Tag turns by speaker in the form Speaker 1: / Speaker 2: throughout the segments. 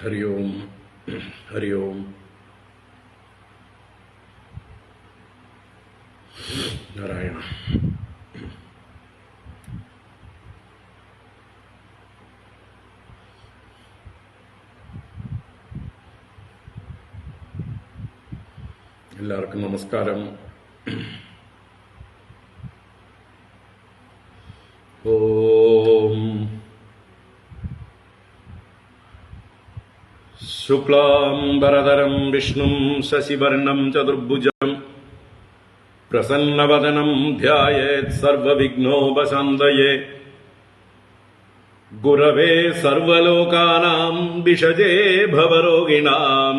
Speaker 1: ഹരി ഓം. ഹരി ഓം. നാരായണ. എല്ലാവർക്കും നമസ്കാരം. ഓം ശുക്ലാംബരധരം വിഷ്ണും ശശിവർണം ചതുർഭുജം പ്രസന്നവദനം ധ്യായേത് സർവവിഘ്നോപശാന്തയേ. ഗുരവേ സർവലോകാനാം വിഷജേ ഭവരോഗിണാം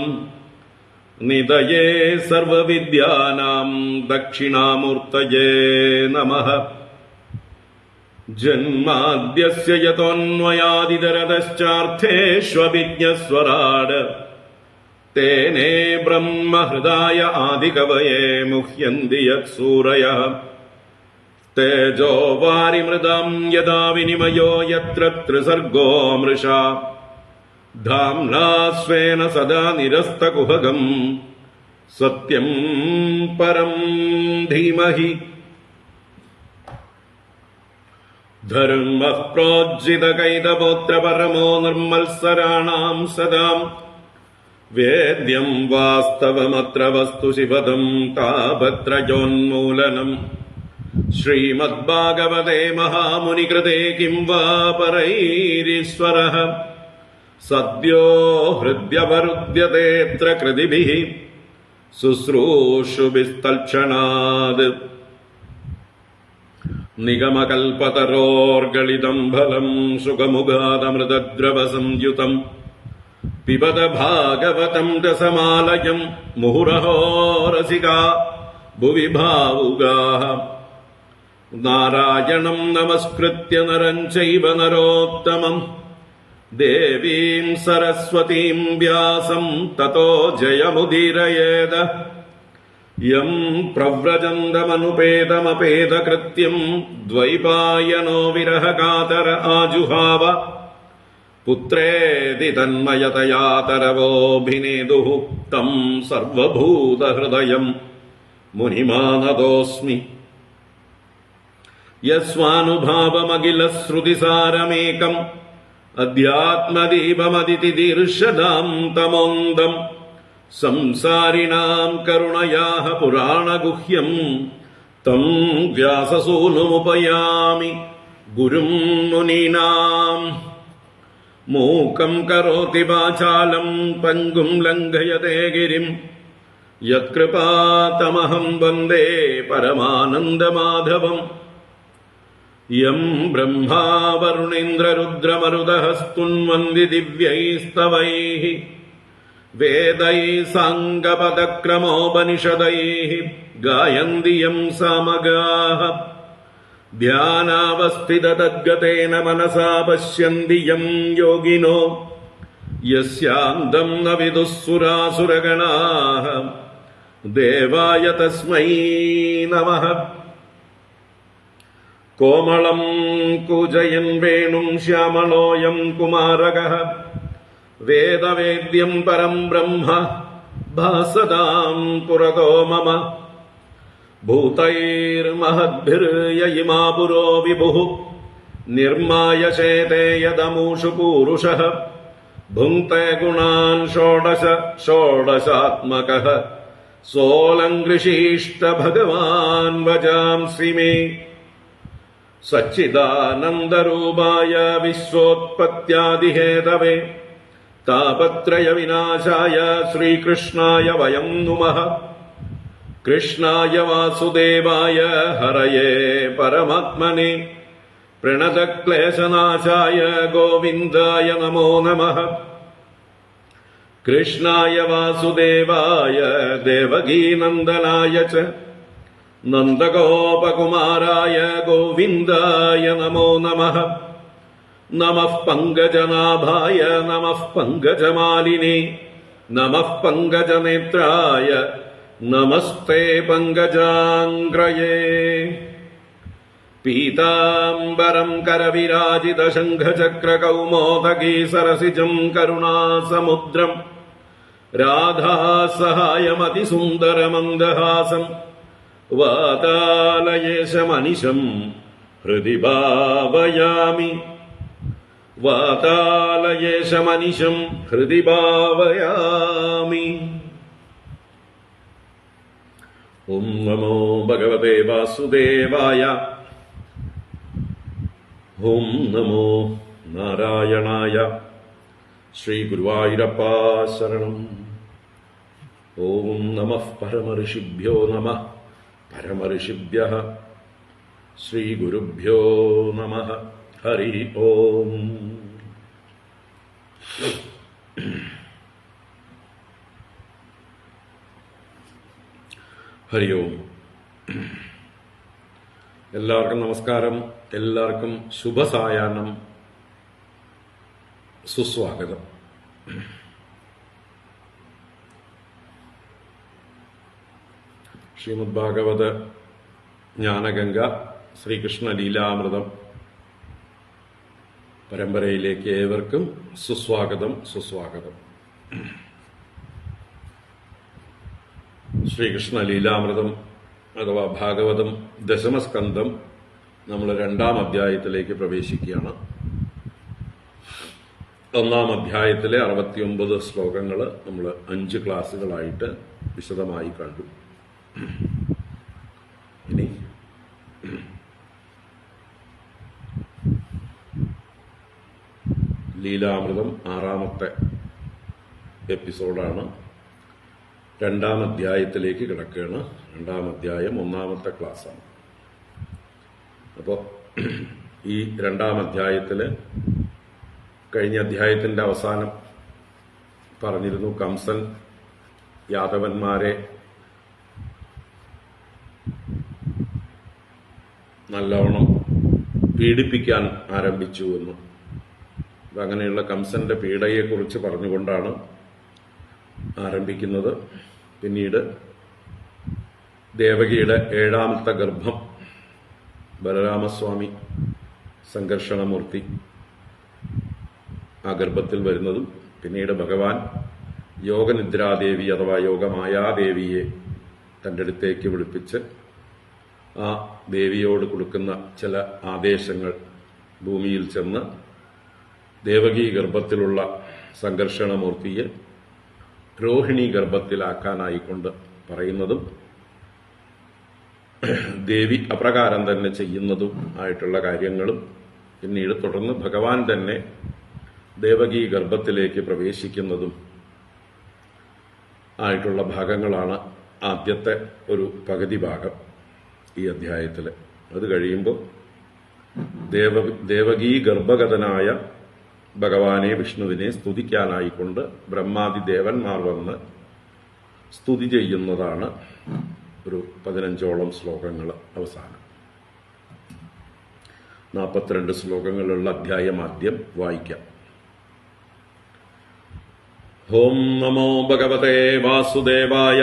Speaker 1: നിധയേ സർവവിദ്യാനാം ദക്ഷിണാമൂർത്തയേ നമഃ. ജന്മാദ്യസ്യ യതോന്വയാദിതരതശ്ചാർത്ഥേഷ്വഭിജ്ഞസ്വരാട് തേനേ ബ്രഹ്മഹൃദായ ആദികവയേ മുഹ്യന്തി യത്സൂരയഃ. തേജോ വാരിമൃദം യദാ വിനിമയോ യത്ര ത്രിസർഗോ മൃഷാ ധാംനാ സ്വേന സദാ നിരസ്തകുഹകം സത്യം പരം ധീമഹി. ധർമ്മഃ പ്രോജ്ജിതകൈതപോത്ര പരമോ നിർമ്മത്സരാണാം സദാം വേദ്യം വാസ്തവമത്ര വസ്തു ശിവദം താപത്രയോന്മൂലനം. ശ്രീമദ്ഭാഗവതേ മഹാമുനികൃതേ കിം വാ പരൈരീശ്വരഃ സദ്യോ ഹൃദ്യവരുദ്ധ്യതേത്ര കൃതിഭിഃ ശുശ്രൂഷുഭിസ്തൽക്ഷണാത്. നിഗമകൽപതരോർഗളിതം ഫലം സുഖമുഖാദമൃതദ്രവസംയുതം പിബത ഭാഗവതം രസമാലയം മുഹുരഹോ രസികാ ഭുവി ഭാവുകാഃ. നാരായണം നമസ്കൃത്യ നരം ചൈവ നരോത്തമം ദേവീം സരസ്വതീം വ്യാസം തതോ ജയമുദീരയേത. യം പ്രവ്രജന്തമനുപേതമപേതകൃത്യം ദ്വൈപായനോ വിരഹകാതര ആജുഹാവ. പുത്രേതി തന്മയതയാ തരവോഭിനേദുഃ തം സർവഭൂതഹൃദയം മുനിമാനതോസ്മി. യസ്വാനുഭാവമഖിലശ്രുതിസാരമേകം അധ്യാത്മദീപമതിതിദീർഷദാം തമോന്തം. സംസാരിണാം കരുണയാഃ പുരാണഗുഹ്യം തം വ്യാസസൂനുമുപയാമി ഗുരും മുനീനാം. മൂകം കരോതി വാചാലം പങ്കും ലംഘയതേ ഗിരിം യത്കൃപാതമഹം വന്ദേ പരമാനന്ദമാധവം. യം ബ്രഹ്മാ വരുണേന്ദ്രരുദ്രമരുതഃ സ്തുന്വന്തി ദിവ്യൈസ്തവൈഃ വേദൈഃ സാംഗപദക്രമോപനിഷദൈഃ ഗായന്തി യം സാമഗാഃ. ധ്യാനാവസ്ഥിതതദ്ഗതേന മനസാ പശ്യന്തി യം യോഗിനോ യസ്യാന്തം ന വിദുഃ സുരാസുരഗണാഃ. ദേവായ തസ്മൈ നമഃ. കോമളം കൂജയൻ വേണും ശ്യാമളോയം കുമാരകഃ വേദവേദ്യം പരം ബ്രഹ്മ ഭാസതാം പുരതോ മമ. ഭൂതൈർമഹദ്ഭിർയയിമാ പുരോ വിഭുഃ നിർമ്മായ ചേതേ യദമൂഷു പൂരുഷഃ. ഭുങ്ക്തേ ഗുണാൻ ഷോഡശ ഷോഡശാത്മകഃ സോലങ്കൃഷീഷ്ട ഭഗവാൻ വജാംസി മേ. സച്ചിദാനന്ദരൂപായ വിശ്വോത്പത്യാദിഹേതവേ താപത്രയ വിനാശായ ശ്രീകൃഷ്ണായ വയം നുമഃ. കൃഷ്ണായ വാസുദേവായ ഹരയേ പരമാത്മനെ പ്രണതക്ലേശനാശായ ഗോവിന്ദായ നമോ നമഃ. കൃഷ്ണായ വാസുദേവായ ദേവകീനന്ദനായ ച നന്ദഗോപകുമാരായ ഗോവിന്ദായ നമോ നമഃ. നമഃ പങ്കജനാഭായ നമഃ പങ്കജമാലിനേ നമഃ പങ്കജനേത്രായ നമസ്തേ പങ്കജാംഗ്രയേ. പീതാംബരം കരവിരാജിതശംഖചക്രകൗമോദകീ സരസിജം കരുണാസമുദ്രം രാധാസഹായമതിസുന്ദരമന്ദഹാസം വാതാലയേശമനിശം ഹൃദി ഭാവയാമി വാതാലയേശമനിശം ഹൃദി ഭാവയാമി. ഓം നമോ ഭഗവതേ വാസുദേവായ. ഓം നമോ നാരായണായ. ശ്രീ ഗുരുവായൂരപ്പ ശരണം. ഓം നമഃ പരമഋഷിഭ്യോ നമഃ പരമഋഷിഭ്യഃ. ശ്രീ ഗുരുഭ്യോ നമഃ. ഹരി ഓം. ഹരി ഓം. എല്ലാവർക്കും നമസ്കാരം. എല്ലാവർക്കും ശുഭസായാഹ്നം. സുസ്വാഗതം. ശ്രീമദ് ഭാഗവത ജ്ഞാനഗംഗ ശ്രീകൃഷ്ണ ലീലാമൃതം പരമ്പരയിലേക്ക് ഏവർക്കും സുസ്വാഗതം. സുസ്വാഗതം. ശ്രീകൃഷ്ണ ലീലാമൃതം അഥവാ ഭാഗവതം ദശമസ്കന്ധം നമ്മൾ 2-ാം അധ്യായത്തിലേക്ക് പ്രവേശിക്കുകയാണ്. 1-ാം അധ്യായത്തിലെ 69 ശ്ലോകങ്ങൾ നമ്മൾ 5 ക്ലാസ്സുകളായിട്ട് വിശദമായി കണ്ടു. ഇനി ലീലാമൃതം 6-ാമത്തെ എപ്പിസോഡാണ്. 2-ാം അധ്യായത്തിലേക്ക് കിടക്കുകയാണ്. 2-ാം അധ്യായം 1-ാമത്തെ ക്ലാസ്സാണ്. അപ്പോൾ ഈ 2-ാം അധ്യായത്തിൽ കഴിഞ്ഞ അധ്യായത്തിന്റെ അവസാനം പറഞ്ഞിരുന്നു, കംസൻ യാദവന്മാരെ നല്ലവണ്ണം പീഡിപ്പിക്കാൻ ആരംഭിച്ചു എന്ന്. അങ്ങനെയുള്ള കംസന്റെ പീഡയെക്കുറിച്ച് പറഞ്ഞുകൊണ്ടാണ് ആരംഭിക്കുന്നത്. പിന്നീട് ദേവകിയുടെ 7-ാമത്തെ ഗർഭം ബലരാമസ്വാമി സംഘർഷണമൂർത്തി ആ ഗർഭത്തിൽ വരുന്നതും, പിന്നീട് ഭഗവാൻ യോഗനിദ്രാദേവി അഥവാ യോഗമായാദേവിയെ തൻ്റെ അടുത്തേക്ക് വിളിപ്പിച്ച് ആ ദേവിയോട് കൊടുക്കുന്ന ചില ആദേശങ്ങൾ ഭൂമിയിൽ ചെന്ന് ദേവകീ ഗർഭത്തിലുള്ള സംഘർഷണമൂർത്തിയെ രോഹിണി ഗർഭത്തിലാക്കാനായിക്കൊണ്ട് പറയുന്നതും ദേവി അപ്രകാരം തന്നെ ചെയ്യുന്നതും ആയിട്ടുള്ള കാര്യങ്ങളും, പിന്നീട് തുടർന്ന് ഭഗവാൻ തന്നെ ദേവകീ ഗർഭത്തിലേക്ക് പ്രവേശിക്കുന്നതും ആയിട്ടുള്ള ഭാഗങ്ങളാണ് ആദ്യത്തെ ഒരു പകുതി ഭാഗം ഈ അധ്യായത്തിൽ. അത് കഴിയുമ്പോൾ ദേവകീ ഗർഭഗതനായ ഭഗവാനെ വിഷ്ണുവിനെ സ്തുതിക്കാനായിക്കൊണ്ട് ബ്രഹ്മാദി ദേവന്മാർ വന്ന് സ്തുതി ചെയ്യുന്നതാണ് ഒരു 15ഓളം ശ്ലോകങ്ങൾ അവസാനം. 42 ശ്ലോകങ്ങളുള്ള അധ്യായം ആദ്യം വായിക്കാം. ഓം നമോ ഭഗവതേ വാസുദേവായ.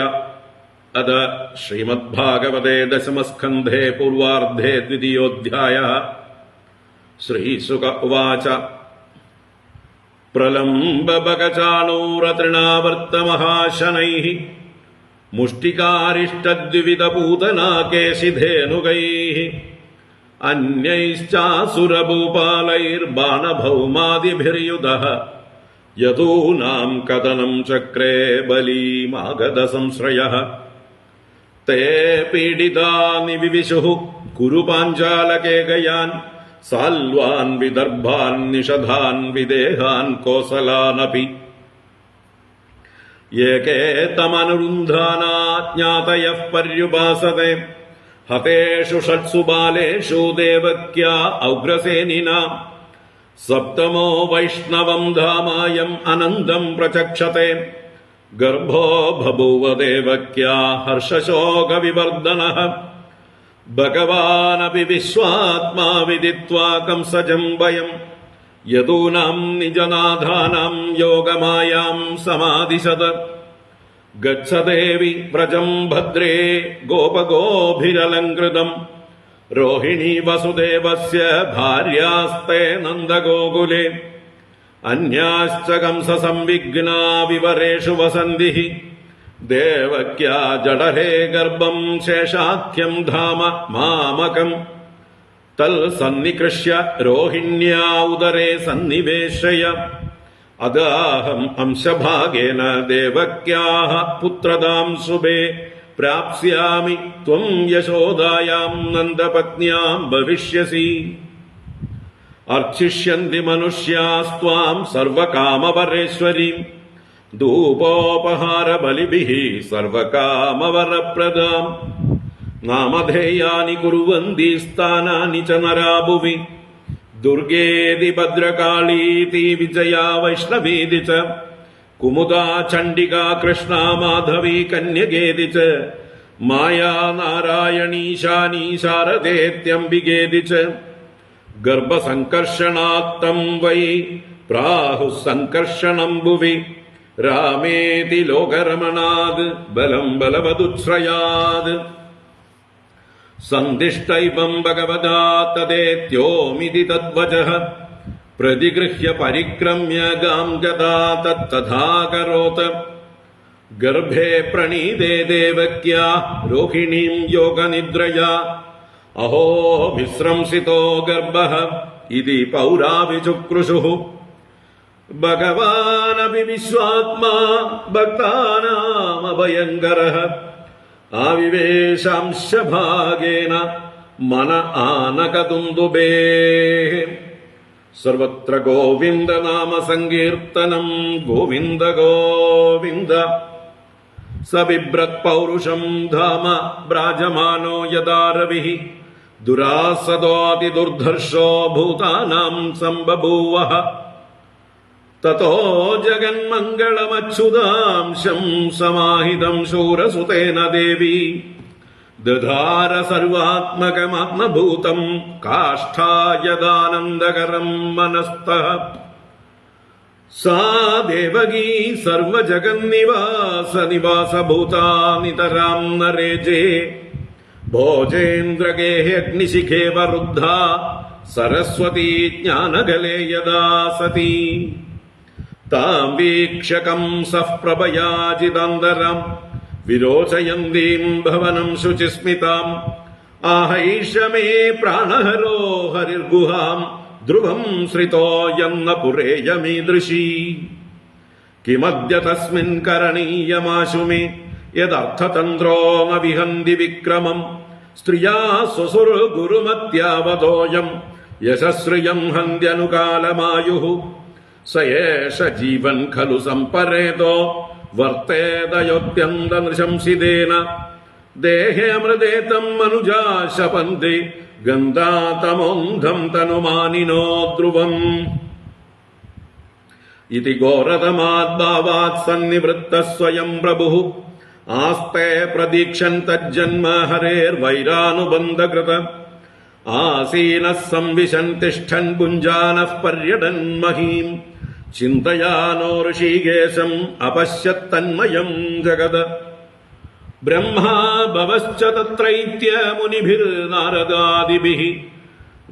Speaker 1: അത് ശ്രീമദ്ഭാഗവതേ ദശമസ്കന്ധേ പൂർവാർദ്ധേ ദ്വിതീയോധ്യായഃ. ശ്രീശുക ഉവാച. പ്രലംബകചാണൂരതൃണാവർത്തമഹാശനൈഃ മുഷ്ടികാരിഷ്ടദ്വിവിധപൂതനാകേശിധേനുകൈഃ അന്യൈശ്ചാസുരഭൂപാലൈർബാണഭൗമാദിഭിർയുധഃ യദൂനാം കഥനം ചക്രേ ബലീമാഗതസംശ്രയഃ തേ പീഡിതാ നിവിവിശുഃ കുരു പാഞ്ചാലകേകയാൻ സാൽവാൻ വിദർഭാൻ നിഷധാൻ വിദേഹാൻ കോസലാനപി യേകേ തമനുരുന്ധാനാജ്ഞാതയഃ പര്യുപാസതേ ഹതേഷു ഷട്സു ബാലേഷു ദേവക്യാ ഔഗ്രസേനിനാം സപ്തമോ വൈഷ്ണവം ധാമായം അനന്തം പ്രചക്ഷത്തെ ഗർഭോ ബഭൂവ ദേവക്യാ ഹർഷശോകവിവർദ്ധനഃ ഭഗവാനപി വിശ്വാത്മാ വിദിത്വാ കംസജം ഭയം യദൂനാം നിജനാഥാനാം യോഗമായാം സമാദിശത് ഗച്ഛദേവി വ്രജം ഭദ്രേ ഗോപഗോഭിരലങ്കൃതം रोहिणी वसुदेवस्य भार्यास्ते नन्दगोकुले अन्याश्च कंससंविघ्ना विवरेषु वसन्तिः देवक्या जडरे गर्भं शेषाख्यं धाम मामकम् तल्सन्निकृष्य रोहिण्या उदरे सन्निवेशय अदाहम् अंशभागेन देवक्याः पुत्रदां शुभे प्राप्स्यामि त्वं यशोदायां नन्दपत्न्यां भविष्यसि अर्चिष्यन्ति मनुष्यास्त्वां सर्वकामवरेश्वरीं धूपोपहारबलिभिः सर्वकामवरप्रदाम् नामधेयानि कुर्वन्ति स्थानानि च नरा भुवि दुर्गेति भद्रकालीति विजया वैष्णवीति च कुमुदा चण्डिका कृष्णा माधवी कन्यकेति च माया नारायणीशानी शारदेत्यम्बिकेति च गर्भसङ्कर्षणात्तं वै प्राहुः सङ्कर्षणं भुवि रामेति लोकरमणाद् बलं बलवदुच्छ्रयाद् सन्दिष्टैवं भगवता तदेत्योमिति तद्वचः प्रतिगृह्य परिक्रम्य गां गता तत्तथाकरोत् गर्भे प्रणीते देवक्या रोहिणीं योगनिद्रया अहो विस्रंसितो गर्भः इति पौराभिचुक्रुषुः भगवानपि विश्वात्मा भक्तानामभयङ्करः आविवेशांशभागेन मन आनकदुन्दुभेः सर्वत्र गोविन्द नाम संकीर्तनं गोविन्द गोविन्द स बिभ्रत्पौरुषं धाम व्राजमानो यदा रविः दुरासदोऽतिदुर्धर्षो भूतानां सम्बभूवः ततो जगन्मङ्गलमच्युतांशं समाहितं शूरसुतेन देवी दधार सर्वात्मकमात्मभूतं काष्ठायदानन्दकरं मनस्तः सा देवकी सर्वजगन्निवासभूता नितरां नरेजे भोजेन्द्रगेह्यग्निशिखे वरुद्धा सरस्वती ज्ञानगले यदा सती तां वीक्ष्य कंसः प्रभयाजितान्तरं विरोचयन्तीं भवनं शुचिस्मिताम् आहैष मे प्राणहरो हरिर्गुहां ध्रुवं श्रितो यन्न पुरेयमीदृशी किमद्य तस्मिन् करणीयमाशु मे यदर्थतन्त्रो न विहन्ति विक्रमम् स्त्रिया स्वसुरगुरुमत्यावतोऽयं यशस्रियं हन्त्यनुकालमायुः स एष जीवन् खलु सम्परेतो वर्तेदयोऽत्यन्तनृशंसितेन देहे अमृतेतं मनुजा शपन्ति गन्धातमोन्धं तनुमानिनो ध्रुवम् इति घोरतमाद्भावात् सन्निवृत्तः स्वयं प्रभुः आस्ते प्रदीक्षन् तज्जन्म हरेर्वैरानुबन्धकृत आसीनः संविशन् तिष्ठन् पुञ्जानः पर्यटन् महीम् चिन्तयानो ऋषिकेशम् अपश्यत्तन्मयम् जगद ब्रह्मा भवश्च तत्रैत्य मुनिभिर्नारदादिभिः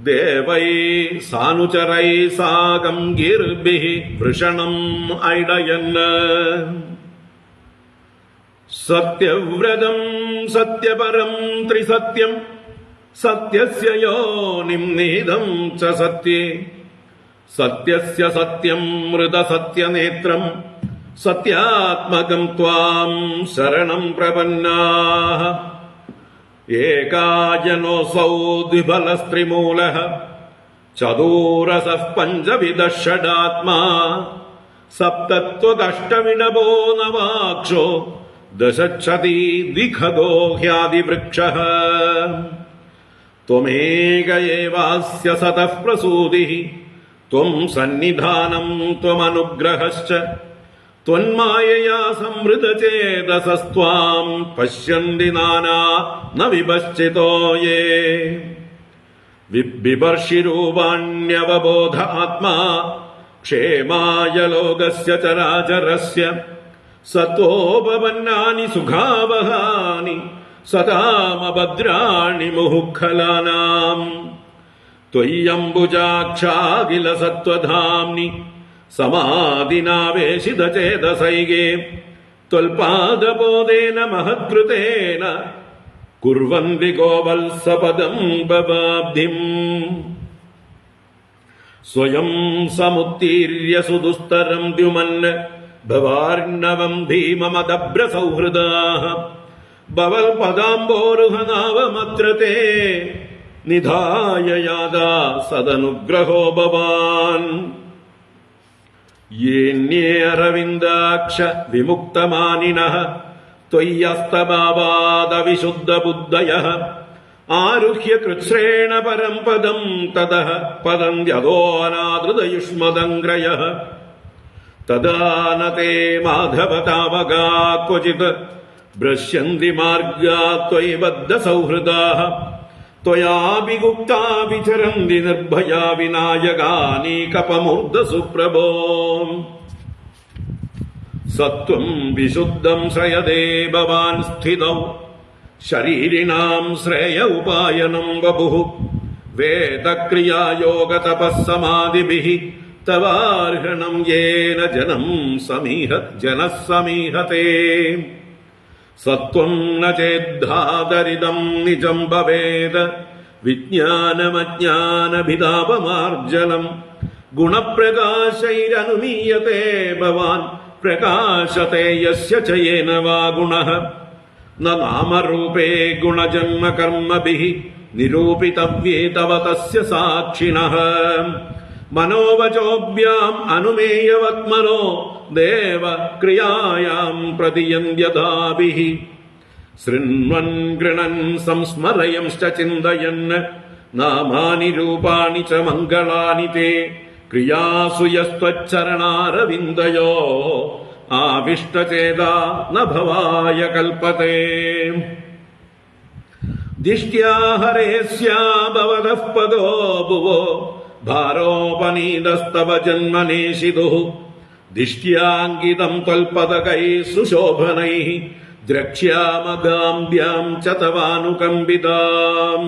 Speaker 1: देवैः सानुचरैः साकं गीर्भिः वृषणम् ऐडयन् सत्यव्रतम् सत्यपरम् त्रिसत्यम् सत्यस्य योनिं निहितं च सत्ये सत्यस्य सत्यं मृदसत्यनेत्रं सत्यात्मकं त्वां शरणं प्रपन्नाः एकायनोऽसौ द्विबलस्त्रिमूलः चतुरसः पञ्चविधः षडात्मा सप्तत्वदष्टविडभो नवाक्षो दशच्छति द्विखगो ह्यादिवृक्षः त्वमेक एवास्य सतः प्रसूतिः त्वं सन्निधानं त्वमनुग्रहश्च त्वन्मायया संवृतचेतसस्त्वां पश्यन्ति नाना न विपश्चितो ये बिभर्षिरूपाण्यवबोध आत्मा क्षेमाय लोकस्य चराचरस्य सत्वोपपन्नानि सुखावहानि സദാമഭദ്രാണി മുഹുഖലാനാം ത്വയ്യംബുജാക്ഷാഖില സത്വധാംനി സമാധിനാവേശിതചേതസൈകേ ത്വൽപാദബോധേന മഹത്കൃതേന കുർവന്തി ഗോവത്സപദം ബബാബ്ധിം സ്വയം സമുത്തീര്യ സുദുസ്തരം ദ്യുമൻ ഭവാർണവം ഭീമമദഭ്രസൗഹൃദാഃ ഭവൽപദാംബോരുഹനാവമത്ര തേ നിധായ യാദാ സദനുഗ്രഹോ ഭവാൻ യേന്യേ അരവിന്ദാക്ഷ വിമുക്തമാനിനഃ ത്വയ്യസ്തഭാവാദവിശുദ്ധബുദ്ധയഃ ആരുഹ്യ കൃച്ഛ്രേണ പരം പദം തതഃ പദന്ത്യതോ അനാദൃതയുഷ്മദംഗ്രയഃ തദാ ന തേ മാധവ താവകാ ക്വചിത് ഭ്രശ്യന്തി മാർഗാ ത്വയി ബദ്ധസൗഹൃദാഃ ത്വയാപി ഗുപ്താ വിചരന്തി നിർഭയാ വിനായകാനീകപമൂർധസു പ്രഭോ സത്വം വിശുദ്ധം ശ്രയതേ ഭവാൻ സ്ഥിതൗ ശരീരിണാം ശ്രേയ ഉപായനം വപുഃ വേദക്രിയായോഗതപസ്സമാധിഭിഃ തവാർഹണം യേന ജനഃ സമീഹത്തെ സത്വം ന ചേദ്ധാതരിതം നിജം ഭവേത് വിജ്ഞാനമജ്ഞാനഭിതാപമാർജനം ഗുണപ്രകാശൈരനുമീയത്തെ ഭവാൻ പ്രകാശത്തെ യസ്യ ച യേന വാ ഗുണഃ ന നാമരൂപേ ഗുണജന്മകർമ്മഭിഃ നിരൂപിതവ്യേ തവ തസ്യ സാക്ഷിണഃ മനോവചോഭ്യാം അനുമേയവത്മനോ ദേവ ക്രിയായാം പ്രതിയന്യതാഭിഃ ശൃണ്വൻ ഗൃണൻ സംസ്മരയംശ്ച ചിന്തയൻ നാമാനി രൂപാണി ച മംഗളാനി തേ ക്രിയാസു യസ്ത്വച്ചരണാരവിന്ദയോ ആവിഷ്ടചേതാ ന ഭവായ കൽപ്പത്തെ ദിഷ്ട്യാ ഹരേസ്യാ ഭവതഃ പദോ ഭുവോ ഭാരോപനീതസ്തവ ജന്മനേഷിതുഃ ദിഷ്ട്യാങ്കിതം ത്വൽപദകൈ സുശോഭനൈഃ ദ്രക്ഷ്യാമഗാംഭ്യാം ച തവാനുകമ്പിതാം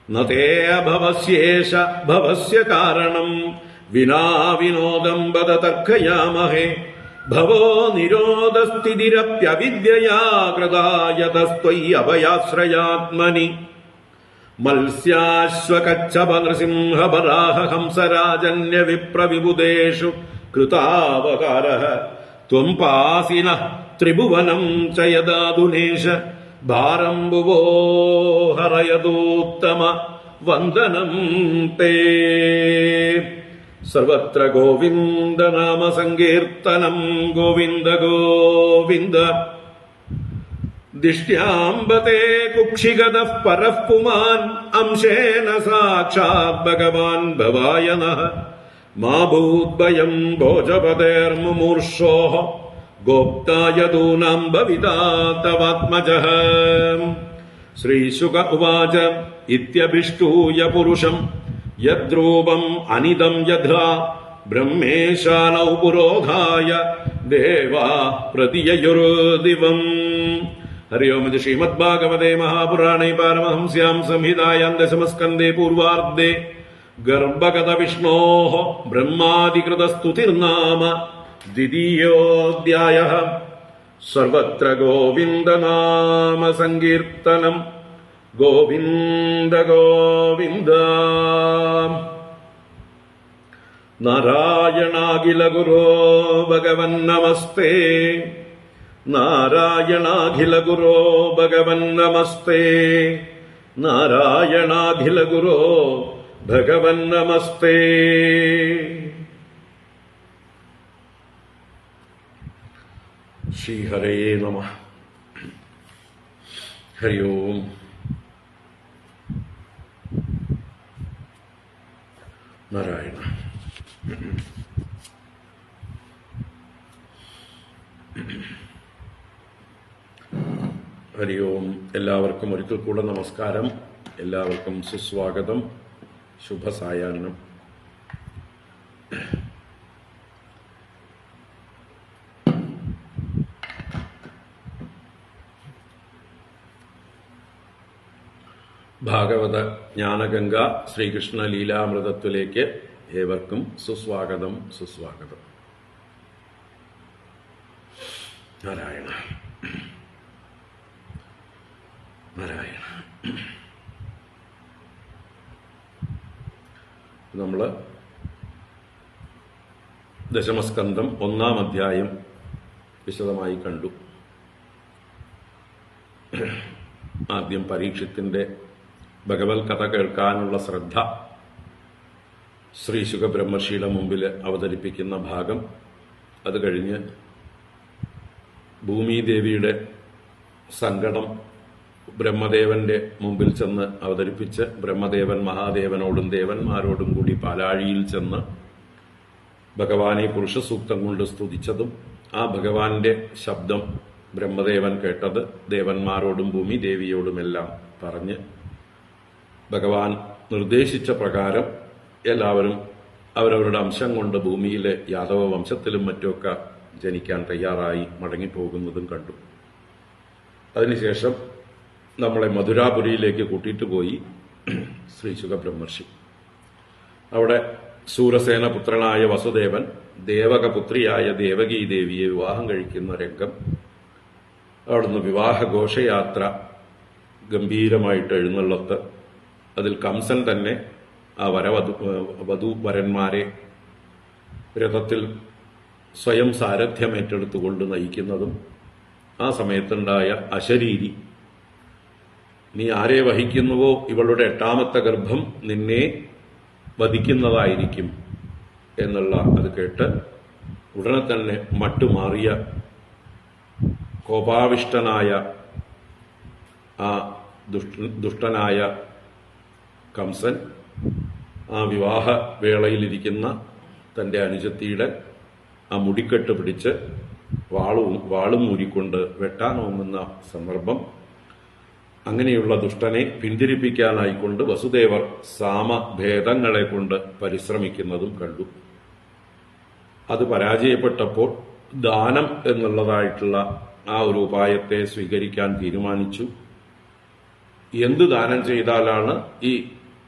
Speaker 1: ന തേ അഭവസ്യേഷ ഭവസ്യ കാരണം വിനാ വിനോദം വദ തർക്കയാമഹേ ഭവോ നിരോധസ്ഥിതിരപ്യവിദ്യയാ കൃതായതസ്ത്വയ്യഭയാശ്രയാത്മനി മത്സ്യാശ്വകച്ഛപനൃസിംഹബരാഹ ഹംസരാജന്യവിപ്രവിബുധേഷു കൃതാവതാരഃ ത്വം പാസിനഃ ത്രിഭുവനം ച യദാധുനേഷ ഭാരം ഭുവോ ഹരയതോത്തമ വന്ദനം തേ സർവത്ര ഗോവിന്ദ നാമ സങ്കീർത്തനം ഗോവിന്ദ ഗോവിന്ദ ദിഷ്ട്യാംബതേ കുക്ഷിഗതഃ പരഃ പുമാൻ അംശേന സാക്ഷാത് ഭഗവാൻ ഭവായ നഃ മാ ഭൂദ്ഭയം ഭോജപതേർമുമൂർഷോഃ ഗോപ്തായ ദൂനാം ഭവിതാ തവാത്മജഃ ശ്രീശുക ഉവാച ഇത്യഭിഷ്ടൂയ പുരുഷം യദ്രൂപം അനിദം യഥാ ബ്രഹ്മേശാനൗ പുരോധായ ദേവാ പ്രതിയയുർദിവം. ഹരി ഓം. ശ്രീമദ്ഭാഗവതേ മഹാപുരാണേ പാരമഹംസ്യാം സംഹിതായാം ദശമസ്കന്ധേ പൂർവാർദ്ധേ ഗർഭഗത വിഷ്ണോഃ ബ്രഹ്മാദികൃതസ്തുതിർനാമ ദ്വിതീയോऽധ്യായഃ. സർവത്ര ഗോവിന്ദനാമ സങ്കീർത്തനം ഗോവിന്ദ ഗോവിന്ദ. നാരായണാഖില ഗുരോ ഭഗവൻ നമസ്തേ. നാരായണാഖില ഗുരോ ഭഗവൻ നമസ്തേ. നാരായണാഖില ഗുരോ ഭഗവൻ നമസ്തേ. ശ്രീഹരേ നമഃ. ഹരി ഓം. നാരായണ. ഹരി ഓം. എല്ലാവർക്കും ഒരിക്കൽ കൂടെ നമസ്കാരം. എല്ലാവർക്കും സുസ്വാഗതം. ശുഭസായാഹ്നം. ഭാഗവത ജ്ഞാനഗംഗ ശ്രീകൃഷ്ണ ലീലാമൃതത്വത്തിലേക്ക് ഏവർക്കും സുസ്വാഗതം. നാരായണ നാരായണ. നമ്മൾ ദശമസ്കന്ധം 1-ാം അധ്യായം വിശദമായി കണ്ടു. ആദ്യം പരീക്ഷത്തിന്റെ ഭഗവത് കഥ കേൾക്കാനുള്ള ശ്രദ്ധ ശ്രീ ശുകബ്രഹ്മർഷിയുടെ മുമ്പിൽ അവതരിപ്പിക്കുന്ന ഭാഗം, അത് കഴിഞ്ഞ് ഭൂമിദേവിയുടെ സങ്കടം ബ്രഹ്മദേവന്റെ മുമ്പിൽ ചെന്ന് അവതരിപ്പിച്ച് ബ്രഹ്മദേവൻ മഹാദേവനോടും ദേവന്മാരോടും കൂടി പാലാഴിയിൽ ചെന്ന് ഭഗവാനെ പുരുഷസൂക്തം കൊണ്ട് സ്തുതിച്ചതും ആ ഭഗവാന്റെ ശബ്ദം ബ്രഹ്മദേവൻ കേട്ടത് ദേവന്മാരോടും ഭൂമിദേവിയോടുമെല്ലാം പറഞ്ഞ് ഭഗവാൻ നിർദ്ദേശിച്ച പ്രകാരം എല്ലാവരും അവരവരുടെ അംശം കൊണ്ട് ഭൂമിയിലെ യാദവ വംശത്തിലും മറ്റുമൊക്കെ ജനിക്കാൻ തയ്യാറായി മടങ്ങിപ്പോകുന്നതും കണ്ടു. അതിനുശേഷം നമ്മളെ മധുരാപുരിയിലേക്ക് കൂട്ടിയിട്ട് പോയി ശ്രീ ശുകബ്രഹ്മർഷി. അവിടെ സൂരസേന പുത്രനായ വസുദേവൻ ദേവകപുത്രിയായ ദേവകീ ദേവിയെ വിവാഹം കഴിക്കുന്ന രംഗം, അവിടുന്ന് വിവാഹ ഘോഷയാത്ര, ഗംഭീരമായിട്ട് എഴുന്നള്ളത്ത്, അതിൽ കംസൻ തന്നെ ആ വധൂവരന്മാരെ രഥത്തിൽ സ്വയം സാരഥ്യം ഏറ്റെടുത്തുകൊണ്ട് നയിക്കുന്നതും, ആ സമയത്തുണ്ടായ അശരീരി, നീ ആരെ വഹിക്കുന്നുവോ ഇവളുടെ 8ാമത്തെ ഗർഭം നിന്നെ വധിക്കുന്നതായിരിക്കും എന്നുള്ള അത് കേട്ട് ഉടനെ തന്നെ മട്ടുമാറിയ കോപാവിഷ്ടനായ ആ ദുഷ്ടനായ കംസൻ ആ വിവാഹ വേളയിലിരിക്കുന്ന തന്റെ അനുജത്തിയുടെ ആ മുടിക്കെട്ട് പിടിച്ച് വാളും ഊരിക്കൊണ്ട് വെട്ടാനോങ്ങുന്ന സന്ദർഭം. അങ്ങനെയുള്ള ദുഷ്ടനെ പിന്തിരിപ്പിക്കാനായിക്കൊണ്ട് വസുദേവർ സാമഭേദങ്ങളെ കൊണ്ട് പരിശ്രമിക്കുന്നതും കണ്ടു. അത് പരാജയപ്പെട്ടപ്പോൾ ദാനം എന്നുള്ളതായിട്ടുള്ള ആ ഒരു ഉപായത്തെ സ്വീകരിക്കാൻ തീരുമാനിച്ചു. എന്ത് ദാനം ചെയ്താലാണ് ഈ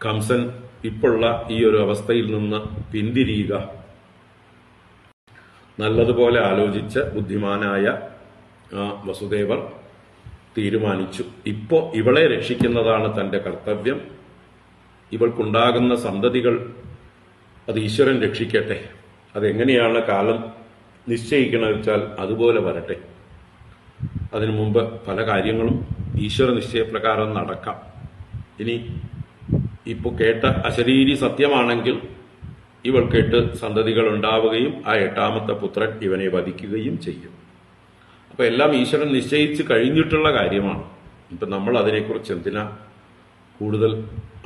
Speaker 1: കംസൻ ഇപ്പോഴുള്ള ഈ ഒരു അവസ്ഥയിൽ നിന്ന് പിന്തിരിയുക? നല്ലതുപോലെ ആലോചിച്ച് ബുദ്ധിമാനായ വസുദേവർ തീരുമാനിച്ചു, ഇപ്പോ ഇവളെ രക്ഷിക്കുന്നതാണ് തന്റെ കർത്തവ്യം. ഇവൾക്കുണ്ടാകുന്ന സന്തതികൾ അത് ഈശ്വരൻ രക്ഷിക്കട്ടെ. അതെങ്ങനെയാണ് കാലം നിശ്ചയിക്കണമെന്ന് വെച്ചാൽ അതുപോലെ വരട്ടെ. അതിനു മുമ്പ് പല കാര്യങ്ങളും ഈശ്വര നിശ്ചയപ്രകാരം നടക്കാം. ഇനി ഇപ്പോൾ കേട്ട അശരീരി സത്യമാണെങ്കിൽ ഇവൾക്ക് 8 സന്തതികൾ ഉണ്ടാവുകയും ആ 8ാമത്തെ പുത്രൻ ഇവനെ വധിക്കുകയും ചെയ്യും. അപ്പൊ എല്ലാം ഈശ്വരൻ നിശ്ചയിച്ച് കഴിഞ്ഞിട്ടുള്ള കാര്യമാണ്. ഇപ്പൊ നമ്മൾ അതിനെക്കുറിച്ച് എന്തിനാ കൂടുതൽ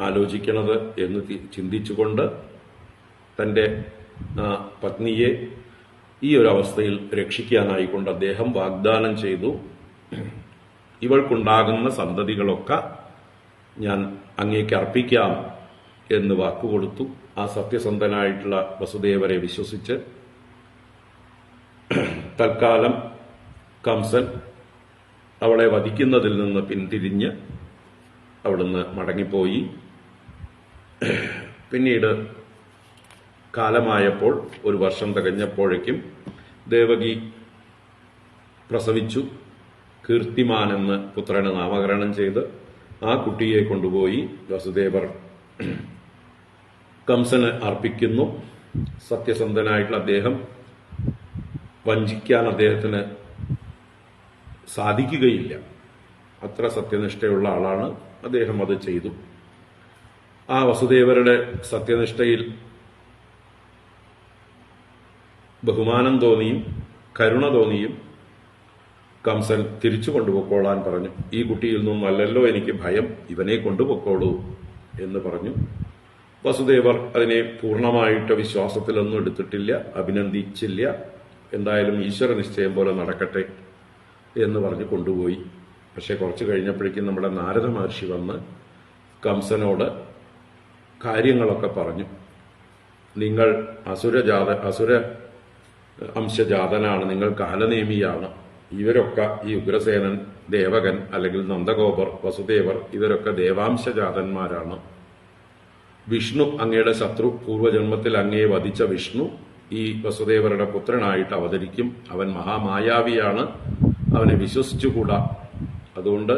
Speaker 1: ആലോചിക്കണത് എന്ന് ചിന്തിച്ചുകൊണ്ട് തന്റെ പത്നിയെ ഈ ഒരു അവസ്ഥയിൽ രക്ഷിക്കാനായിക്കൊണ്ട് അദ്ദേഹം വാഗ്ദാനം ചെയ്തു, ഇവൾക്കുണ്ടാകുന്ന സന്തതികളൊക്കെ ഞാൻ അങ്ങേക്ക് അർപ്പിക്കാം എന്ന് വാക്കുകൊടുത്തു. ആ സത്യസന്ധനായിട്ടുള്ള വസുദേവരെ വിശ്വസിച്ച് തൽക്കാലം കംസൻ അവളെ വധിക്കുന്നതിൽ നിന്ന് പിന്തിരിഞ്ഞ് അവിടുന്ന് മടങ്ങിപ്പോയി. പിന്നീട് കാലമായപ്പോൾ 1 വർഷം തികഞ്ഞപ്പോഴേക്കും ദേവകി പ്രസവിച്ചു. കീർത്തിമാൻ എന്ന് പുത്രന് നാമകരണം ചെയ്ത് ആ കുട്ടിയെ കൊണ്ടുപോയി വസുദേവർ കംസന് അർപ്പിക്കുന്നു. സത്യസന്ധനായിട്ടുള്ള അദ്ദേഹം, വഞ്ചിക്കാൻ അദ്ദേഹത്തിന് സാധിക്കുകയില്ല, അത്ര സത്യനിഷ്ഠയുള്ള ആളാണ് അദ്ദേഹം. അത് ചെയ്തു. ആ വസുദേവരുടെ സത്യനിഷ്ഠയിൽ ബഹുമാനം തോന്നിയും കരുണ തോന്നിയും കംസൻ തിരിച്ചു കൊണ്ടുപോയിക്കോളാൻ പറഞ്ഞു. ഈ കുട്ടിയിൽ നിന്നല്ലല്ലോ എനിക്ക് ഭയം, ഇവനെ കൊണ്ടുപോയിക്കോളൂ എന്ന് പറഞ്ഞു. വസുദേവർ അതിനെ പൂർണ്ണമായിട്ട് വിശ്വാസത്തിലൊന്നും എടുത്തിട്ടില്ല, അഭിനന്ദിച്ചില്ല. എന്തായാലും ഈശ്വര നിശ്ചയം പോലെ നടക്കട്ടെ എന്ന് പറഞ്ഞ് കൊണ്ടുപോയി. പക്ഷെ കുറച്ച് കഴിഞ്ഞപ്പോഴേക്കും നമ്മുടെ നാരദ മഹർഷി വന്ന് കംസനോട് കാര്യങ്ങളൊക്കെ പറഞ്ഞു. നിങ്ങൾ അസുര അംശജാതനാണ്, നിങ്ങൾ കാലനേമിയാണ്, ഇവരൊക്കെ ഈ ഉഗ്രസേനൻ, ദേവകൻ അല്ലെങ്കിൽ നന്ദഗോപർ, വസുദേവർ ഇവരൊക്കെ ദേവാംശജാതന്മാരാണ്. വിഷ്ണു അങ്ങയുടെ ശത്രു, പൂർവ്വജന്മത്തിൽ അങ്ങയെ വധിച്ച വിഷ്ണു ഈ വസുദേവരുടെ പുത്രനായിട്ട് അവതരിക്കും. അവൻ മഹാമായാവിയാണ്, അവനെ വിശ്വസിച്ചുകൂടാ. അതുകൊണ്ട്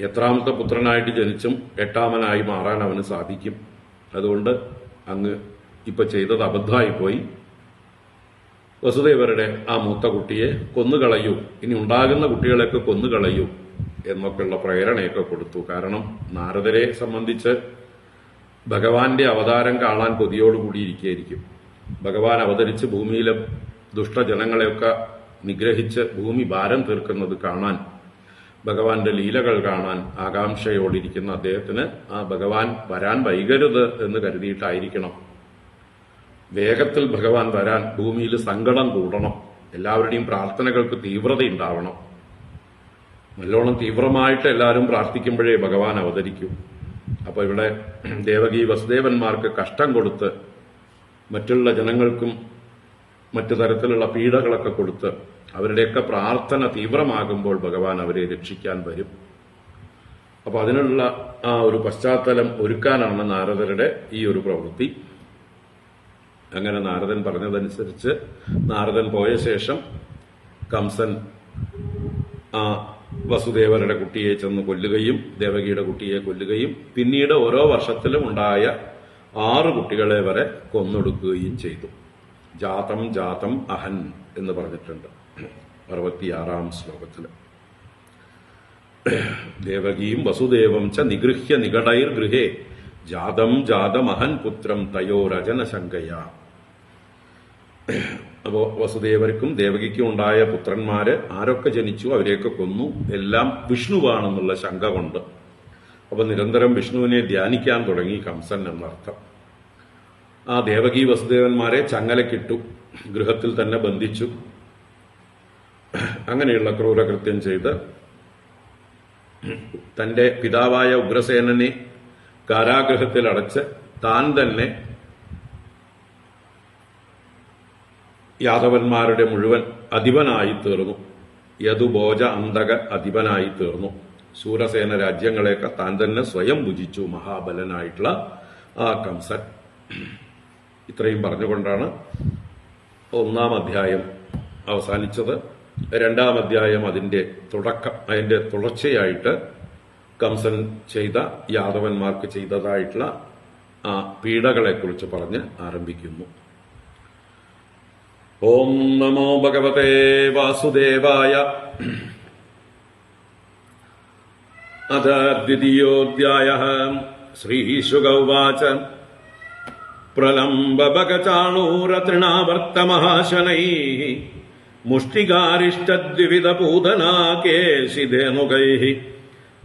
Speaker 1: എത്രാമത്തെ പുത്രനായിട്ട് ജനിച്ചും എട്ടാമനായി മാറാൻ അവന് സാധിക്കും. അതുകൊണ്ട് അങ്ങ് ഇപ്പൊ ചെയ്തത് അബദ്ധമായിപ്പോയി. വസുദേവരുടെ ആ മൂത്ത കുട്ടിയെ കൊന്നുകളയൂ, ഇനി ഉണ്ടാകുന്ന കുട്ടികളെയൊക്കെ കൊന്നുകളയൂ എന്നൊക്കെയുള്ള പ്രേരണയൊക്കെ കൊടുത്തു. കാരണം നാരദരെ സംബന്ധിച്ച് ഭഗവാന്റെ അവതാരം കാണാൻ കൊതിയോടുകൂടിയിരിക്കുകയായിരിക്കും. ഭഗവാൻ അവതരിച്ച് ഭൂമിയിലെ ദുഷ്ടജനങ്ങളെയൊക്കെ നിഗ്രഹിച്ച് ഭൂമി ഭാരം തീർക്കുന്നത് കാണാൻ, ഭഗവാന്റെ ലീലകൾ കാണാൻ ആകാംക്ഷയോടിരിക്കുന്ന അദ്ദേഹത്തിന് ആ ഭഗവാൻ വരാൻ വൈകരുത് എന്ന് കരുതിയിട്ടായിരിക്കണം. വേഗത്തിൽ ഭഗവാൻ വരാൻ ഭൂമിയിൽ സങ്കടം കൂടണം, എല്ലാവരുടെയും പ്രാർത്ഥനകൾക്ക് തീവ്രത ഉണ്ടാവണം. നല്ലോണം തീവ്രമായിട്ട് എല്ലാവരും പ്രാർത്ഥിക്കുമ്പോഴേ ഭഗവാൻ അവതരിക്കൂ. അപ്പൊ ഇവിടെ ദേവകി വസുദേവന്മാർക്ക് കഷ്ടം കൊടുത്ത് മറ്റുള്ള ജനങ്ങൾക്കും മറ്റു തരത്തിലുള്ള പീഡകളൊക്കെ കൊടുത്ത് അവരുടെയൊക്കെ പ്രാർത്ഥന തീവ്രമാകുമ്പോൾ ഭഗവാൻ അവരെ രക്ഷിക്കാൻ വരും. അപ്പൊ അതിനുള്ള ആ ഒരു പശ്ചാത്തലം ഒരുക്കാനാണ് നാരദരുടെ ഈ ഒരു പ്രവൃത്തി. അങ്ങനെ നാരദൻ പറഞ്ഞതനുസരിച്ച് നാരദൻ പോയ ശേഷം കംസൻ ആ വസുദേവരുടെ കുട്ടിയെ ചെന്ന് കൊല്ലുകയും ദേവകിയുടെ കുട്ടിയെ കൊല്ലുകയും പിന്നീട് ഓരോ വർഷത്തിലും ഉണ്ടായ 6 കുട്ടികളെ വരെ കൊന്നൊടുക്കുകയും ചെയ്തു. ജാതം ജാതം അഹൻ എന്ന് പറഞ്ഞിട്ടുണ്ട് 66-ാം ശ്ലോകത്തിൽ. ദേവകീം വസുദേവം ച നിഗൃഹ്യ നികടൈർ ഗൃഹേ ജാതം ജാതമഹൻ പുത്രം തയോരജന ശങ്കയ. അപ്പോ വസുദേവർക്കും ദേവകിക്കും ഉണ്ടായ പുത്രന്മാര് ആരൊക്കെ ജനിച്ചു അവരെയൊക്കെ കൊന്നു, എല്ലാം വിഷ്ണുവാണെന്നുള്ള ശങ്ക കൊണ്ട്. അപ്പൊ നിരന്തരം വിഷ്ണുവിനെ ധ്യാനിക്കാൻ തുടങ്ങി കംസൻ എന്നർത്ഥം. ആ ദേവകി വസുദേവന്മാരെ ചങ്ങലക്കിട്ടു, ഗൃഹത്തിൽ തന്നെ ബന്ധിച്ചു. അങ്ങനെയുള്ള ക്രൂരകൃത്യം ചെയ്ത് തന്റെ പിതാവായ ഉഗ്രസേനനെ കാരാഗൃഹത്തിൽ അടച്ച് താൻ തന്നെ യാദവന്മാരുടെ മുഴുവൻ അധിപനായി തീർന്നു. യദുഭോജ അന്തക അധിപനായി തീർന്നു. ശൂരസേന രാജ്യങ്ങളെയൊക്കെ താൻ തന്നെ സ്വയം ഭുജിച്ചു മഹാബലനായിട്ടുള്ള ആ കംസൻ. ഇത്രയും പറഞ്ഞുകൊണ്ടാണ് 1-ാം അധ്യായം അവസാനിച്ചത്. 2-ാം അധ്യായം അതിന്റെ തുടർച്ചയായിട്ട് കംസൻ ചെയ്ത യാദവന്മാർക്ക് ചെയ്തതായിട്ടുള്ള ആ പീഡകളെക്കുറിച്ച് പറഞ്ഞ് ആരംഭിക്കുന്നു. ഓം നമോ ഭഗവതേ വാസുദേവായ. അഥ ദ്വിതീയോऽധ്യായഃ. ശ്രീശുക ഉവാച. പ്രലംബകചാണൂരതൃണാവർത്തമഹാശനൈഃ മുഷ്ടികാരിഷ്ടദ്വിവിധപൂതനാകേശിധേനുകൈഃ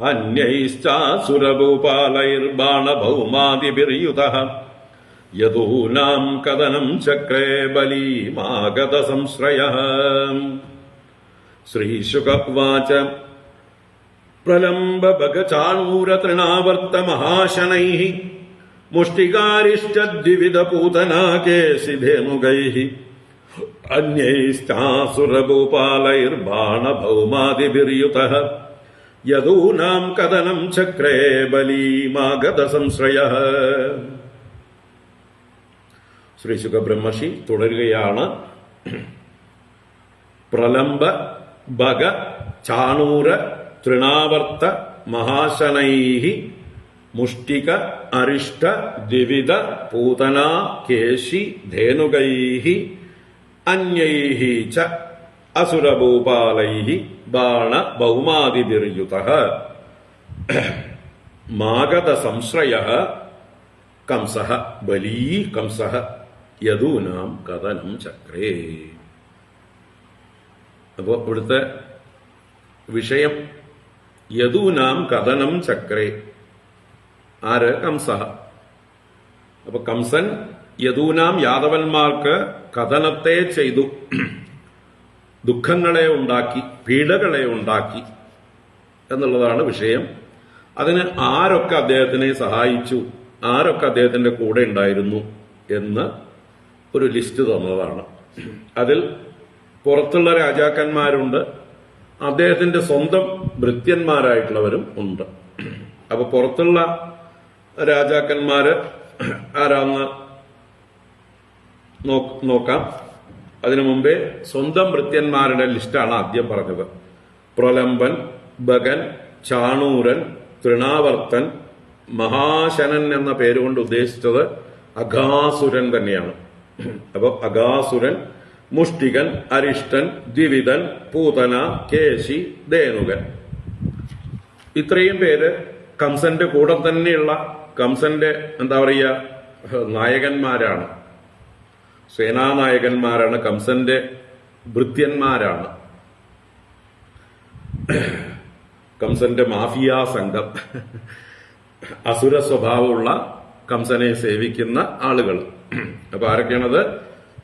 Speaker 1: അന്യൈശ്ചാസുരഭൂപാലൈർബാണഭൗമാദിഭിർയുതഃ യദൂനാം കഥനം ചക്രേ ബലീമാഗത സംശ്രയഃ. ശ്രീശുക ഉവാച. പ്രലംബകചാണൂരതൃണാവർത്തമഹാശനൈഃ മുഷ്ടികാരിഷ്ടദ്വിവിധപൂതനാകേശിധേനുകൈഃ അന്യൈശ്ചാസുരഭൂപാലൈർബാണഭൗമാദിഭിർയുതഃ യദൂനാം കഥനം ചക്രേ ബലീമാഗത സംശ്രയഃ. ശ്രീശുക ബ്രഹ്മർഷി തുടരുകയാണ്. പ്രലംബ ഭഗ ചാണൂര തൃണാവർത്ത മഹാശനൈഃ മുഷ്ടിക അരിഷ്ട ദ്വിവിധ പൂതനാ കേശി ധേനുകൈഃ അന്യൈഃ ച അസുരഭൂപാലൈഃ ബാണ ഭൗമാദിഭിർയുതഃ മാഗത സംശ്രയഃ കംസഃ ബലീ കംസഃ യദൂനാം കഥനം ചക്രേ. അപ്പോ ഇവിടുത്തെ വിഷയം യദൂനാം കഥനം ചക്രേ. ആര്? കംസഃ. അപ്പൊ കംസൻ യദൂനാം യാദവന്മാർക്ക് കഥനത്തെ ചെയ്തു, ദുഃഖങ്ങളെ ഉണ്ടാക്കി, പീഡകളെ ഉണ്ടാക്കി എന്നുള്ളതാണ് വിഷയം. അതിന് ആരൊക്കെ അദ്ദേഹത്തിനെ സഹായിച്ചു, ആരൊക്കെ അദ്ദേഹത്തിന്റെ കൂടെ ഉണ്ടായിരുന്നു എന്ന് ഒരു ലിസ്റ്റ് തന്നതാണ്. അതിൽ പുറത്തുള്ള രാജാക്കന്മാരുണ്ട്, അദ്ദേഹത്തിന്റെ സ്വന്തം ഭൃത്യന്മാരായിട്ടുള്ളവരും ഉണ്ട്. അപ്പൊ പുറത്തുള്ള രാജാക്കന്മാര് ആരാന്ന് നോക്കാം. അതിനു മുമ്പേ സ്വന്തം ഭൃത്യന്മാരുടെ ലിസ്റ്റാണ് ആദ്യം പറഞ്ഞത്. പ്രലംബൻ, ബകൻ, ചാണൂരൻ, തൃണാവർത്തൻ, മഹാശനൻ എന്ന പേരുകൊണ്ട് ഉദ്ദേശിച്ചത് അഘാസുരൻ തന്നെയാണ്. അപ്പൊ അഘാസുരൻ, മുഷ്ടികൻ, അരിഷ്ടൻ, ദ്വിവിധൻ, പൂതന, കേശി, ധേനുകൻ, ഇത്രയും പേര് കംസന്റെ കൂടെ തന്നെയുള്ള കംസന്റെ എന്താ പറയുക നായകന്മാരാണ്, സേനാനായകന്മാരാണ്, കംസന്റെ ഭൃത്യന്മാരാണ്, കംസന്റെ മാഫിയ സംഘം, അസുര സ്വഭാവമുള്ള കംസനെ സേവിക്കുന്ന ആളുകൾ. അപ്പൊ ആരൊക്കെയാണത്?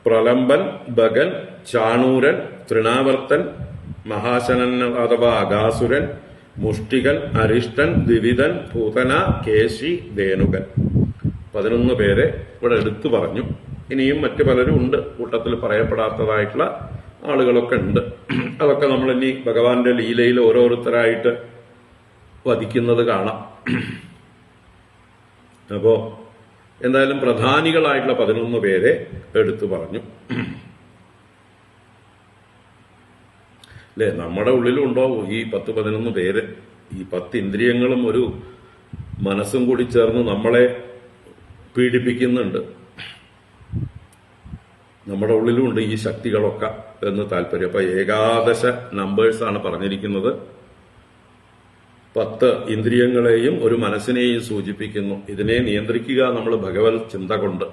Speaker 1: പ്രലംബൻ, ബകൻ, ചാണൂരൻ, തൃണാവർത്തൻ, മഹാശനൻ അഥവാ അഘാസുരൻ, മുഷ്ടികൻ, അരിഷ്ടൻ, ദ്വിവിധൻ, പൂതന, കേശി, ധേനുകൻ. 11 പേരെ ഇവിടെ എടുത്തു പറഞ്ഞു. ഇനിയും മറ്റു പലരും ഉണ്ട്, കൂട്ടത്തിൽ പറയപ്പെടാത്തതായിട്ടുള്ള ആളുകളൊക്കെ ഉണ്ട്. അതൊക്കെ നമ്മൾ ഇനി ഭഗവാന്റെ ലീലയിൽ ഓരോരുത്തരായിട്ട് വധിക്കുന്നത് കാണാം. അപ്പോ എന്തായാലും പ്രധാനികളായിട്ടുള്ള 11 പേരെ എടുത്തു പറഞ്ഞു. അല്ലെ, നമ്മുടെ ഉള്ളിലുണ്ടോ ഈ 10-11 പേര്? ഈ 10 ഇന്ദ്രിയങ്ങളും ഒരു മനസ്സും കൂടി ചേർന്ന് നമ്മളെ പീഡിപ്പിക്കുന്നുണ്ട്. നമ്മുടെ ഉള്ളിലുണ്ട് ഈ ശക്തികളൊക്കെ എന്ന് താല്പര്യം. അപ്പൊ ഏകാദശ നമ്പേഴ്സാണ് പറഞ്ഞിരിക്കുന്നത്. 10 ഇന്ദ്രിയങ്ങളെയും ഒരു മനസ്സിനെയും സൂചിപ്പിക്കുന്നു. ഇതിനെ നിയന്ത്രിക്കുക നമ്മൾ ഭഗവത് ചിന്ത കൊണ്ട്,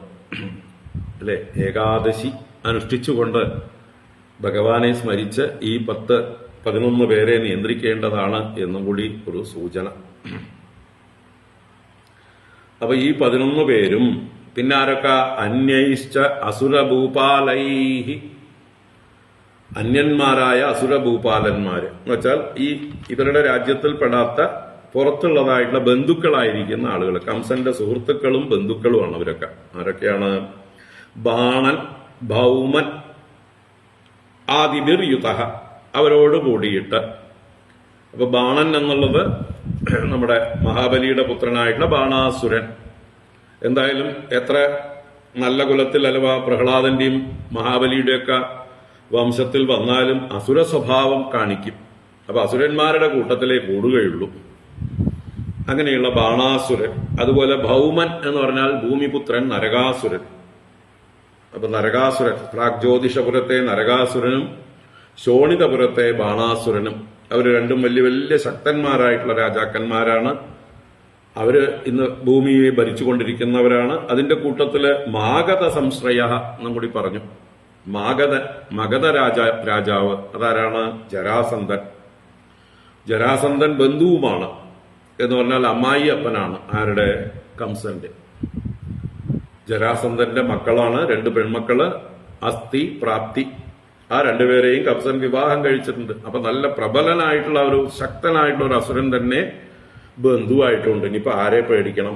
Speaker 1: അല്ലെ, ഏകാദശി അനുഷ്ഠിച്ചുകൊണ്ട് ഭഗവാനെ സ്മരിച്ച് ഈ 10-11 പേരെ നിയന്ത്രിക്കേണ്ടതാണ് എന്നും കൂടി ഒരു സൂചന. അപ്പൊ ഈ 11 പേരും പിന്നെ ആരൊക്കെ? അന്യൈശ്ച അസുരഭൂപാലൈഹി, അന്യന്മാരായ അസുരഭൂപാലന്മാര് എന്ന് വെച്ചാൽ ഈ ഇവരുടെ രാജ്യത്തിൽപ്പെടാത്ത പുറത്തുള്ളതായിട്ടുള്ള ബന്ധുക്കളായിരിക്കുന്ന ആളുകൾ, കംസന്റെ സുഹൃത്തുക്കളും ബന്ധുക്കളുമാണ് അവരൊക്കെ. ആരൊക്കെയാണ്? ബാണൻ, ഭൗമൻ, ആദിബിർ യുതഹ, അവരോട് കൂടിയിട്ട്. അപ്പൊ ബാണൻ എന്നുള്ളത് നമ്മുടെ മഹാബലിയുടെ പുത്രനായിട്ടുള്ള ബാണാസുരൻ. എന്തായാലും എത്ര നല്ല കുലത്തിൽ അഥവാ പ്രഹ്ലാദന്റെയും മഹാബലിയുടെയൊക്കെ വംശത്തിൽ വന്നാലും അസുര സ്വഭാവം കാണിക്കും. അപ്പൊ അസുരന്മാരുടെ കൂട്ടത്തിലേ കൂടുകയുള്ളൂ. അങ്ങനെയുള്ള ബാണാസുരൻ. അതുപോലെ ഭൗമൻ എന്ന് പറഞ്ഞാൽ ഭൂമിപുത്രൻ നരകാസുരൻ. അപ്പൊ നരകാസുരൻ, പ്രാഗ്ജ്യോതിഷപുരത്തെ നരകാസുരനും ശോണിതപുരത്തെ ബാണാസുരനും, അവർ രണ്ടും വലിയ വലിയ ശക്തന്മാരായിട്ടുള്ള രാജാക്കന്മാരാണ്. അവര് ഇന്ന് ഭൂമിയെ ഭരിച്ചുകൊണ്ടിരിക്കുന്നവരാണ്. അതിന്റെ കൂട്ടത്തില് മാഗധ സംശ്രയ എന്നും കൂടി പറഞ്ഞു. മഗധ രാജാവ് അതാരാണ്? ജരാസന്ധൻ. ജരാസന്ധൻ ബന്ധുവുമാണ് എന്ന് പറഞ്ഞാൽ അമ്മായി അപ്പനാണ്. ആരുടെ? കംസന്റെ. ജരാസന്ധന്റെ മക്കളാണ് 2 പെൺമക്കള്, അസ്ഥി, പ്രാപ്തി. ആ 2 പേരെയും കംസൻ വിവാഹം കഴിച്ചിട്ടുണ്ട്. അപ്പൊ നല്ല പ്രബലനായിട്ടുള്ള ഒരു ശക്തനായിട്ടുള്ള ഒരു അസുരൻ തന്നെ ബന്ധുവായിട്ടുണ്ട്. ഇനിയിപ്പോ ആരെ പേടിക്കണം?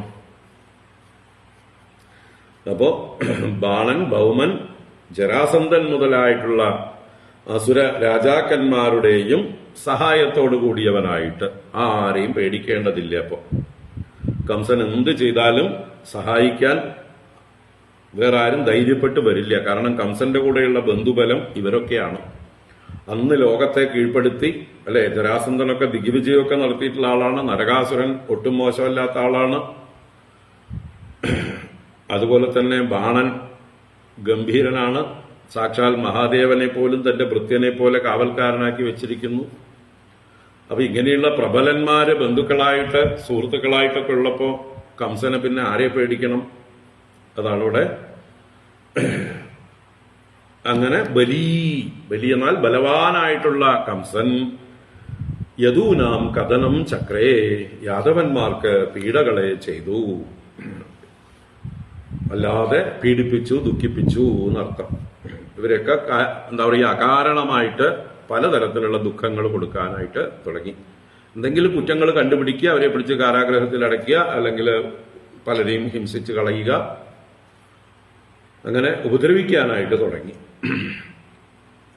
Speaker 1: അപ്പോ ബാണൻ, ഭൗമൻ, ജരാസന്ധൻ മുതലായിട്ടുള്ള അസുര രാജാക്കന്മാരുടെയും സഹായത്തോടു കൂടിയവനായിട്ട് ആരെയും പേടിക്കേണ്ടതില്ല. അപ്പോ കംസൻ എന്ത് ചെയ്താലും സഹായിക്കാൻ വേറെ ആരും ധൈര്യപ്പെട്ട് വരില്ല. കാരണം കംസന്റെ കൂടെയുള്ള ബന്ധുബലം ഇവരൊക്കെയാണ്. അന്ന് ലോകത്തെ കീഴ്പ്പെടുത്തി, അല്ലെ, ജരാസന്ധനൊക്കെ ദിഗ്വിജയമൊക്കെ നടത്തിയിട്ടുള്ള ആളാണ്. നരകാസുരൻ ഒട്ടും മോശമല്ലാത്ത ആളാണ്. അതുപോലെ തന്നെ ബാണൻ ഗംഭീരനാണ്. സാക്ഷാൽ മഹാദേവനെ പോലും തന്റെ ഭൃത്യനെ പോലെ കാവൽക്കാരനാക്കി വെച്ചിരിക്കുന്നു. അപ്പൊ ഇങ്ങനെയുള്ള പ്രബലന്മാര് ബന്ധുക്കളായിട്ട് സുഹൃത്തുക്കളായിട്ടൊക്കെ ഉള്ളപ്പോ കംസനെ പിന്നെ ആരെ പേടിക്കണം? അതാണ് ഇവിടെ. അങ്ങനെ ബലി എന്നാൽ ബലവാനായിട്ടുള്ള കംസൻ യദൂനാം കഥനം ചക്രേ, യാദവന്മാർക്ക് പീഡകളെ ചെയ്തു, അല്ലാതെ പീഡിപ്പിച്ചു, ദുഃഖിപ്പിച്ചു എന്നർത്ഥം. ഇവരൊക്കെ എന്താ പറയുക, അകാരണമായിട്ട് പലതരത്തിലുള്ള ദുഃഖങ്ങൾ കൊടുക്കാനായിട്ട് തുടങ്ങി. എന്തെങ്കിലും കുറ്റങ്ങൾ കണ്ടുപിടിക്കുക, അവരെ പിടിച്ച് കാരാഗ്രഹത്തിൽ അടയ്ക്കുക, അല്ലെങ്കിൽ പലരെയും ഹിംസിച്ച് കളയുക, അങ്ങനെ ഉപദ്രവിക്കാനായിട്ട് തുടങ്ങി.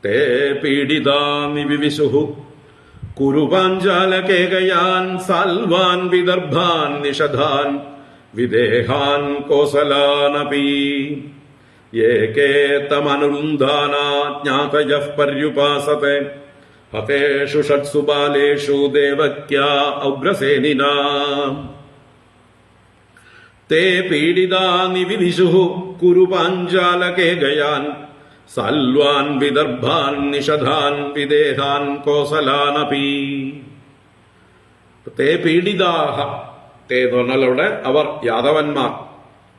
Speaker 1: തേ പീഡിതാ നിവിവിശുഃ കുരു പാഞ്ചാലകേകയാൻ സാൽവാൻ വിദർഭാൻ നിഷധാൻ വിദേഹാൻ കോസലാനപി ഏകേ തമനുരുന്ധാനാ ജ്ഞാതയഃ പര്യുപാസത്തെ ഹതേഷു ഷട്സു ബാലേഷു ദേവക്യാ ഔഗ്രസേനിനാ തേ പീഡിതാ നിവിവിശുഃ കുരു പാഞ്ചാലകേകയാൻ സാൽവാൻ വിദർഭാൻ നിഷധാൻ വിദേഹാൻ കോസലാനപി. തേ പീഡിതാഹ, തേ എന്ന് പറഞ്ഞാൽ അവിടെ അവർ യാദവന്മാർ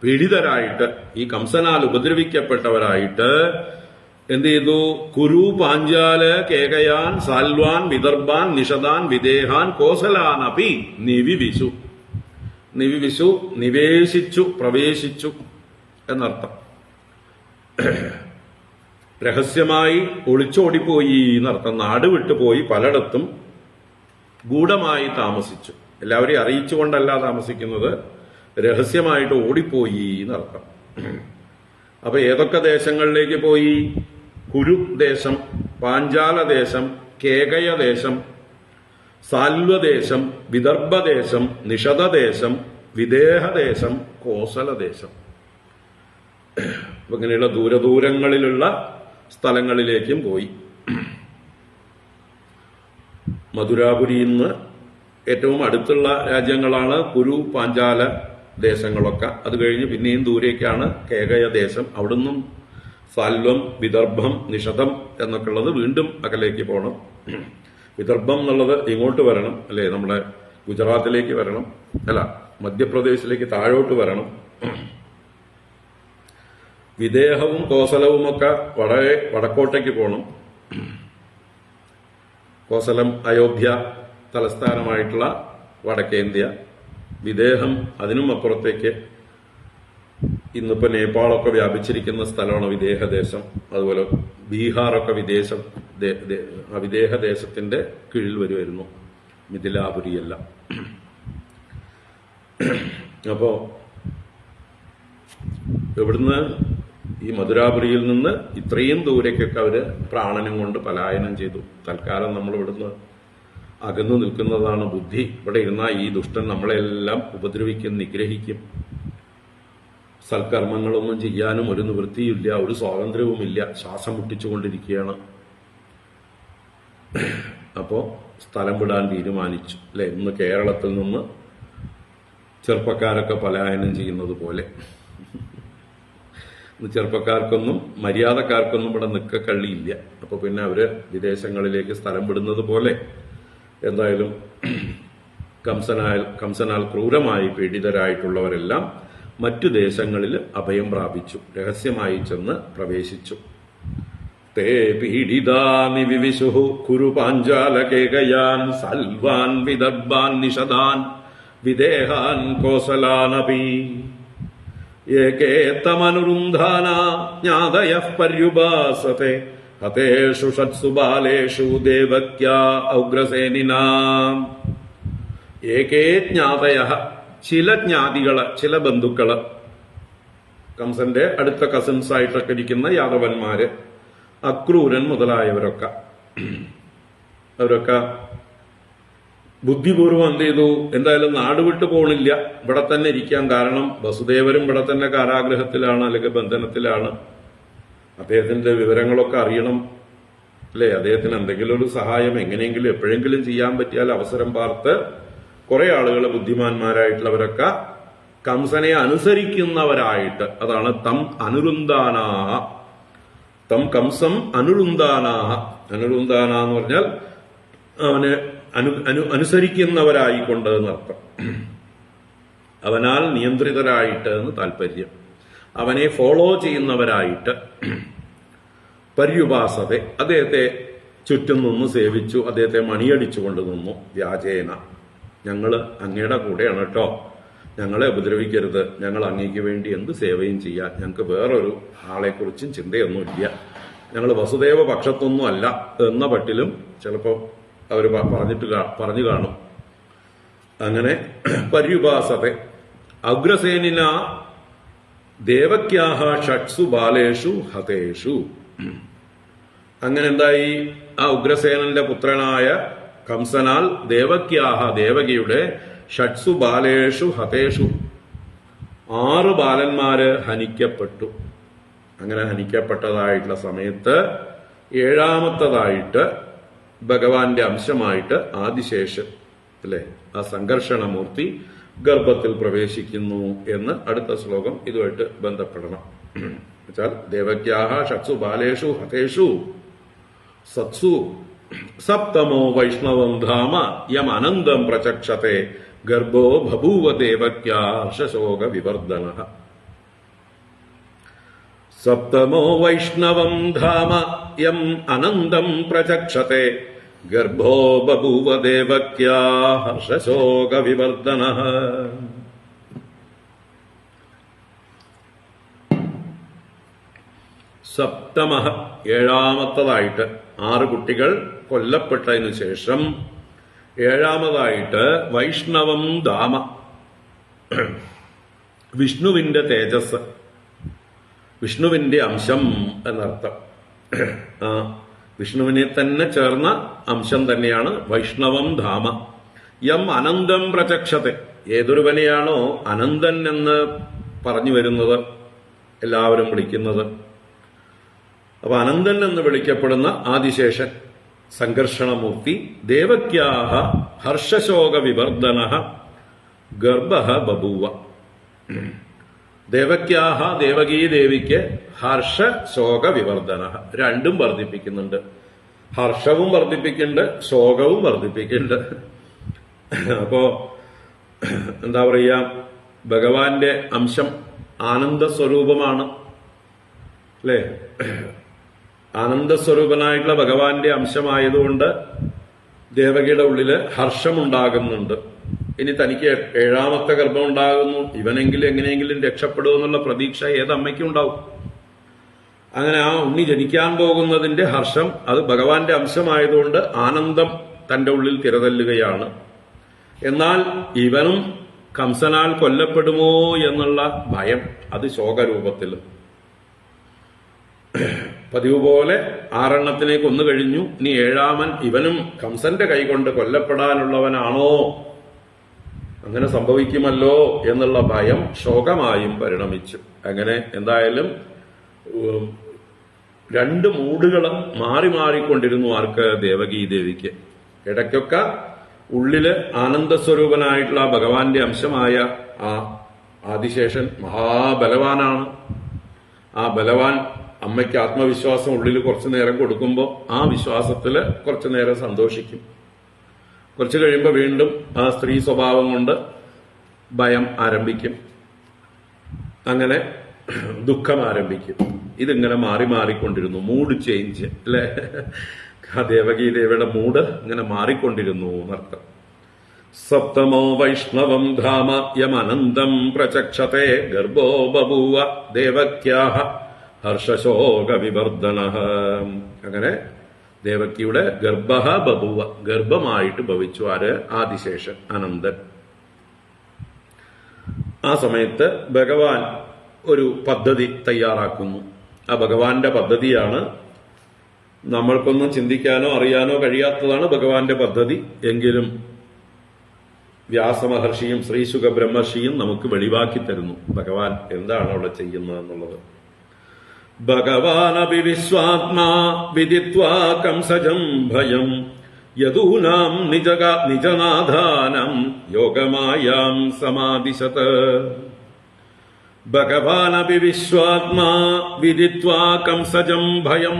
Speaker 1: പീഡിതരായിട്ട്, ഈ കംസനാൽ ഉപദ്രവിക്കപ്പെട്ടവരായിട്ട് എന്ത് ചെയ്തു? കുരു പാഞ്ചാല് കേകയാൻ സാൽവാൻ വിദർഭാൻ നിഷധാൻ വിദേഹാൻ കോസലാനപി നിവിവിശു. നിവിവിശു നിവേശിച്ചു, പ്രവേശിച്ചു എന്നർത്ഥം. രഹസ്യമായി ഒളിച്ചോടിപ്പോയി എന്നർത്ഥം. നാട് വിട്ടുപോയി പലയിടത്തും ഗൂഢമായി താമസിച്ചു. എല്ലാവരെയും അറിയിച്ചുകൊണ്ടല്ല താമസിക്കുന്നത്, രഹസ്യമായിട്ട് ഓടിപ്പോയി എന്നർത്ഥം. അപ്പൊ ഏതൊക്കെ ദേശങ്ങളിലേക്ക് പോയി? കുരുദേശം, പാഞ്ചാലദേശം, കേകയദേശം, സാൽവദേശം, വിദർഭദേശം, നിഷധദേശം, വിദേഹദേശം, കോസലദേശം. ഇങ്ങനെയുള്ള ദൂരദൂരങ്ങളിലുള്ള സ്ഥലങ്ങളിലേക്കും പോയി. മധുരാപുരിയിൽ നിന്ന് ഏറ്റവും അടുത്തുള്ള രാജ്യങ്ങളാണ് കുരു പാഞ്ചാല ദേശങ്ങളൊക്കെ. അത് കഴിഞ്ഞ് പിന്നെയും ദൂരേക്കാണ് കേകയദേശം. അവിടുന്നും സാൽവം, വിദർഭം, നിഷധം എന്നൊക്കെ ഉള്ളത് വീണ്ടും അകലേക്ക് പോകണം. വിദർഭം എന്നുള്ളത് ഇങ്ങോട്ട് വരണം, അല്ലെ? നമ്മുടെ ഗുജറാത്തിലേക്ക് വരണം, അല്ല മധ്യപ്രദേശിലേക്ക് താഴോട്ട് വരണം. വിദേഹവും കോസലവുമൊക്കെ വളരെ വടക്കോട്ടേക്ക് പോകണം. കോസലം അയോധ്യ തലസ്ഥാനമായിട്ടുള്ള വടക്കേന്ത്യ, വിദേഹം അതിനും അപ്പുറത്തേക്ക് ഇന്നിപ്പോ നേപ്പാളൊക്കെ വ്യാപിച്ചിരിക്കുന്ന സ്ഥലമാണ് വിദേഹദേശം. അതുപോലെ ബീഹാറൊക്കെ വിദേഹദേശത്തിന്റെ കീഴിൽ വരുമായിരുന്നു, മിഥിലാപുരിയല്ല. അപ്പോ ഇവിടുന്ന് ഈ മധുരാപുരിയിൽ നിന്ന് ഇത്രയും ദൂരേക്കൊക്കെ അവര് പ്രാണനം കൊണ്ട് പലായനം ചെയ്തു. തൽക്കാലം നമ്മൾ ഇവിടുന്ന് അകന്നു നിൽക്കുന്നതാണ് ബുദ്ധി. ഇവിടെ ഇരുന്നാൽ ഈ ദുഷ്ടൻ നമ്മളെല്ലാം ഉപദ്രവിക്കും, നിഗ്രഹിക്കും. സൽക്കർമ്മങ്ങളൊന്നും ചെയ്യാനും ഒരു നിവൃത്തിയില്ല, ഒരു സ്വാതന്ത്ര്യവുമില്ല, ശ്വാസം മുട്ടിച്ചുകൊണ്ടിരിക്കുകയാണ്. അപ്പോ സ്ഥലം വിടാൻ തീരുമാനിച്ചു, അല്ലെ? ഇന്ന് കേരളത്തിൽ നിന്ന് ചെറുപ്പക്കാരൊക്കെ പലായനം ചെയ്യുന്നത് പോലെ. ചെറുപ്പക്കാർക്കൊന്നും മര്യാദക്കാർക്കൊന്നും ഇവിടെ നിക്കക്കള്ളിയില്ല. അപ്പൊ പിന്നെ അവര് വിദേശങ്ങളിലേക്ക് സ്ഥലം വിടുന്നത് പോലെ എന്തായാലും കംസനാൽ ക്രൂരമായി പീഡിതരായിട്ടുള്ളവരെല്ലാം മറ്റു ദേശങ്ങളിൽ അഭയം പ്രാപിച്ചു, രഹസ്യമായി ചെന്ന് പ്രവേശിച്ചു. തേ പീഡിതാ നിവിവിശുഃ കുരു പാഞ്ചാലകേകയാൻ സാൽവാൻ വിദർഭാൻ നിഷധാൻ വിദേഹാൻ കോസലാനപി ഏകേ തമനുരുന്ധാനാ ജ്ഞാതയഃ പര്യുപാസത്തെ ഹതേഷു ഷട്സു ബാലേഷു ദേവക്യാ ഔഗ്രസേനിനാ. ഏകേ ജ്ഞാതയഃ, ചില ജ്ഞാതികള്, ചില ബന്ധുക്കള്, കംസന്റെ അടുത്ത കസിൻസ് ആയിട്ടൊക്കെ ഇരിക്കുന്ന യാദവന്മാര്, അക്രൂരൻ മുതലായവരൊക്കെ, അവരൊക്കെ ബുദ്ധിപൂർവ്വം എന്ത് ചെയ്തു? എന്തായാലും നാട് വിട്ടു പോണില്ല, ഇവിടെ തന്നെ ഇരിക്കാൻ. കാരണം വസുദേവരും ഇവിടെ തന്നെ കാരാഗ്രഹത്തിലാണ്, അല്ലെങ്കിൽ ബന്ധനത്തിലാണ്. അദ്ദേഹത്തിന്റെ വിവരങ്ങളൊക്കെ അറിയണം, അല്ലെ? അദ്ദേഹത്തിന് എന്തെങ്കിലും ഒരു സഹായം എങ്ങനെയെങ്കിലും എപ്പോഴെങ്കിലും ചെയ്യാൻ പറ്റിയാൽ അവസരം പാർത്ത് കുറെ ആളുകൾ, ബുദ്ധിമാന്മാരായിട്ടുള്ളവരൊക്കെ കംസനെ അനുസരിക്കുന്നവരായിട്ട്, അതാണ് തം അനുരുന്ധാനാഹ, തം കംസം അനുരുന്ധാനാഹ. അനുരുന്ധാന എന്ന് പറഞ്ഞാൽ അവന് അനുസരിക്കുന്നവരായിക്കൊണ്ട് എന്നർത്ഥം. അവനാൽ നിയന്ത്രിതരായിട്ട് എന്ന് താല്പര്യം, അവനെ ഫോളോ ചെയ്യുന്നവരായിട്ട്. പര്യുപാസത, അദ്ദേഹത്തെ ചുറ്റും നിന്ന് സേവിച്ചു, അദ്ദേഹത്തെ മണിയടിച്ചുകൊണ്ട് നിന്നു. വ്യാജേന, ഞങ്ങള് അങ്ങയുടെ കൂടെയാണ് കേട്ടോ, ഞങ്ങളെ ഉപദ്രവിക്കരുത്, ഞങ്ങൾ അങ്ങേക്ക് വേണ്ടി എന്ത് സേവയും ചെയ്യാൻ, ഞങ്ങൾക്ക് വേറൊരു ആളെക്കുറിച്ചും ചിന്തയൊന്നുമില്ല, ഞങ്ങൾ വസുദേവ പക്ഷത്തൊന്നും അല്ല എന്ന പട്ടിലും ചിലപ്പോ അവർ പറഞ്ഞു കാണും. അങ്ങനെ പര്യുപാസത അഗ്രസേനിന ദേവക്യാഹ ഷട്സു ബാലേഷു ഹതേഷു. അങ്ങനെ എന്തായി? ആ ഉഗ്രസേനന്റെ പുത്രനായ കംസനാൽ ദേവകിയുടെ ഷട്സു ബാലേഷു ഹതേഷു 6 ബാലന്മാര് ഹനിക്കപ്പെട്ടു. അങ്ങനെ ഹനിക്കപ്പെട്ടതായിട്ടുള്ള സമയത്ത് 7ാമത്തതായിട്ട് ഭഗവാന്റെ അംശമായിട്ട് ആദിശേഷൻ അല്ലെ, ആ സംഘർഷണമൂർത്തി ഗർഭത്തിൽ പ്രവേശിക്കുന്നു എന്ന് അടുത്ത ശ്ലോകം ഇതുമായിട്ട് ബന്ധപ്പെടണം. എന്നുവെച്ചാൽ ദേവക്യാഹ ഷട്സു ബാലേഷു ഹതേഷു സത്സു സപ്തമോ വൈഷ്ണവം ധാമ യം അനന്തം പ്രചക്ഷത്തെ ഗർഭോ ബഭൂവ ദേവക്യാ ഹർഷശോക വിവർദ്ധനഃ. സപ്തമോ വൈഷ്ണവം ധാമ യം അനന്തം പ്രചക്ഷത്തെ ഗർഭോ ബഭൂവ ദേവക്യാ ഹർഷശോക വിവർദ്ധനഃ. സപ്തമഃ 7ാമത്തതായിട്ട് 6 കുട്ടികൾ കൊല്ലപ്പെട്ടതിനു ശേഷം 7ാമതായിട്ട് വൈഷ്ണവം ധാമ, വിഷ്ണുവിന്റെ തേജസ്, വിഷ്ണുവിന്റെ അംശം എന്നർത്ഥം. വിഷ്ണുവിനെ തന്നെ ചേർന്ന അംശം തന്നെയാണ് വൈഷ്ണവം ധാമ. യം അനന്തം പ്രചക്ഷത്തെ, ഏതൊരുവനെയാണോ അനന്തൻ എന്ന് പറഞ്ഞു വരുന്നത് എല്ലാവരും വിളിക്കുന്നത്, അപ്പൊ അനന്തൻ എന്ന് വിളിക്കപ്പെടുന്ന ആദിശേഷൻ സംഘർഷണമൂർത്തി ദേവക്യാഹ ഹർഷശോക വിവർദ്ധനഃ ഗർഭഃ ബഭൂവ. ദേവക്യാഹ ദേവകീ ദേവിക്ക് ഹർഷശോക വിവർദ്ധനഃ, രണ്ടും വർദ്ധിപ്പിക്കുന്നുണ്ട്. ഹർഷവും വർദ്ധിപ്പിക്കുന്നുണ്ട്, ശോകവും വർദ്ധിപ്പിക്കുന്നുണ്ട്. അപ്പോ എന്താ പറയാ, ഭഗവാന്റെ അംശം ആനന്ദസ്വരൂപമാണ് അല്ലേ? ആനന്ദസ്വരൂപനായിട്ടുള്ള ഭഗവാന്റെ അംശമായതുകൊണ്ട് ദേവകിയുടെ ഉള്ളില് ഹർഷമുണ്ടാകുന്നുണ്ട്. ഇനി തനിക്ക് 7ാമത്തെ ഗർഭം ഉണ്ടാകുന്നു, ഇവനെങ്കിലും എങ്ങനെയെങ്കിലും രക്ഷപ്പെടുമെന്നുള്ള പ്രതീക്ഷ ഏതമ്മയ്ക്കും ഉണ്ടാവും. അങ്ങനെ ആ ഉണ്ണി ജനിക്കാൻ പോകുന്നതിന്റെ ഹർഷം, അത് ഭഗവാന്റെ അംശമായതുകൊണ്ട് ആനന്ദം തന്റെ ഉള്ളിൽ തിരതല്ലുകയാണ്. എന്നാൽ ഇവനും കംസനാൽ കൊല്ലപ്പെടുമോ എന്നുള്ള ഭയം, അത് ശോകരൂപത്തിലും. പതിവ് പോലെ 6 കൊന്നു കഴിഞ്ഞു, ഇനി 7ാമൻ ഇവനും കംസന്റെ കൈകൊണ്ട് കൊല്ലപ്പെടാനുള്ളവനാണോ, അങ്ങനെ സംഭവിക്കുമല്ലോ എന്നുള്ള ഭയം ശോകമായും പരിണമിച്ചു. അങ്ങനെ എന്തായാലും 2 മൂടുകൾ മാറി മാറിക്കൊണ്ടിരുന്നു. ആർക്ക്? ദേവകീ ദേവിക്ക്. ഇടയ്ക്കൊക്കെ ഉള്ളില് ആനന്ദസ്വരൂപനായിട്ടുള്ള ഭഗവാന്റെ അംശമായ ആ ആദിശേഷൻ മഹാബലവാനാണ്. ആ ബലവാൻ അമ്മയ്ക്ക് ആത്മവിശ്വാസം ഉള്ളിൽ കുറച്ചു നേരം കൊടുക്കുമ്പോൾ ആ വിശ്വാസത്തില് കുറച്ചു നേരം സന്തോഷിക്കും. കുറച്ചു കഴിയുമ്പോൾ വീണ്ടും ആ സ്ത്രീ സ്വഭാവം കൊണ്ട് ഭയം ആരംഭിക്കും, അങ്ങനെ ദുഃഖം ആരംഭിക്കും. ഇതിങ്ങനെ മാറി മാറിക്കൊണ്ടിരുന്നു. മൂഡ് ചേഞ്ച് അല്ലെ? ദേവകീ ദേവിയുടെ മൂഡ് ഇങ്ങനെ മാറിക്കൊണ്ടിരുന്നു എന്നർത്ഥം. സപ്തമോ വൈഷ്ണവം ധാമ യമനന്തം പ്രചക്ഷത്തെ ഗർഭോ ബഭൂവ ദേവക്യാഹ ഹർഷശോക വിവർദ്ധനഃ. അങ്ങനെ ദേവകിയുടെ ഗർഭഃ ബഭൂവ, ഗർഭമായിട്ട് ഭവിച്ചു. ആര്? ആദിശേഷൻ, അനന്തൻ. ആ സമയത്ത് ഭഗവാൻ ഒരു പദ്ധതി തയ്യാറാക്കുന്നു. ആ ഭഗവാന്റെ പദ്ധതിയാണ്, നമ്മൾക്കൊന്നും ചിന്തിക്കാനോ അറിയാനോ കഴിയാത്തതാണ് ഭഗവാന്റെ പദ്ധതി. എങ്കിലും വ്യാസമഹർഷിയും ശ്രീശുക ബ്രഹ്മർഷിയും നമുക്ക് വെളിവാക്കി തരുന്നു ഭഗവാൻ എന്താണ് അവിടെ ചെയ്യുന്നത് എന്നുള്ളത്. ഭഗവാനപി വിശ്വാത്മാ വിദിത്വാ കംസജം ഭയം യദൂനാം നിജനാധാനം യോഗമായാം സമാദിശത്. ഭഗവാനപി വിശ്വാത്മാ വിദിത്വാ കംസജം ഭയം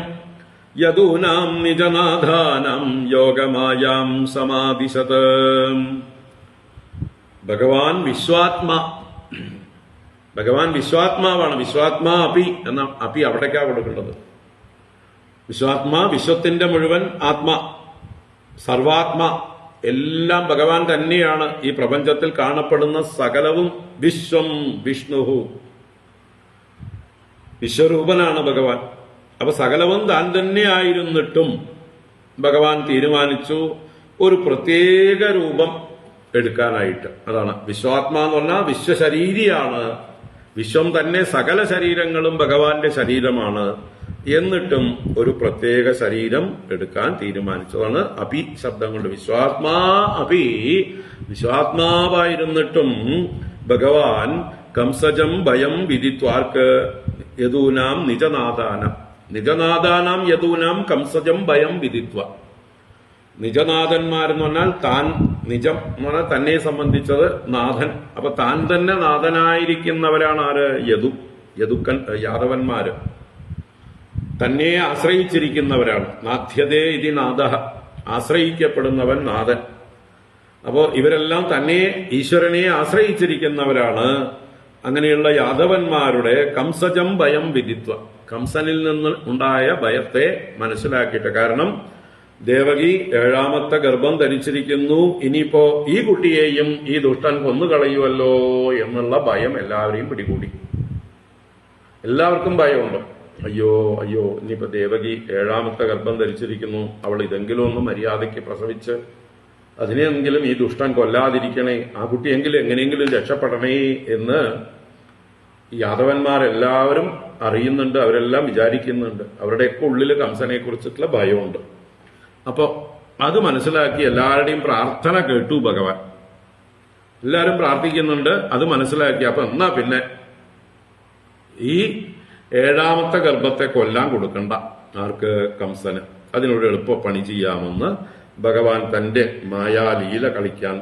Speaker 1: യദൂനാം നിജനാധാനം യോഗമായാം സമാദിശത്. ഭഗവാൻ വിശ്വാത്മാ, ഭഗവാൻ വിശ്വാത്മാവാണ്. വിശ്വാത്മാ അപി എന്ന അപി അവിടേക്കാ കൊടുക്കേണ്ടത്. വിശ്വാത്മാ വിശ്വത്തിന്റെ മുഴുവൻ ആത്മാ, സർവാത്മാ, എല്ലാം ഭഗവാൻ തന്നെയാണ്. ഈ പ്രപഞ്ചത്തിൽ കാണപ്പെടുന്ന സകലവും വിശ്വം വിഷ്ണുഹു, വിശ്വരൂപനാണ് ഭഗവാൻ. അപ്പൊ സകലവും താൻ തന്നെയായിരുന്നിട്ടും ഭഗവാൻ തീരുമാനിച്ചു ഒരു പ്രത്യേക രൂപം എടുക്കാനായിട്ട്. അതാണ് വിശ്വാത്മാ എന്ന് പറഞ്ഞാൽ വിശ്വശരീരിയാണ്. വിശ്വം തന്നെ, സകല ശരീരങ്ങളും ഭഗവാന്റെ ശരീരമാണ് എന്നിട്ടും ഒരു പ്രത്യേക ശരീരം എടുക്കാൻ തീരുമാനിച്ചതാണ്. അപി ശബ്ദം കൊണ്ട് വിശ്വാത്മാ അപി, വിശ്വാത്മാവായിരുന്നിട്ടും ഭഗവാൻ കംസജം ഭയം വിദിത്വാർക്ക് യദൂനാം നിജനാഥാനാം യദൂനാം കംസജം ഭയം വിദിത്വ. നിജനാഥന്മാരെന്ന് പറഞ്ഞാൽ താൻ, നിജം എന്ന് പറഞ്ഞാൽ തന്നെ സംബന്ധിച്ചത് നാഥൻ. അപ്പൊ താൻ തന്നെ നാഥനായിരിക്കുന്നവരാണ് ആര്? യാദവന്മാര്. തന്നെ ആശ്രയിച്ചിരിക്കുന്നവരാണ്. നാഥ്യതേ ഇതി നാഥ, ആശ്രയിക്കപ്പെടുന്നവൻ നാഥൻ. അപ്പോ ഇവരെല്ലാം തന്നെ ഈശ്വരനെ ആശ്രയിച്ചിരിക്കുന്നവരാണ്. അങ്ങനെയുള്ള യാദവന്മാരുടെ കംസജം ഭയം വിദിത്വ, കംസനിൽ നിന്ന് ഉണ്ടായ ഭയത്തെ മനസ്സിലാക്കിയിട്ട്. കാരണം ദേവകി 7ാമത്തെ ഗർഭം ധരിച്ചിരിക്കുന്നു, ഇനിയിപ്പോ ഈ കുട്ടിയെയും ഈ ദുഷ്ടൻ കൊന്നുകളയുമല്ലോ എന്നുള്ള ഭയം എല്ലാവരെയും പിടികൂടി. എല്ലാവർക്കും ഭയമുണ്ട്. അയ്യോ അയ്യോ, ഇനിയിപ്പോ ദേവകി 7ാമത്തെ ഗർഭം ധരിച്ചിരിക്കുന്നു, അവൾ ഇതെങ്കിലും ഒന്ന് മര്യാദയ്ക്ക് പ്രസവിച്ച് അതിനെയെങ്കിലും ഈ ദുഷ്ടൻ കൊല്ലാതിരിക്കണേ, ആ കുട്ടിയെങ്കിലും എങ്ങനെയെങ്കിലും രക്ഷപ്പെടണേ എന്ന് യാദവന്മാരെല്ലാവരും അറിയുന്നുണ്ട്, അവരെല്ലാം വിചാരിക്കുന്നുണ്ട്. അവരുടെയൊക്കെ ഉള്ളിൽ കംസനെ കുറിച്ചിട്ടുള്ള ഭയമുണ്ട്. അപ്പൊ അത് മനസ്സിലാക്കി എല്ലാവരുടെയും പ്രാർത്ഥന കേട്ടു ഭഗവാൻ. എല്ലാവരും പ്രാർത്ഥിക്കുന്നുണ്ട്, അത് മനസ്സിലാക്കി. അപ്പൊ എന്നാ പിന്നെ ഈ 7ാമത്തെ ഗർഭത്തെ കൊല്ലാൻ കൊടുക്കണ്ട ആർക്ക്? കംസന്. അതിനൊരു എളുപ്പ പണി ചെയ്യാമെന്ന് ഭഗവാൻ തന്റെ മായാലീല കളിക്കാൻ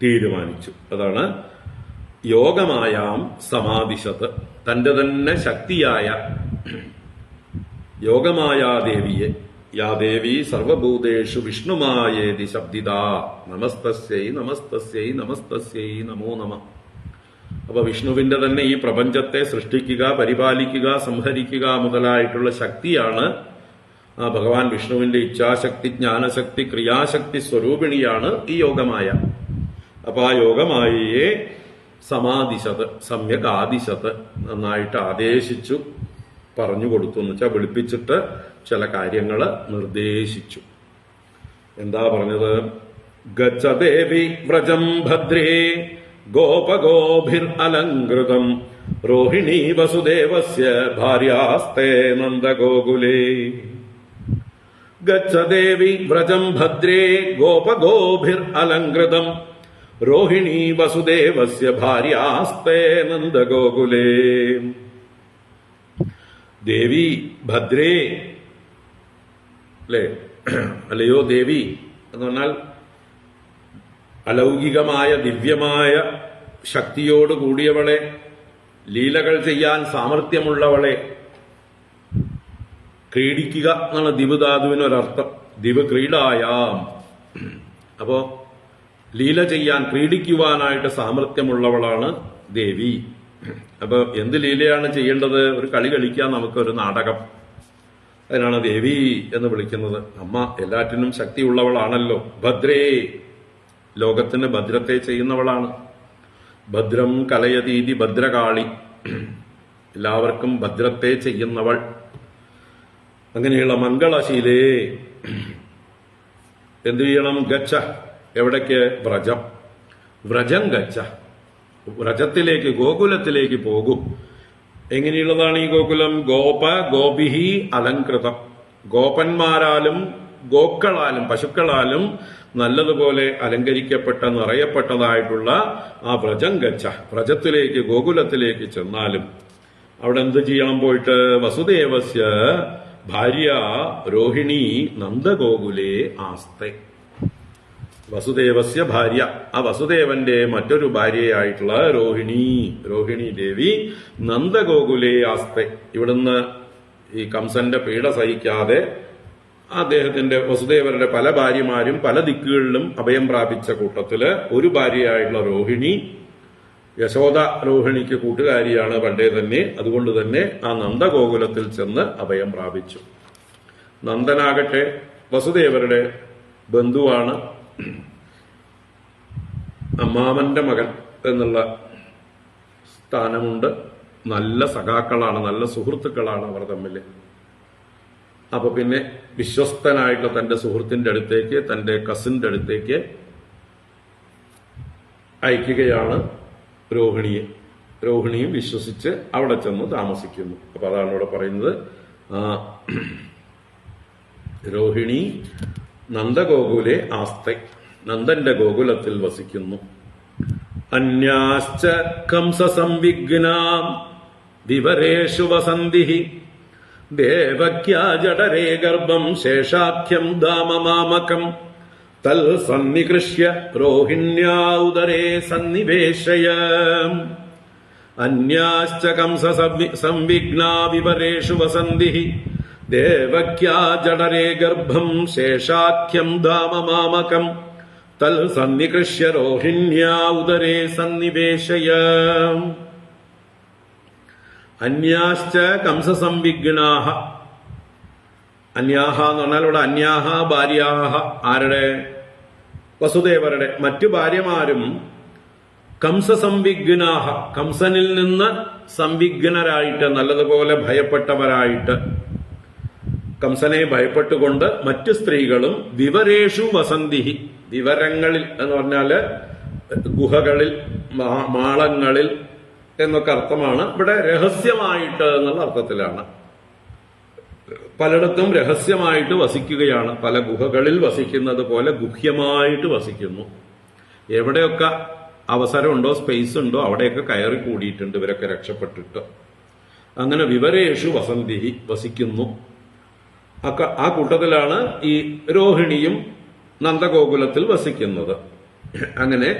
Speaker 1: തീരുമാനിച്ചു. അതാണ് യോഗമായാം സമാദിശത്ത്. തന്റെ തന്നെ ശക്തിയായ യോഗമായാദേവിയെ, യാ ദേവി സർവഭൂതേഷു വിഷ്ണുമായേതി ശബ്ദിത നമസ്തസ്യൈ നമസ്തസ്യൈ നമസ്തസ്യൈ നമോ നമ. അപ്പൊ വിഷ്ണുവിന്റെ തന്നെ ഈ പ്രപഞ്ചത്തെ സൃഷ്ടിക്കുക, പരിപാലിക്കുക, സംഹരിക്കുക മുതലായിട്ടുള്ള ശക്തിയാണ് ആ ഭഗവാൻ വിഷ്ണുവിന്റെ ഇച്ഛാശക്തി, ജ്ഞാനശക്തി, ക്രിയാശക്തി സ്വരൂപിണിയാണ് ഈ യോഗമായ. അപ്പൊ ആ യോഗമായയെ സമാദിശത്, സമ്യക് ആദിശത്, നന്നായിട്ട് ആദേശിച്ചു, പറഞ്ഞു കൊടുത്തു എന്ന് വെച്ചാൽ വിളിപ്പിച്ചിട്ട് ചില കാര്യങ്ങൾ നിർദ്ദേശിച്ചു. എന്താ പറഞ്ഞത്? ഗച്ഛദേവി വ്രജം ഭദ്രേ ഗോപഗോഭിർ അലങ്കൃതം രോഹിണീ വസുദേവസ്യ ഭാര്യാസ്തേ നന്ദഗോകുലേ. ഗച്ഛദേവി വ്രജം ഭദ്രേ ഗോപഗോഭിർ അലങ്കൃതം രോഹിണീ വസുദേവസ്യ ഭാര്യാസ്തേ നന്ദഗോകുലേ. ദേവി ഭദ്രേ, അല്ലേ? അല്ലയോ ദേവി എന്ന് പറഞ്ഞാൽ അലൗകികമായ ദിവ്യമായ ശക്തിയോട് കൂടിയവളെ, ലീലകൾ ചെയ്യാൻ സാമർഥ്യമുള്ളവളെ. ക്രീഡിക്കുക എന്നാണ് ദിവുധാതുവിനൊരർത്ഥം. ദിവ് ക്രീഡായാം. അപ്പോ ലീല ചെയ്യാൻ, ക്രീഡിക്കുവാനായിട്ട് സാമർഥ്യമുള്ളവളാണ് ദേവി. അപ്പൊ എന്ത് ലീലയാണ് ചെയ്യേണ്ടത്? ഒരു കളി കളിക്കാൻ നമുക്കൊരു നാടകം, അതിനാണ് ദേവി എന്ന് വിളിക്കുന്നത്. അമ്മ എല്ലാറ്റിനും ശക്തിയുള്ളവളാണല്ലോ. ഭദ്രേ, ലോകത്തിന് ഭദ്രത്തെ ചെയ്യുന്നവളാണ്. ഭദ്രം കലയതീതി ഭദ്രകാളി, എല്ലാവർക്കും ഭദ്രത്തെ ചെയ്യുന്നവൾ. അങ്ങനെയുള്ള മംഗളശീലേ എന്തു ചെയ്യണം? ഗച്ഛ, എവിടേക്ക്? വ്രജം. വ്രജം ഗച്ഛ, വ്രജത്തിലേക്ക്, ഗോകുലത്തിലേക്ക് പോകും. എങ്ങനെയുള്ളതാണ് ഈ ഗോകുലം? ഗോപ ഗോപിഹി അലങ്കൃതം. ഗോപന്മാരാലും ഗോക്കളാലും പശുക്കളാലും നല്ലതുപോലെ അലങ്കരിക്കപ്പെട്ട, നിറയപ്പെട്ടതായിട്ടുള്ള ആ വ്രജം ഗച്ഛ, വ്രജത്തിലേക്ക്, ഗോകുലത്തിലേക്ക് ചെന്നാലും അവിടെ എന്ത് ചെയ്യണം? പോയിട്ട് വസുദേവസ്യ ഭാര്യ രോഹിണി നന്ദഗോകുലേ ആസ്തേ. വസുദേവസ്യ ഭാര്യ, ആ വസുദേവന്റെ മറ്റൊരു ഭാര്യയായിട്ടുള്ള രോഹിണി ദേവി നന്ദഗോകുലേ ആസ്തേ. ഇവിടുന്ന് ഈ കംസന്റെ പീഡ സഹിക്കാതെ അദ്ദേഹത്തിന്റെ വസുദേവരുടെ പല ഭാര്യമാരും പല ദിക്കുകളിലും അഭയം പ്രാപിച്ച കൂട്ടത്തില് ഒരു ഭാര്യയായിട്ടുള്ള രോഹിണി, യശോദ രോഹിണിക്ക് കൂട്ടുകാരിയാണ് പണ്ടേ തന്നെ. അതുകൊണ്ട് തന്നെ ആ നന്ദഗോകുലത്തിൽ ചെന്ന് അഭയം പ്രാപിച്ചു. നന്ദനാകട്ടെ വസുദേവരുടെ ബന്ധുവാണ്, അമ്മാമന്റെ മകൻ എന്നുള്ള സ്ഥാനമുണ്ട്. നല്ല സഖാക്കളാണ്, നല്ല സുഹൃത്തുക്കളാണ് അവർ തമ്മിൽ. അപ്പൊ പിന്നെ വിശ്വസ്തനായിട്ടുള്ള തന്റെ സുഹൃത്തിന്റെ അടുത്തേക്ക്, തന്റെ കസിന്റെ അടുത്തേക്ക് അയക്കുകയാണ് രോഹിണിയെ. രോഹിണിയും വിശ്വസിച്ച് അവിടെ ചെന്ന് താമസിക്കുന്നു. അപ്പൊ അതാണ് ഇവിടെ പറയുന്നത്. രോഹിണി നന്ദഗോകുലെ ആസ്തൈ, നന്ദന്റെ ഗോകുലത്തിൽ വസിക്കുന്നു. അന്യാശ്ച കംസസംവിഘ്നാം വിവരേഷു വസന്തിഹി ദേവക്യാ ജഠരേ ഗർഭം ശേഷാഖ്യം ദാമമാമകം തൽ സന്നികൃഷ്യ രോഹിണ്യാ ഉദരേ സന്നിവേശയ. അന്യാശ്ച കംസസംവിഘ്നാ വിവരേഷു വസന്തിഹി ദേവക്യാ ജഠരേ ഗർഭം ശേഷാഖ്യം ദാമമാമകം തൽ സന്നികൃഷ്യ രോഹിണ്യാ ഉദരേ സന്നിവേശയ. അന്യാശ്ച കംസസംവിഘ്നാഹ, അന്യാഹ എന്ന് പറഞ്ഞാൽ ഇവിടെ അന്യാഹ ഭാര്യാഹ, ആരുടെ? വസുദേവരുടെ മറ്റു ഭാര്യമാരും കംസസംവിഘ്നാഹ, കംസനിൽ നിന്ന് സംവിഘ്നരായിട്ട്, നല്ലതുപോലെ ഭയപ്പെട്ടവരായിട്ട്, കംസനെ ഭയപ്പെട്ടുകൊണ്ട് മറ്റു സ്ത്രീകളും വിവരേഷു വസന്തിഹി, വിവരങ്ങളിൽ എന്ന് പറഞ്ഞാല് ഗുഹകളിൽ, മാളങ്ങളിൽ എന്നൊക്കെ അർത്ഥമാണ്. ഇവിടെ രഹസ്യമായിട്ട് എന്നുള്ള അർത്ഥത്തിലാണ്. പലയിടത്തും രഹസ്യമായിട്ട് വസിക്കുകയാണ്. പല ഗുഹകളിൽ വസിക്കുന്നത് പോലെ ഗുഹ്യമായിട്ട് വസിക്കുന്നു. എവിടെയൊക്കെ അവസരമുണ്ടോ, സ്പേസ് ഉണ്ടോ, അവിടെയൊക്കെ കയറി കൂടിയിട്ടുണ്ട് ഇവരൊക്കെ രക്ഷപ്പെട്ടിട്ട്. അങ്ങനെ വിവരേഷു വസന്തിഹി, വസിക്കുന്നു. ആ കൂട്ടത്തിലാണ് ഈ രോഹിണിയും നന്ദഗോകുലത്തിൽ വസിക്കുന്നത്. അങ്ങനെ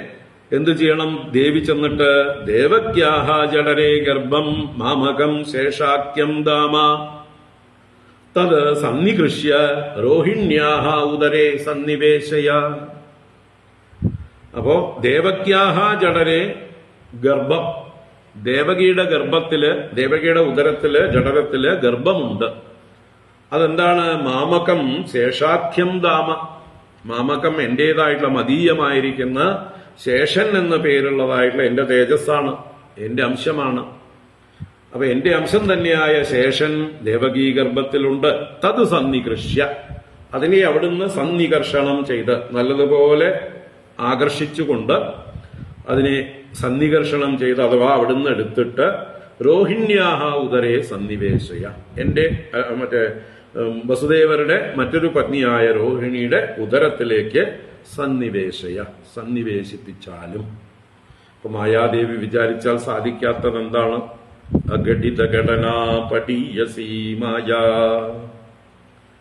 Speaker 1: എന്തു ചെയ്യണം? ദേവി ചെന്നിട്ട് ദേവക്യാഹ ജഠരേ ഗർഭം മാമകം ശേഷാഖ്യം ദാമ തത് സന്നികൃഷ്യ രോഹിണ്യാഹ ഉദരേ സന്നിവേശയ. അപ്പോ ദേവക്യാഹ ജഠരേ ഗർഭം, ദേവകിയുടെ ഗർഭത്തില്, ദേവകിയുടെ ഉദരത്തില്, ജഠരത്തില് ഗർഭമുണ്ട്. അതെന്താണ്? മാമകം ശേഷാഖ്യം ദാമ, മാമകം എന്റേതായിട്ടുള്ള മതീയമായിരിക്കുന്ന ശേഷൻ എന്ന പേരുള്ളതായിട്ടുള്ള എന്റെ തേജസ്സാണ്, എന്റെ അംശമാണ്. അപ്പൊ എന്റെ അംശം തന്നെയായ ശേഷൻ ദേവകീ ഗർഭത്തിലുണ്ട്. തത് സന്നികൃഷ്യ, അതിനെ അവിടുന്ന് സന്നികർഷണം ചെയ്ത്, നല്ലതുപോലെ ആകർഷിച്ചുകൊണ്ട് അതിനെ സന്നികർഷണം ചെയ്ത്, അഥവാ അവിടുന്ന് എടുത്തിട്ട് രോഹിണ്യാഹ ഉദരേ സന്നിവേശയ, എന്റെ മറ്റേ വസുദേവരുടെ മറ്റൊരു പത്നിയായ രോഹിണിയുടെ ഉദരത്തിലേക്ക് സന്നിവേശയ, സന്നിവേശിപ്പിച്ചാലും. ഇപ്പൊ മായാദേവി വിചാരിച്ചാൽ സാധിക്കാത്തത് എന്താണ്? അഘടിത ഘടനാ പടീയസീ മായാ,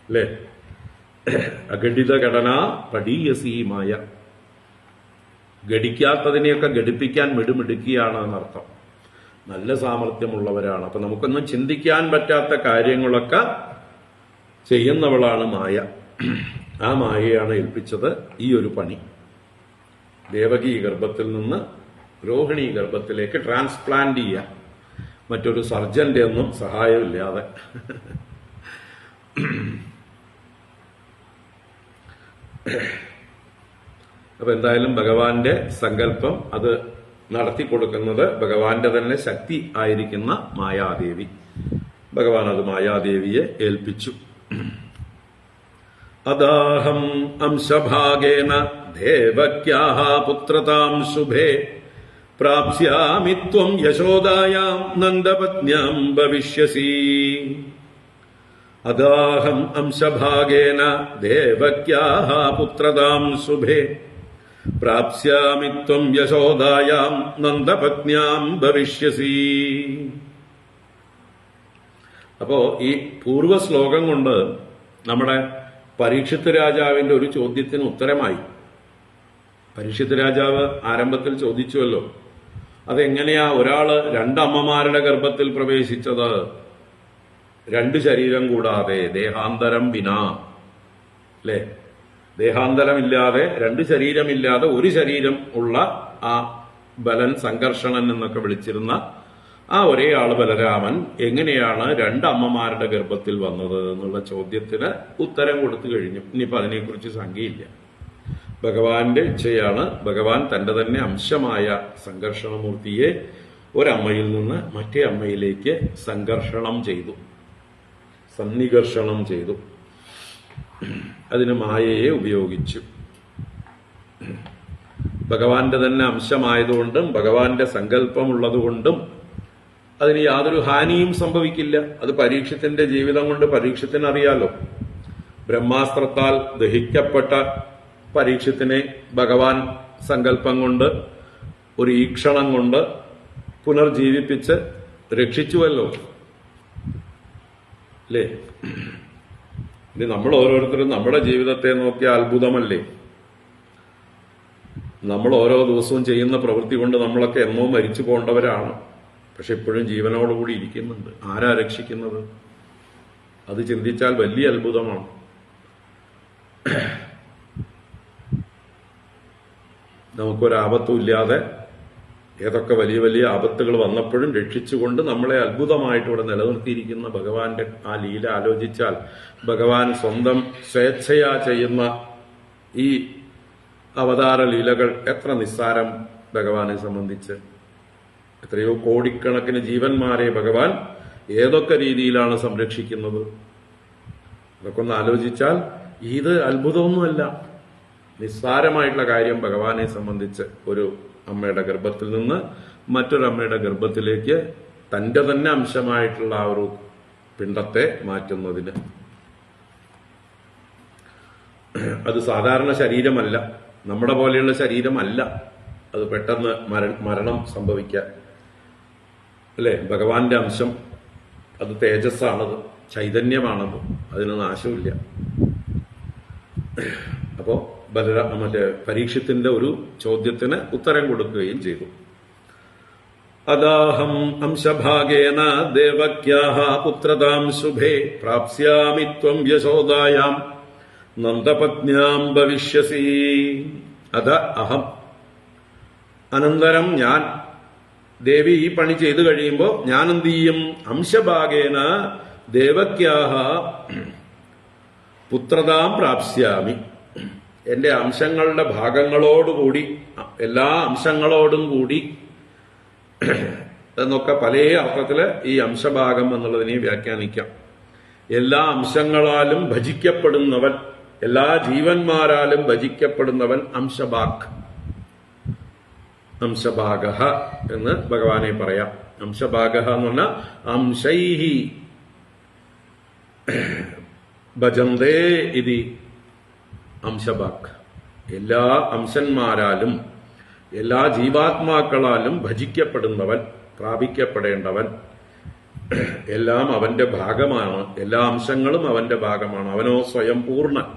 Speaker 1: അല്ലേ? അഘടിത ഘടന പടീയസീ മായ, ഘടിക്കാത്തതിനെയൊക്കെ ഘടിപ്പിക്കാൻ മിടുമിടുക്കിയാണ് എന്നർത്ഥം. നല്ല സാമർഥ്യമുള്ളവരാണ്. അപ്പൊ നമുക്കൊന്നും ചിന്തിക്കാൻ പറ്റാത്ത കാര്യങ്ങളൊക്കെ ചെയ്യുന്നവളാണ് മായ. ആ മായയാണ് ഏൽപ്പിച്ചത് ഈ ഒരു പണി. ദേവകീ ഗർഭത്തിൽ നിന്ന് രോഹിണി ഗർഭത്തിലേക്ക് ട്രാൻസ്പ്ലാന്റ് ചെയ്യാൻ, മറ്റൊരു സർജന്റെ ഒന്നും സഹായമില്ലാതെ. അപ്പൊ എന്തായാലും ഭഗവാന്റെ സങ്കല്പം അത് നടത്തിക്കൊടുക്കുന്നത് ഭഗവാന്റെ തന്നെ ശക്തി ആയിരിക്കുന്ന മായാദേവി. ഭഗവാൻ അത് മായാദേവിയെ ഏൽപ്പിച്ചു. അദാഹം അംശഭാഗേന ദേവക്യാഹ പുത്രതാം ശുഭേ പ്രാപ്സ്യാമി ത്വം യശോദായാം നന്ദപത്ന്യാം ഭവിഷ്യസി. അദാഹം അംശഭാഗേന ദേവക്യാഹ പുത്രതാം ശുഭേ പ്രാപ്സ്യാമി ത്വം യശോദായാം നന്ദപത്ന്യാം ഭവിഷ്യസി. അപ്പോ ഈ പൂർവ്വ ശ്ലോകം കൊണ്ട് നമ്മുടെ പരീക്ഷിത്ത് രാജാവിന്റെ ഒരു ചോദ്യത്തിന് ഉത്തരമായി. പരീക്ഷിത്ത് രാജാവ് ആരംഭത്തിൽ ചോദിച്ചുവല്ലോ, അതെങ്ങനെയാ ഒരാള് രണ്ടമ്മമാരുടെ ഗർഭത്തിൽ പ്രവേശിച്ചത്? രണ്ട് ശരീരം കൂടാതെ, ദേഹാന്തരം വിനാ, അല്ലേ? ദേഹാന്തരമില്ലാതെ, രണ്ട് ശരീരമില്ലാതെ ഒരു ശരീരം ഉള്ള ആ ബലൻ, സംഘർഷണൻ എന്നൊക്കെ വിളിച്ചിരുന്ന ആ ഒരേ ആള് ബലരാമൻ എങ്ങനെയാണ് രണ്ടമ്മമാരുടെ ഗർഭത്തിൽ വന്നത് എന്നുള്ള ചോദ്യത്തിന് ഉത്തരം കൊടുത്തു കഴിഞ്ഞു. ഇനിയിപ്പോ അതിനെക്കുറിച്ച് സംഖ്യയില്ല. ഭഗവാന്റെ ഇച്ഛയാണ്. ഭഗവാൻ തന്റെ തന്നെ അംശമായ സംഘർഷണമൂർത്തിയെ ഒരമ്മയിൽ നിന്ന് മറ്റേ അമ്മയിലേക്ക് സംഘർഷണം ചെയ്തു, സന്നികർഷണം ചെയ്തു. അതിന് മായയെ ഉപയോഗിച്ചു. ഭഗവാന്റെ തന്നെ അംശമായതുകൊണ്ടും ഭഗവാന്റെ സങ്കല്പമുള്ളതുകൊണ്ടും അതിന് യാതൊരു ഹാനിയും സംഭവിക്കില്ല. അത് പരീക്ഷത്തിന്റെ ജീവിതം കൊണ്ട് പരീക്ഷത്തിനറിയാലോ. ബ്രഹ്മാസ്ത്രത്താൽ ദഹിക്കപ്പെട്ട പരീക്ഷത്തിനെ ഭഗവാൻ സങ്കല്പം കൊണ്ട് ഒരു ഈക്ഷണം കൊണ്ട് പുനർജീവിപ്പിച്ച് രക്ഷിച്ചുവല്ലോ അല്ലേ? ഇനി നമ്മൾ ഓരോരുത്തരും നമ്മുടെ ജീവിതത്തെ നോക്കിയ അത്ഭുതമല്ലേ? നമ്മൾ ഓരോ ദിവസവും ചെയ്യുന്ന പ്രവൃത്തി കൊണ്ട് നമ്മളൊക്കെ എന്നോ മരിച്ചു പോകേണ്ടവരാണ്. പക്ഷെ ഇപ്പോഴും ജീവനോടുകൂടി ഇരിക്കുന്നുണ്ട്. ആരാ രക്ഷിക്കുന്നത്? അത് ചിന്തിച്ചാൽ വലിയ അത്ഭുതമാണ്. നമുക്കൊരാപത്തും ഇല്ലാതെ ഏതൊക്കെ വലിയ വലിയ ആപത്തുകൾ വന്നപ്പോഴും രക്ഷിച്ചുകൊണ്ട് നമ്മളെ അത്ഭുതമായിട്ട് ഇവിടെ നിലനിർത്തിയിരിക്കുന്ന ഭഗവാന്റെ ആ ലീല ആലോചിച്ചാൽ, ഭഗവാൻ സ്വന്തം സ്വേച്ഛയാ ചെയ്യുന്ന ഈ അവതാര ലീലകൾ എത്ര നിസ്സാരം ഭഗവാനെ സംബന്ധിച്ച്. എത്രയോ കോടിക്കണക്കിന് ജീവന്മാരെ ഭഗവാൻ ഏതൊക്കെ രീതിയിലാണ് സംരക്ഷിക്കുന്നത്. അതൊക്കെ ഒന്ന് ആലോചിച്ചാൽ ഇത് അത്ഭുതമൊന്നുമല്ല, നിസ്സാരമായിട്ടുള്ള കാര്യം ഭഗവാനെ സംബന്ധിച്ച്. ഒരു അമ്മയുടെ ഗർഭത്തിൽ നിന്ന് മറ്റൊരമ്മയുടെ ഗർഭത്തിലേക്ക് തന്റെ തന്നെ അംശമായിട്ടുള്ള ആ ഒരു പിണ്ടത്തെ മാറ്റുന്നതിന്. അത് സാധാരണ ശരീരമല്ല, നമ്മുടെ പോലെയുള്ള ശരീരമല്ല. അത് പെട്ടെന്ന് മരണം സംഭവിക്കാൻ അല്ലെ? ഭഗവാന്റെ അംശം അത് തേജസ്സാണത്, ചൈതന്യമാണത്, അതിന് നാശമില്ല. അപ്പോ മറ്റേ പരീക്ഷത്തിന്റെ ഒരു ചോദ്യത്തിന് ഉത്തരം കൊടുക്കുകയും ചെയ്തു. അദാഹം അംശഭാഗേന ദേവക്യാഹ പുത്രതാം ശുഭേ പ്രാപ്സ്യാമി ത്വം യശോദായാം നന്ദപത്ന്യാം ഭവിഷ്യസി. അത അഹം, അനന്തരം ഞാൻ, ദേവി ഈ പണി ചെയ്തു കഴിയുമ്പോൾ ഞാൻ എന്ത് ചെയ്യും? അംശഭാഗേന ദേവക്യാഹ പുത്രതാം പ്രാപ്സ്യാമി. എന്റെ അംശങ്ങളുടെ ഭാഗങ്ങളോടുകൂടി, എല്ലാ അംശങ്ങളോടും കൂടി എന്നൊക്കെ പല അർത്ഥത്തില് ഈ അംശഭാഗം എന്നുള്ളതിനെ വ്യാഖ്യാനിക്കാം. എല്ലാ അംശങ്ങളാലും ഭജിക്കപ്പെടുന്നവൻ, എല്ലാ ജീവന്മാരാലും ഭജിക്കപ്പെടുന്നവൻ അംശഭാഗ്, അംശഭാഗ എന്ന് ഭഗവാനെ പറയാം. അംശഭാഗ എന്ന് പറഞ്ഞാൽ അംശൈഹി ഭജന്തേ ഇതി അംശഭാഗ്. എല്ലാ അംശന്മാരാലും എല്ലാ ജീവാത്മാക്കളാലും ഭജിക്കപ്പെടുന്നവൻ, പ്രാപിക്കപ്പെടേണ്ടവൻ, എല്ലാം അവന്റെ ഭാഗമാണ്. എല്ലാ അംശങ്ങളും അവന്റെ ഭാഗമാണ്. അവനോ സ്വയം പൂർണ്ണൻ.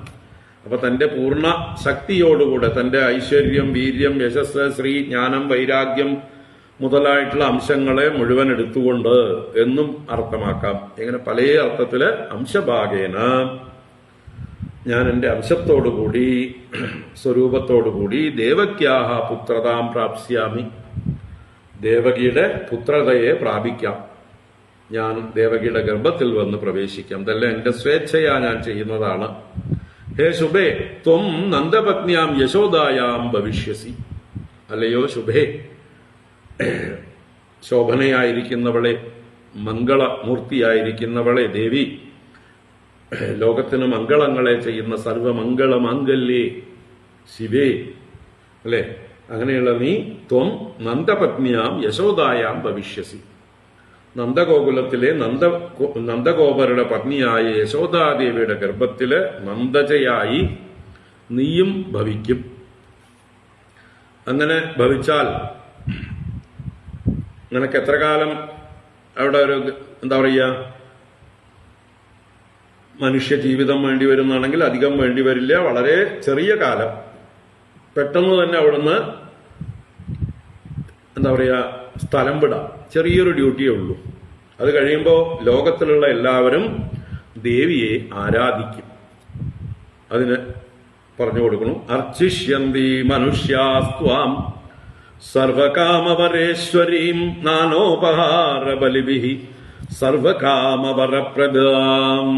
Speaker 1: അപ്പൊ തന്റെ പൂർണ്ണ ശക്തിയോടുകൂടെ തന്റെ ഐശ്വര്യം, വീര്യം, യശസ്, ശ്രീ, ജ്ഞാനം, വൈരാഗ്യം മുതലായിട്ടുള്ള അംശങ്ങളെ മുഴുവൻ എടുത്തുകൊണ്ട് എന്നും അർത്ഥമാക്കാം. ഇങ്ങനെ പല അർത്ഥത്തില് അംശഭാഗേന ഞാൻ എന്റെ അംശത്തോടുകൂടി, സ്വരൂപത്തോടുകൂടി ദേവക്യാഹ പുത്രതാം പ്രാപ്സ്യാമി, ദേവകിയുടെ പുത്രതയെ പ്രാപിക്കാം. ഞാൻ ദേവകിയുടെ ഗർഭത്തിൽ വന്ന് പ്രവേശിക്കാം. ഇതെല്ലാം എന്റെ സ്വേച്ഛയാ ഞാൻ ചെയ്യുന്നതാണ്. ഹേ ശുഭേ ത്വം നന്ദപത്നിയാം യശോദായാം ഭവിഷ്യസി. അല്ലയോ ശുഭേ, ശോഭനയായിരിക്കുന്നവളെ, മംഗളമൂർത്തിയായിരിക്കുന്നവളെ ദേവി, ലോകത്തിന് മംഗളങ്ങളെ ചെയ്യുന്ന സർവമംഗള മാംഗല്യേ ശിവേ, അല്ലെ? അങ്ങനെയുള്ള നീ ത്വം നന്ദപത്നിയാം യശോദായാം ഭവിഷ്യസി. നന്ദഗോകുലത്തിലെ നന്ദഗോപരുടെ പത്നിയായ യശോദാദേവിയുടെ ഗർഭത്തില് നന്ദജയായി നീയും ഭവിക്കും. അങ്ങനെ ഭവിച്ചാൽ നിനക്ക് എത്ര കാലം അവിടെ ഒരു എന്താ പറയുക, മനുഷ്യ ജീവിതം വേണ്ടി വരുന്നാണെങ്കിൽ അധികം വേണ്ടി വരില്ല. വളരെ ചെറിയ കാലം, പെട്ടെന്ന് തന്നെ അവിടുന്ന് എന്താ പറയുക, സ്ഥലം വിടാം. ചെറിയൊരു ഡ്യൂട്ടിയേ ഉള്ളൂ. അത് കഴിയുമ്പോൾ ലോകത്തിലുള്ള എല്ലാവരും ദേവിയെ ആരാധിക്കും. അതിന് പറഞ്ഞു കൊടുക്കണം. അർച്ചിഷ്യന്തി മനുഷ്യാസ്ത്വാം സർവകാമവരേശ്വരീം നാനോപഹാര ബലിഭിഃ സർവകാമവരപ്രദാം.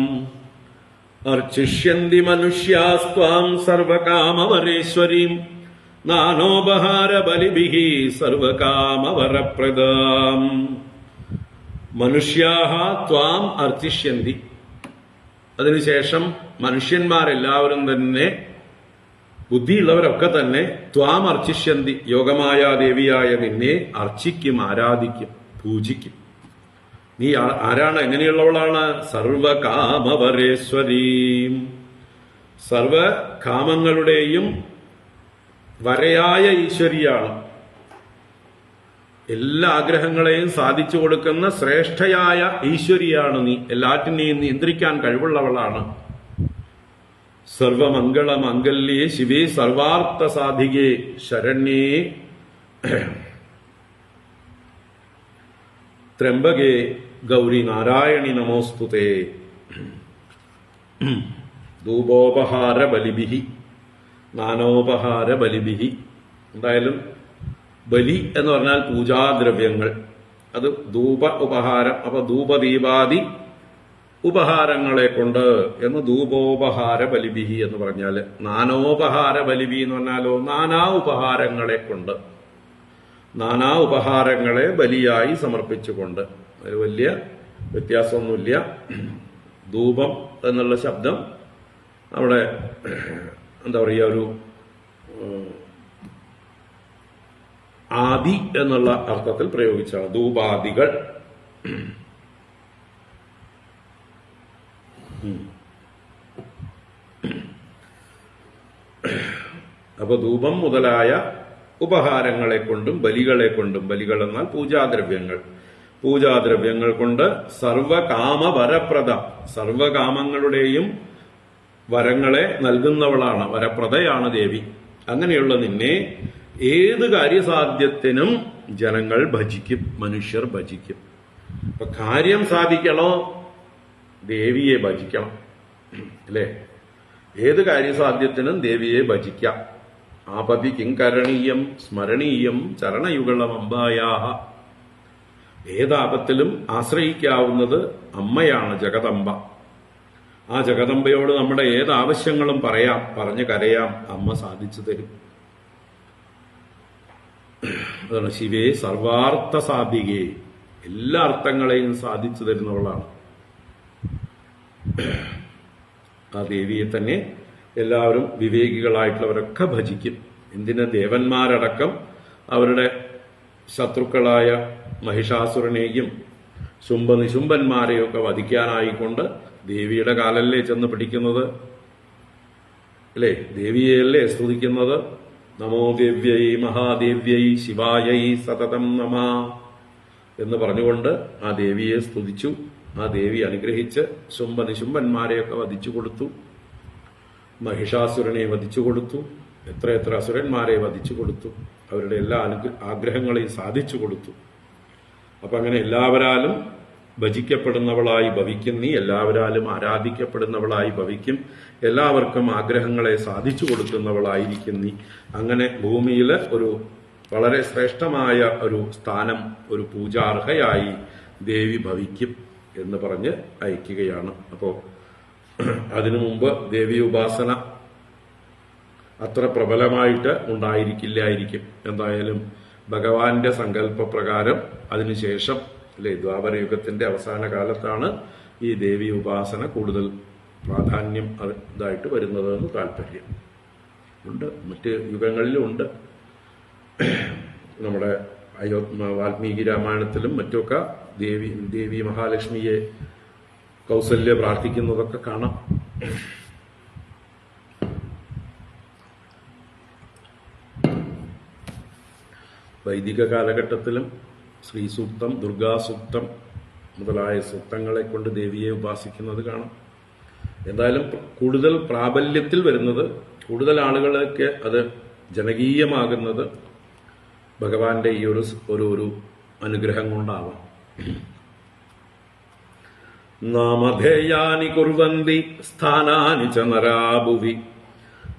Speaker 1: അർച്ചിഷ്യന്തി മനുഷ്യാസ്ത്വാം സർവകാമവരേശ്വരീം നാനോപഹാര ബലിഭിഃ സർവകാമവരപ്രദാം. മനുഷ്യാഹ ത്വാം അർച്ചിഷ്യന്തി. അതിനുശേഷം മനുഷ്യന്മാരെല്ലാവരും തന്നെ ബുദ്ധിയുള്ളവരൊക്കെ തന്നെ ത്വാം അർച്ചിഷ്യന്തി, യോഗമായാദേവിയായ നിന്നെ അർച്ചിക്കും, ആരാധിക്കും, പൂജിക്കും. നീ ആരാണ്? എങ്ങനെയുള്ളവളാണ്? സർവകാമവരേശ്വരീം, സർവകാമങ്ങളുടെയും വരയായ ഈശ്വരിയാണ്. എല്ലാ ആഗ്രഹങ്ങളെയും സാധിച്ചു കൊടുക്കുന്ന ശ്രേഷ്ഠയായ ഈശ്വരിയാണ് നീ. എല്ലാറ്റിനെയും നിയന്ത്രിക്കാൻ കഴിവുള്ളവളാണ്. സർവമംഗളമംഗല്യേ ശിവേ സർവാർത്ഥ സാധികേ ശരണ്യേ ത്രംബകേ ഗൗരി നാരായണി നമോസ്തുതേ. ധൂപോപഹാര ബലിഭിഹി നാനോപഹാര ബലിഭിഹി. എന്തായാലും ബലി എന്ന് പറഞ്ഞാൽ പൂജാദ്രവ്യങ്ങൾ, അത് ധൂപ ഉപഹാരം. അപ്പൊ ധൂപദീപാദി ഉപഹാരങ്ങളെ കൊണ്ട് എന്ന് ധൂപോപഹാര ബലിഭിഹി എന്ന് പറഞ്ഞാൽ, നാനോപഹാര ബലിഭി എന്ന് പറഞ്ഞാലോ നാനാ ഉപഹാരങ്ങളെ കൊണ്ട്, നാനാ ഉപഹാരങ്ങളെ ബലിയായി സമർപ്പിച്ചുകൊണ്ട്. ഒരു വലിയ വ്യത്യാസമൊന്നുമില്ല. ധൂപം എന്നുള്ള ശബ്ദം അവിടെ എന്താ പറയുക, ഒരു ആദി എന്നുള്ള അർത്ഥത്തിൽ പ്രയോഗിച്ചാണ്. ധൂപാദികൾ. അപ്പൊ ധൂപം മുതലായ ഉപഹാരങ്ങളെ കൊണ്ടും ബലികളെ കൊണ്ടും, ബലികൾ എന്നാൽ പൂജാദ്രവ്യങ്ങൾ, പൂജാദ്രവ്യങ്ങൾ കൊണ്ട് സർവകാമവരപ്രദ, സർവകാമങ്ങളുടെയും വരങ്ങളെ നൽകുന്നവളാണ്, വരപ്രദയാണ് ദേവി. അങ്ങനെയുള്ള നിന്നെ ഏത് കാര്യസാധ്യത്തിനും ജനങ്ങൾ ഭജിക്കും, മനുഷ്യർ ഭജിക്കും. അപ്പൊ കാര്യം സാധിക്കണോ ദേവിയെ ഭജിക്കണം, അല്ലേ? ഏത് കാര്യസാധ്യത്തിനും ദേവിയെ ഭജിക്കാം. ആപതി കിങ്കരണീയം സ്മരണീയം ചരണയുഗളമമ്പായാഹ. ഏതാപത്തിലും ആശ്രയിക്കാവുന്നത് അമ്മയാണ്, ജഗദംബ. ആ ജഗദംബയോട് നമ്മുടെ ഏതാവശ്യങ്ങളും പറയാം, പറഞ്ഞു കരയാം, അമ്മ സാധിച്ചു തരും. അതാണ് ശിവേ സർവാർത്ഥ സാധികേ, എല്ലാ അർത്ഥങ്ങളെയും സാധിച്ചു തരുന്നവളാണ്. ആ ദേവിയെ തന്നെ എല്ലാവരും വിവേകികളായിട്ടുള്ളവരൊക്കെ ഭജിക്കും. എന്തിന്? ദേവന്മാരടക്കം അവരുടെ ശത്രുക്കളായ മഹിഷാസുരനെയും ശുംഭനിശുംഭന്മാരെയൊക്കെ വധിക്കാനായിക്കൊണ്ട് ദേവിയുടെ കാലല്ലേ ചെന്ന് പിടിക്കുന്നത്, അല്ലേ? ദേവിയെയല്ലേ സ്തുതിക്കുന്നത്? നമോ ദേവ്യൈ മഹാദേവ്യൈ ശിവായൈ സതതം നമ എന്ന് പറഞ്ഞുകൊണ്ട് ആ ദേവിയെ സ്തുതിച്ചു. ആ ദേവി അനുഗ്രഹിച്ച് ശുംഭനിശുംഭന്മാരെയൊക്കെ വധിച്ചു കൊടുത്തു, മഹിഷാസുരനെ വധിച്ചു കൊടുത്തു, എത്ര അസുരന്മാരെ വധിച്ചു കൊടുത്തു, അവരുടെ എല്ലാ ആഗ്രഹങ്ങളെയും സാധിച്ചു കൊടുത്തു. അപ്പൊ അങ്ങനെ എല്ലാവരാലും ഭജിക്കപ്പെടുന്നവളായി ഭവിക്കും നീ, എല്ലാവരാലും ആരാധിക്കപ്പെടുന്നവളായി ഭവിക്കും, എല്ലാവർക്കും ആഗ്രഹങ്ങളെ സാധിച്ചു കൊടുക്കുന്നവളായിരിക്കും നീ. അങ്ങനെ ഭൂമിയിൽ ഒരു വളരെ ശ്രേഷ്ഠമായ ഒരു സ്ഥാനം, ഒരു പൂജാർഹയായി ദേവി ഭവിക്കും എന്ന് പറഞ്ഞ് അയക്കുകയാണ്. അപ്പോ അതിനു മുമ്പ് ദേവി ഉപാസന അത്ര പ്രബലമായിട്ട് ഉണ്ടായിരിക്കില്ലായിരിക്കും. എന്തായാലും ഭഗവാന്റെ സങ്കല്പപ്രകാരം അതിനുശേഷം, അല്ലെ, ദ്വാപരയുഗത്തിന്റെ അവസാന കാലത്താണ് ഈ ദേവി ഉപാസന കൂടുതൽ പ്രാധാന്യം ഇതായിട്ട് വരുന്നത് എന്ന് താല്പര്യം ഉണ്ട്. മറ്റ് യുഗങ്ങളിലും ഉണ്ട്. നമ്മുടെ വാൽമീകി രാമായണത്തിലും മറ്റുമൊക്കെ ദേവി മഹാലക്ഷ്മിയെ കൗസല്യ പ്രാർത്ഥിക്കുന്നതൊക്കെ കാണാം. വൈദിക കാലഘട്ടത്തിലും ശ്രീസൂക്തം, ദുർഗാസൂക്തം മുതലായ സൂക്തങ്ങളെ കൊണ്ട് ദേവിയെ ഉപാസിക്കുന്നത് കാണാം. എന്തായാലും കൂടുതൽ പ്രാബല്യത്തിൽ വരുന്നത്, കൂടുതൽ ആളുകളൊക്കെ അത് ജനകീയമാകുന്നത് ഭഗവാന്റെ ഈ ഒരു അനുഗ്രഹം കൊണ്ടാവാം. നാമധേയാനി കുർവന്തി സ്ഥാനാനി ച നരാഭുവി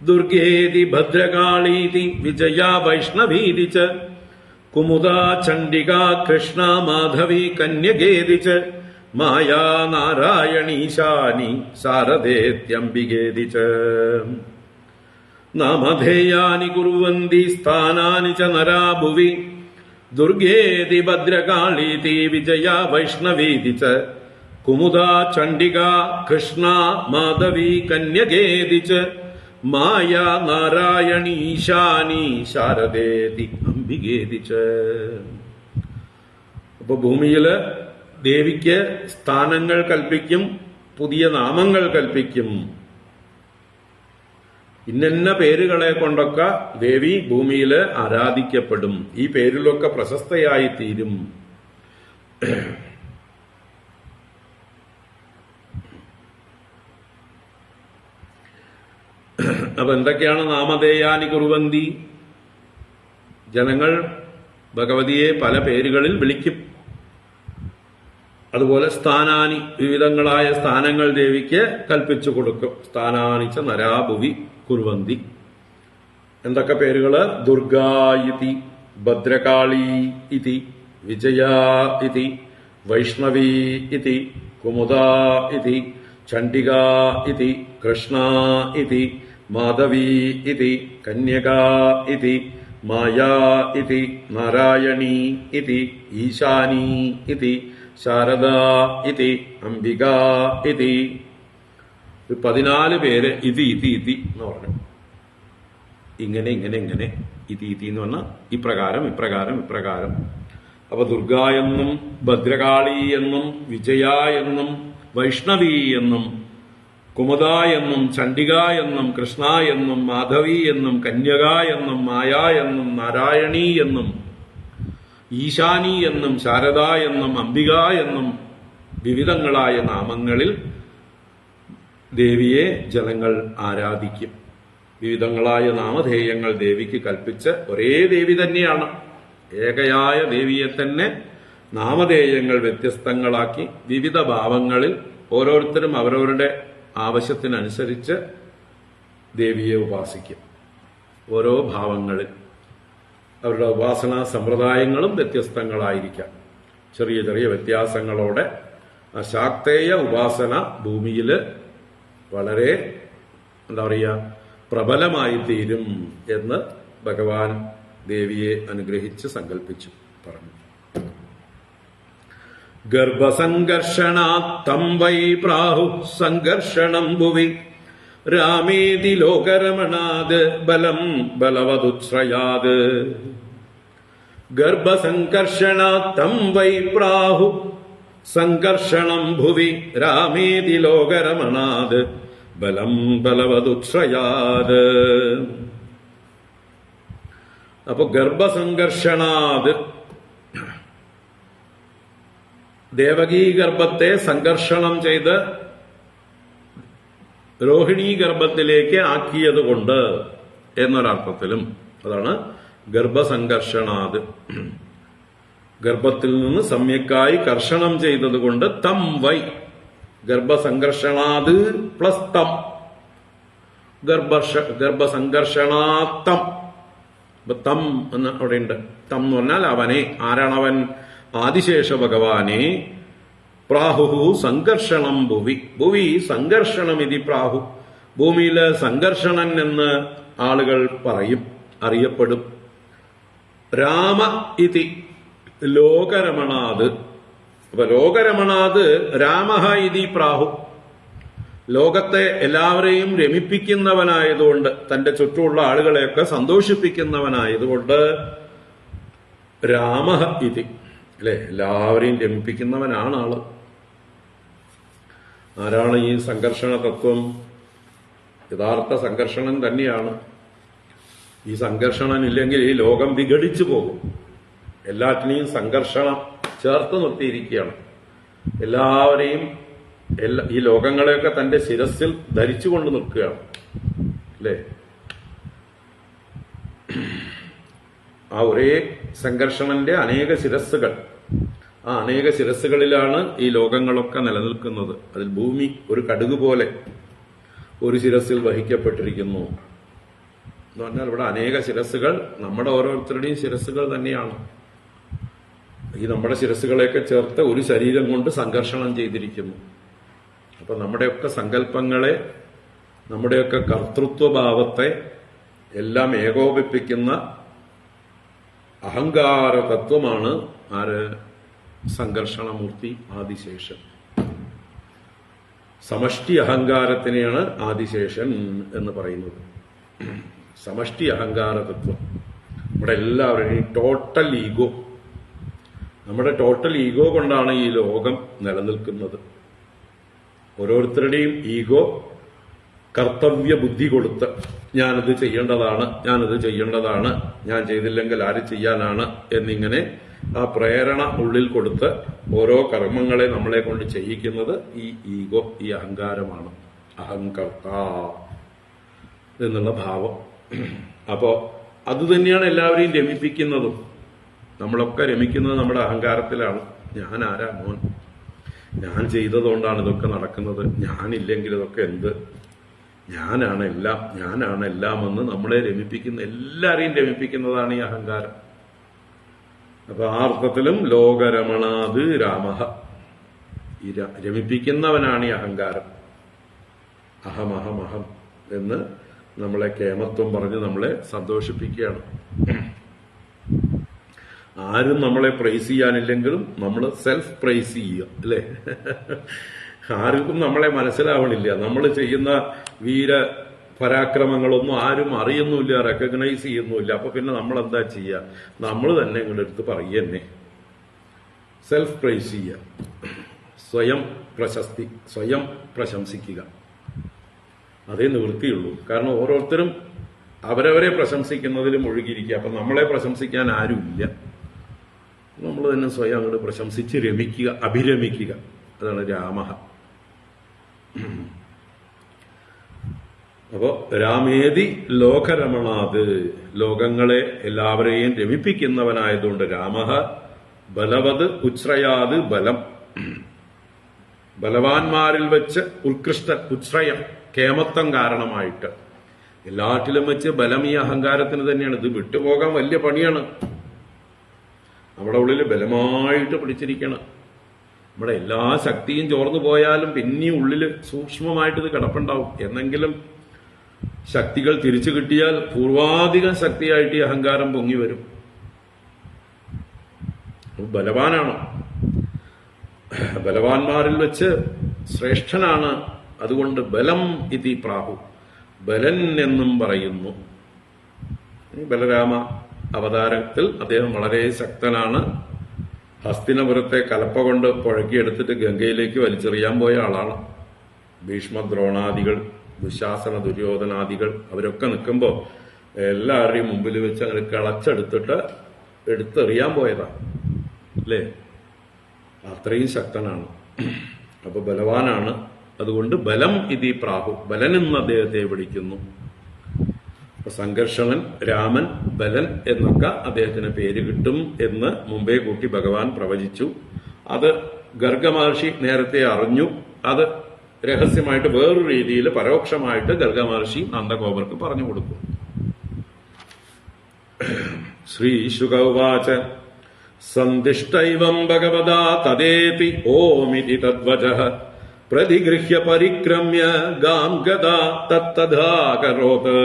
Speaker 1: ദുർഗേതി ഭദ്രകാളീതി വിജയാ വൈഷ്ണവീതി ച കുമുദാ ചണ്ഡികാ കൃഷ്ണ മാധവി കന്യകേതി ച മായാ നാരായണീശാനി ശാരദേത്യംബികേതി ച. നാമധേയാനി കുർവന്തി സ്ഥാനാനി ച നരാഭുവി ദുർഗേതി ഭദ്രകാളീതി വിജയാ വൈഷ്ണവീതി ച കുമുദാ ചണ്ഡികാ കൃഷ്ണ മാധവി കന്യകേതി ച മായ നാരായണി ഈശാനി ശാരദേതി അംബികേതി ച. അപ്പൊ ഭൂമിയില് ദേവിക്ക് സ്ഥാനങ്ങൾ കൽപ്പിക്കും, പുതിയ നാമങ്ങൾ കൽപ്പിക്കും. ഇന്ന പേരുകളെ കൊണ്ടൊക്കെ ദേവി ഭൂമിയില് ആരാധിക്കപ്പെടും. ഈ പേരിലൊക്കെ പ്രശസ്തയായി തീരും. അപ്പൊ എന്തൊക്കെയാണ് നാമധേയാനി കുറുവന്തി? ജനങ്ങൾ ഭഗവതിയെ പല പേരുകളിൽ വിളിക്കും. അതുപോലെ സ്ഥാനാനി, വിവിധങ്ങളായ സ്ഥാനങ്ങൾ ദേവിക്ക് കൽപ്പിച്ചു കൊടുക്കും. സ്ഥാനാനിച്ച നരാഭുവി കുറുവന്തി. എന്തൊക്കെ പേരുകള്? ദുർഗാ ഇതി, ഭദ്രകാളി ഇതി, വിജയ ഇതി, വൈഷ്ണവി ഇതി, കുമുദാ ഇതി, ചണ്ഡിക ഇതി, കൃഷ്ണ ഇതി, മാധവി ഇതി, കന്യകാ ഇതി, മായാ ഇതി, നാരായണി ഇതി, ഈശാനി ഇതി, ശാരദ ഇതി, അംബിക ഇതി. 14 പേര് ഇതി ഇതി ഇതി എന്ന് പറഞ്ഞു. ഇങ്ങനെ ഇങ്ങനെ ഇങ്ങനെ ഇതി ഇതി എന്ന് പറഞ്ഞാൽ ഇപ്രകാരം ഇപ്രകാരം ഇപ്രകാരം. അപ്പൊ ദുർഗ എന്നും ഭദ്രകാളി എന്നും വിജയ എന്നും വൈഷ്ണവി എന്നും കുമുദ എന്നും ചണ്ഡിക എന്നും കൃഷ്ണ എന്നും മാധവി എന്നും കന്യക എന്നും മായ എന്നും നാരായണി എന്നും ഈശാനി എന്നും ശാരദ എന്നും അംബിക എന്നും വിവിധങ്ങളായ നാമങ്ങളിൽ ദേവിയെ ജനങ്ങൾ ആരാധിക്കും. വിവിധങ്ങളായ നാമധേയങ്ങൾ ദേവിക്ക് കൽപ്പിച്ച് ഒരേ ദേവി തന്നെയാണ്. ഏകയായ ദേവിയെ തന്നെ നാമധേയങ്ങൾ വ്യത്യസ്തങ്ങളാക്കി വിവിധ ഭാവങ്ങളിൽ ഓരോരുത്തരും അവരവരുടെ ആവശ്യത്തിനനുസരിച്ച് ദേവിയെ ഉപാസിക്കും. ഓരോ ഭാവങ്ങളിൽ അവരുടെ ഉപാസനാ സമ്പ്രദായങ്ങളും വ്യത്യസ്തങ്ങളായിരിക്കാം. ചെറിയ ചെറിയ വ്യത്യാസങ്ങളോടെ ആ ശാക്തേയ ഉപാസന ഭൂമിയിൽ വളരെ പ്രബലമായി തീരും എന്ന് ഭഗവാൻ ദേവിയെ അനുഗ്രഹിച്ച് സങ്കല്പിച്ചു പറഞ്ഞു. ഗർഭസംഘർഷണാത്തം വൈ പ്രാഹു സംഘർഷണം ഭുവി രാമേതി ലോകരമണാത് ബലം ബലവതുശ്രയാത്. ഗർഭസംഘർഷണാത്തം വൈ പ്രാഹു സംഘർഷണം ഭുവി രാമേതി ലോകരമണാത് ബലം ബലവതുശ്രയാത്. അപ്പൊ ഗർഭസംഘർഷണാത്, ദേവകീ ഗർഭത്തെ സംഘർഷണം ചെയ്ത് രോഹിണീ ഗർഭത്തിലേക്ക് ആക്കിയത് കൊണ്ട് എന്നൊരർത്ഥത്തിലും അതാണ് ഗർഭസംഘർഷണാത്. ഗർഭത്തിൽ നിന്ന് സമ്യക്കായി കർഷണം ചെയ്തതുകൊണ്ട് തം വൈ, ഗർഭസംഘർഷണാത് പ്ലസ് തം, ഗർഭസംഘർഷണാത്തം. തം എന്ന് അവിടെ ഉണ്ട്. തം എന്ന് പറഞ്ഞാൽ അവനെ. ആരാണവൻ? ആദിശേഷ ഭഗവാനെ. പ്രാഹു സംഘർഷണം ഭുവി, ഭുവി സംഘർഷണം ഇതി പ്രാഹു, ഭൂമിയില് സംഘർഷണൻ എന്ന് ആളുകൾ പറയും, അറിയപ്പെടും. രാമ ഇതി ലോകരമണാത്. അപ്പൊ ലോകരമണാത് രാമഃ ഇതി പ്രാഹു, ലോകത്തെ എല്ലാവരെയും രമിപ്പിക്കുന്നവനായതുകൊണ്ട്, തന്റെ ചുറ്റുമുള്ള ആളുകളെയൊക്കെ സന്തോഷിപ്പിക്കുന്നവനായതുകൊണ്ട് രാമഃ ഇതി, അല്ലെ, എല്ലാവരെയും രമിപ്പിക്കുന്നവനാണ് ആള്. ആരാണ് ഈ സംഘർഷണ തത്വം? യഥാർത്ഥ സംഘർഷണൻ തന്നെയാണ്. ഈ സംഘർഷണൻ ഇല്ലെങ്കിൽ ഈ ലോകം വിഘടിച്ചു പോകും. എല്ലാറ്റിനെയും സംഘർഷണം ചേർത്ത് നിർത്തിയിരിക്കുകയാണ്. എല്ലാവരെയും ഈ ലോകങ്ങളെയൊക്കെ തന്റെ ശിരസിൽ ധരിച്ചുകൊണ്ട് നിൽക്കുകയാണ്, അല്ലേ? ആ ഒരേ സംഘർഷണന്റെ അനേക ശിരസ്സുകൾ, ആ അനേക ശിരസ്സുകളിലാണ് ഈ ലോകങ്ങളൊക്കെ നിലനിൽക്കുന്നത്. അതിൽ ഭൂമി ഒരു കടുക് പോലെ ഒരു ശിരസിൽ വഹിക്കപ്പെട്ടിരിക്കുന്നു എന്ന് പറഞ്ഞാൽ ഇവിടെ അനേക ശിരസ്സുകൾ നമ്മുടെ ഓരോരുത്തരുടെയും ശിരസ്സുകൾ തന്നെയാണ്. ഈ നമ്മുടെ ശിരസ്സുകളെയൊക്കെ ചേർത്ത് ഒരു ശരീരം കൊണ്ട് സംഘർഷണം ചെയ്തിരിക്കുന്നു. അപ്പൊ നമ്മുടെയൊക്കെ സങ്കല്പങ്ങളെ, നമ്മുടെയൊക്കെ കർത്തൃത്വഭാവത്തെ എല്ലാം ഏകോപിപ്പിക്കുന്ന അഹങ്കാര തത്വമാണ് ആര്? സംഘർഷണമൂർത്തി ആദിശേഷൻ. സമഷ്ടി അഹങ്കാരത്തിനെയാണ് ആദിശേഷൻ എന്ന് പറയുന്നത്. സമഷ്ടി അഹങ്കാര തത്വം. നമ്മുടെ എല്ലാവരുടെയും ടോട്ടൽ ഈഗോ, നമ്മുടെ ടോട്ടൽ ഈഗോ കൊണ്ടാണ് ഈ ലോകം നിലനിൽക്കുന്നത്. ഓരോരുത്തരുടെയും ഈഗോ കർത്തവ്യ ബുദ്ധി കൊടുത്ത് ഞാനിത് ചെയ്യേണ്ടതാണ്, ഞാനിത് ചെയ്യേണ്ടതാണ്, ഞാൻ ചെയ്തില്ലെങ്കിൽ ആര് ചെയ്യാനാണ് എന്നിങ്ങനെ ആ പ്രേരണ ഉള്ളിൽ കൊടുത്ത് ഓരോ കർമ്മങ്ങളെ നമ്മളെ കൊണ്ട് ചെയ്യിക്കുന്നത് ഈ ഈഗോ, ഈ അഹങ്കാരമാണ്. അഹങ്കർത്ത എന്നുള്ള ഭാവം. അപ്പോ അത് തന്നെയാണ് എല്ലാവരെയും രമിപ്പിക്കുന്നതും. നമ്മളൊക്കെ രമിക്കുന്നത് നമ്മുടെ അഹങ്കാരത്തിലാണ്. ഞാൻ ആരാ മോൻ, ഞാൻ ചെയ്തതുകൊണ്ടാണ് ഇതൊക്കെ നടക്കുന്നത്, ഞാനില്ലെങ്കിൽ ഇതൊക്കെ എന്ത്, ഞാനാണ് എല്ലാം, ഞാനാണ് എല്ലാം എന്ന് നമ്മളെ രമിപ്പിക്കുന്ന, എല്ലാരെയും രമിപ്പിക്കുന്നതാണ് ഈ അഹങ്കാരം. അപ്പൊ ആ അർത്ഥത്തിലും ലോകരമണാത് രാമഃ, ഈ രമിപ്പിക്കുന്നവനാണ് ഈ അഹങ്കാരം. അഹം എന്ന് നമ്മളെ കേമത്വം പറഞ്ഞ് നമ്മളെ സന്തോഷിപ്പിക്കുകയാണ്. ആരും നമ്മളെ പ്രൈസ് ചെയ്യാനില്ലെങ്കിലും നമ്മൾ സെൽഫ് പ്രൈസ് ചെയ്യുക, അല്ലേ? ആർക്കും നമ്മളെ മനസ്സിലാവണില്ല. നമ്മൾ ചെയ്യുന്ന വീര പരാക്രമങ്ങളൊന്നും ആരും അറിയുന്നുമില്ല, റെക്കഗ്നൈസ് ചെയ്യുന്നുമില്ല. അപ്പൊ പിന്നെ നമ്മൾ എന്താ ചെയ്യുക? നമ്മൾ തന്നെ ഇങ്ങോട്ട് എടുത്ത് പറയുന്നേ, സെൽഫ് പ്രൈസ് ചെയ്യുക, സ്വയം പ്രശസ്തി, സ്വയം പ്രശംസിക്കുക. അതേ നിവൃത്തിയുള്ളൂ. കാരണം ഓരോരുത്തരും അവരവരെ പ്രശംസിക്കുന്നതിൽ മുഴുകിയിരിക്കുക. അപ്പൊ നമ്മളെ പ്രശംസിക്കാൻ ആരുമില്ല. നമ്മൾ തന്നെ സ്വയം അങ്ങോട്ട് പ്രശംസിച്ച് രമിക്കുക, അഭിരമിക്കുക. അതാണ് രാമഃ. അപ്പോ രാമേതി ലോകരമണാത്, ലോകങ്ങളെ എല്ലാവരെയും രമിപ്പിക്കുന്നവനായതുകൊണ്ട് രാമഃ. ബലവത് ഉച്ഛ്രയാത് ബലം, ബലവാന്മാരിൽ വെച്ച് ഉത്കൃഷ്ട, ഉച്ഛ്രയം കേമത്വം കാരണമായിട്ട്. എല്ലാറ്റിലും വെച്ച് ബലം ഈ അഹങ്കാരത്തിന് തന്നെയാണ്. ഇത് വിട്ടുപോകാൻ വലിയ പണിയാണ്. നമ്മുടെ ഉള്ളിൽ ബലമായിട്ട് പിടിച്ചിരിക്കണം. നമ്മുടെ എല്ലാ ശക്തിയും ചോർന്നു പോയാലും പിന്നെയും ഉള്ളില് സൂക്ഷ്മമായിട്ട് ഇത് കിടപ്പുണ്ടാവും. എന്നെങ്കിലും ശക്തികൾ തിരിച്ചു കിട്ടിയാൽ പൂർവാധികം ശക്തിയായിട്ട് ഈ അഹങ്കാരം പൊങ്ങി വരും. ബലവാനാണ്, ബലവാന്മാരിൽ വെച്ച് ശ്രേഷ്ഠനാണ്. അതുകൊണ്ട് ബലം ഇതി പ്രാഹു, ബലൻ എന്നും പറയുന്നു. ബലരാമ അവതാരത്തിൽ അദ്ദേഹം വളരെ ശക്തനാണ്. ഹസ്തിനപുരത്തെ കലപ്പ കൊണ്ട് പുഴക്കിയെടുത്തിട്ട് ഗംഗയിലേക്ക് വലിച്ചെറിയാൻ പോയ ആളാണ്. ഭീഷ്മ ദ്രോണാദികൾ, ദുശാസന ദുര്യോധനാദികൾ അവരൊക്കെ നിൽക്കുമ്പോൾ എല്ലാവരുടെയും മുമ്പിൽ വെച്ച് അങ്ങനെ കിളച്ചെടുത്തിട്ട് എടുത്തെറിയാൻ പോയതാണ്, അല്ലേ? അത്രയും ശക്തനാണ്. അപ്പൊ ബലവാനാണ്. അതുകൊണ്ട് ബലം ഇതി പ്രാഹു, ബലൻ എന്ന് അദ്ദേഹത്തെ വിളിക്കുന്നു. സംഘർഷണൻ, രാമൻ, ബലൻ എന്നൊക്കെ അദ്ദേഹത്തിന് പേര് കിട്ടും എന്ന് മുമ്പേ കൂട്ടി ഭഗവാൻ പ്രവചിച്ചു. അത് ഗർഗ മഹർഷി നേരത്തെ അറിഞ്ഞു. അത് രഹസ്യമായിട്ട് വേറൊരു രീതിയിൽ പരോക്ഷമായിട്ട് ഗർഗ മഹർഷി നന്ദഗോപർക്ക് പറഞ്ഞു കൊടുക്കും. ശ്രീശുക ഉവാച സന്ദിഷ്ടൈവം ഭഗവതാ തദേതി ഓമിതി തദ്വചഃ പ്രതിഗൃഹ്യ പരിക്രമ്യ ഗാം ഗദാ തത്തഥാ കരോത്.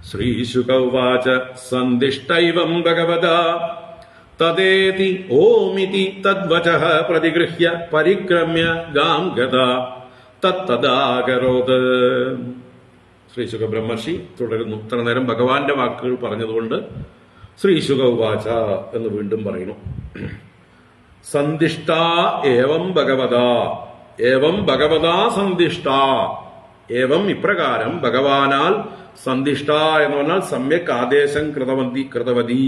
Speaker 1: ശ്രീശുക ഉവാച സന്ദിഷ്ടൈവം ഭഗവതാ തദേതി ഓമിതി തദ്വചഃ പ്രതിഗൃഹ്യ പരിക്രമ്യ ഗാം ഗദാ തത്തഥാ കരോത്. ശ്രീശുക ബ്രഹ്മർഷി തുടരുന്നു. ഇത്ര നേരം ഭഗവാന്റെ വാക്കുകൾ പറഞ്ഞതുകൊണ്ട് ശ്രീശുക ഉവാച എന്ന് വീണ്ടും പറയുന്നു. സന്ദിഷ്ട ഏവം ഭഗവതാ, ഏവം ഭഗവതാ സന്ദിഷ്ട, ഏവം ഇപ്രകാരം ഭഗവാനാൽ സന്ദിഷ്ട എന്ന് പറഞ്ഞാൽ സമ്യക് ആദേശം കൃതവതി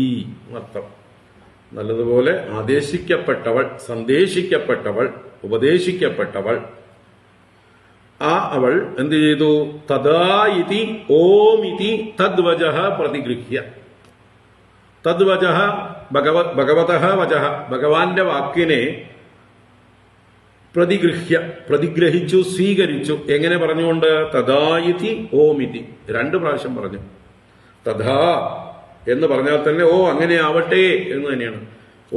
Speaker 1: അർത്ഥം. നല്ലതുപോലെ ആദേശിക്കപ്പെട്ടവൾ, സന്ദേശിക്കപ്പെട്ടവൾ, ഉപദേശിക്കപ്പെട്ടവൾ. ആ അവൾ എന്ത് ചെയ്തു? തഥാ ഇതി ഓമിതി തദ്വചഃ പ്രതിഗൃഹ്യ. തദ്വചഃ ഭഗവതഃ വചഃ, ഭഗവാന്റെ വാക്കിനെ പ്രതിഗൃഹ്യ, പ്രതിഗ്രഹിച്ചു, സ്വീകരിച്ചു. എങ്ങനെ പറഞ്ഞുകൊണ്ട്? തഥായിതി ഓമിതി, 2 പ്രാവശ്യം പറഞ്ഞു. തഥാ എന്ന് പറഞ്ഞാൽ തന്നെ ഓ അങ്ങനെ ആവട്ടെ എന്ന് തന്നെയാണ്.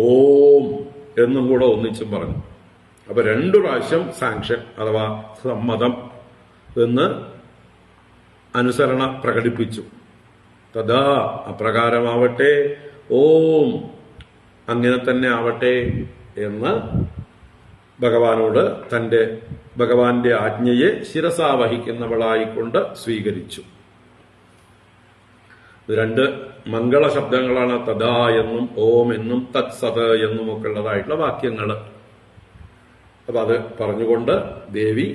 Speaker 1: ഓം എന്നും കൂടെ ഒന്നിച്ചും പറഞ്ഞു. അപ്പൊ 2 പ്രാവശ്യം സാങ്ഷൻ അഥവാ സമ്മതം എന്ന് അനുസരണ പ്രകടിപ്പിച്ചു. തഥാ ഭഗവാനോട് ഭഗവാന്റെ ആജ്ഞയെ ശിരസാവഹിക്കുന്നവളായിക്കൊണ്ട് സ്വീകരിച്ചു. രണ്ട് മംഗള ശബ്ദങ്ങളാണ്, തഥാ എന്നും ഓം എന്നും തത് സത് എന്നും ഒക്കെ ഉള്ളതായിട്ടുള്ള വാക്യങ്ങൾ. അപ്പൊ അത് പറഞ്ഞുകൊണ്ട് ദേവി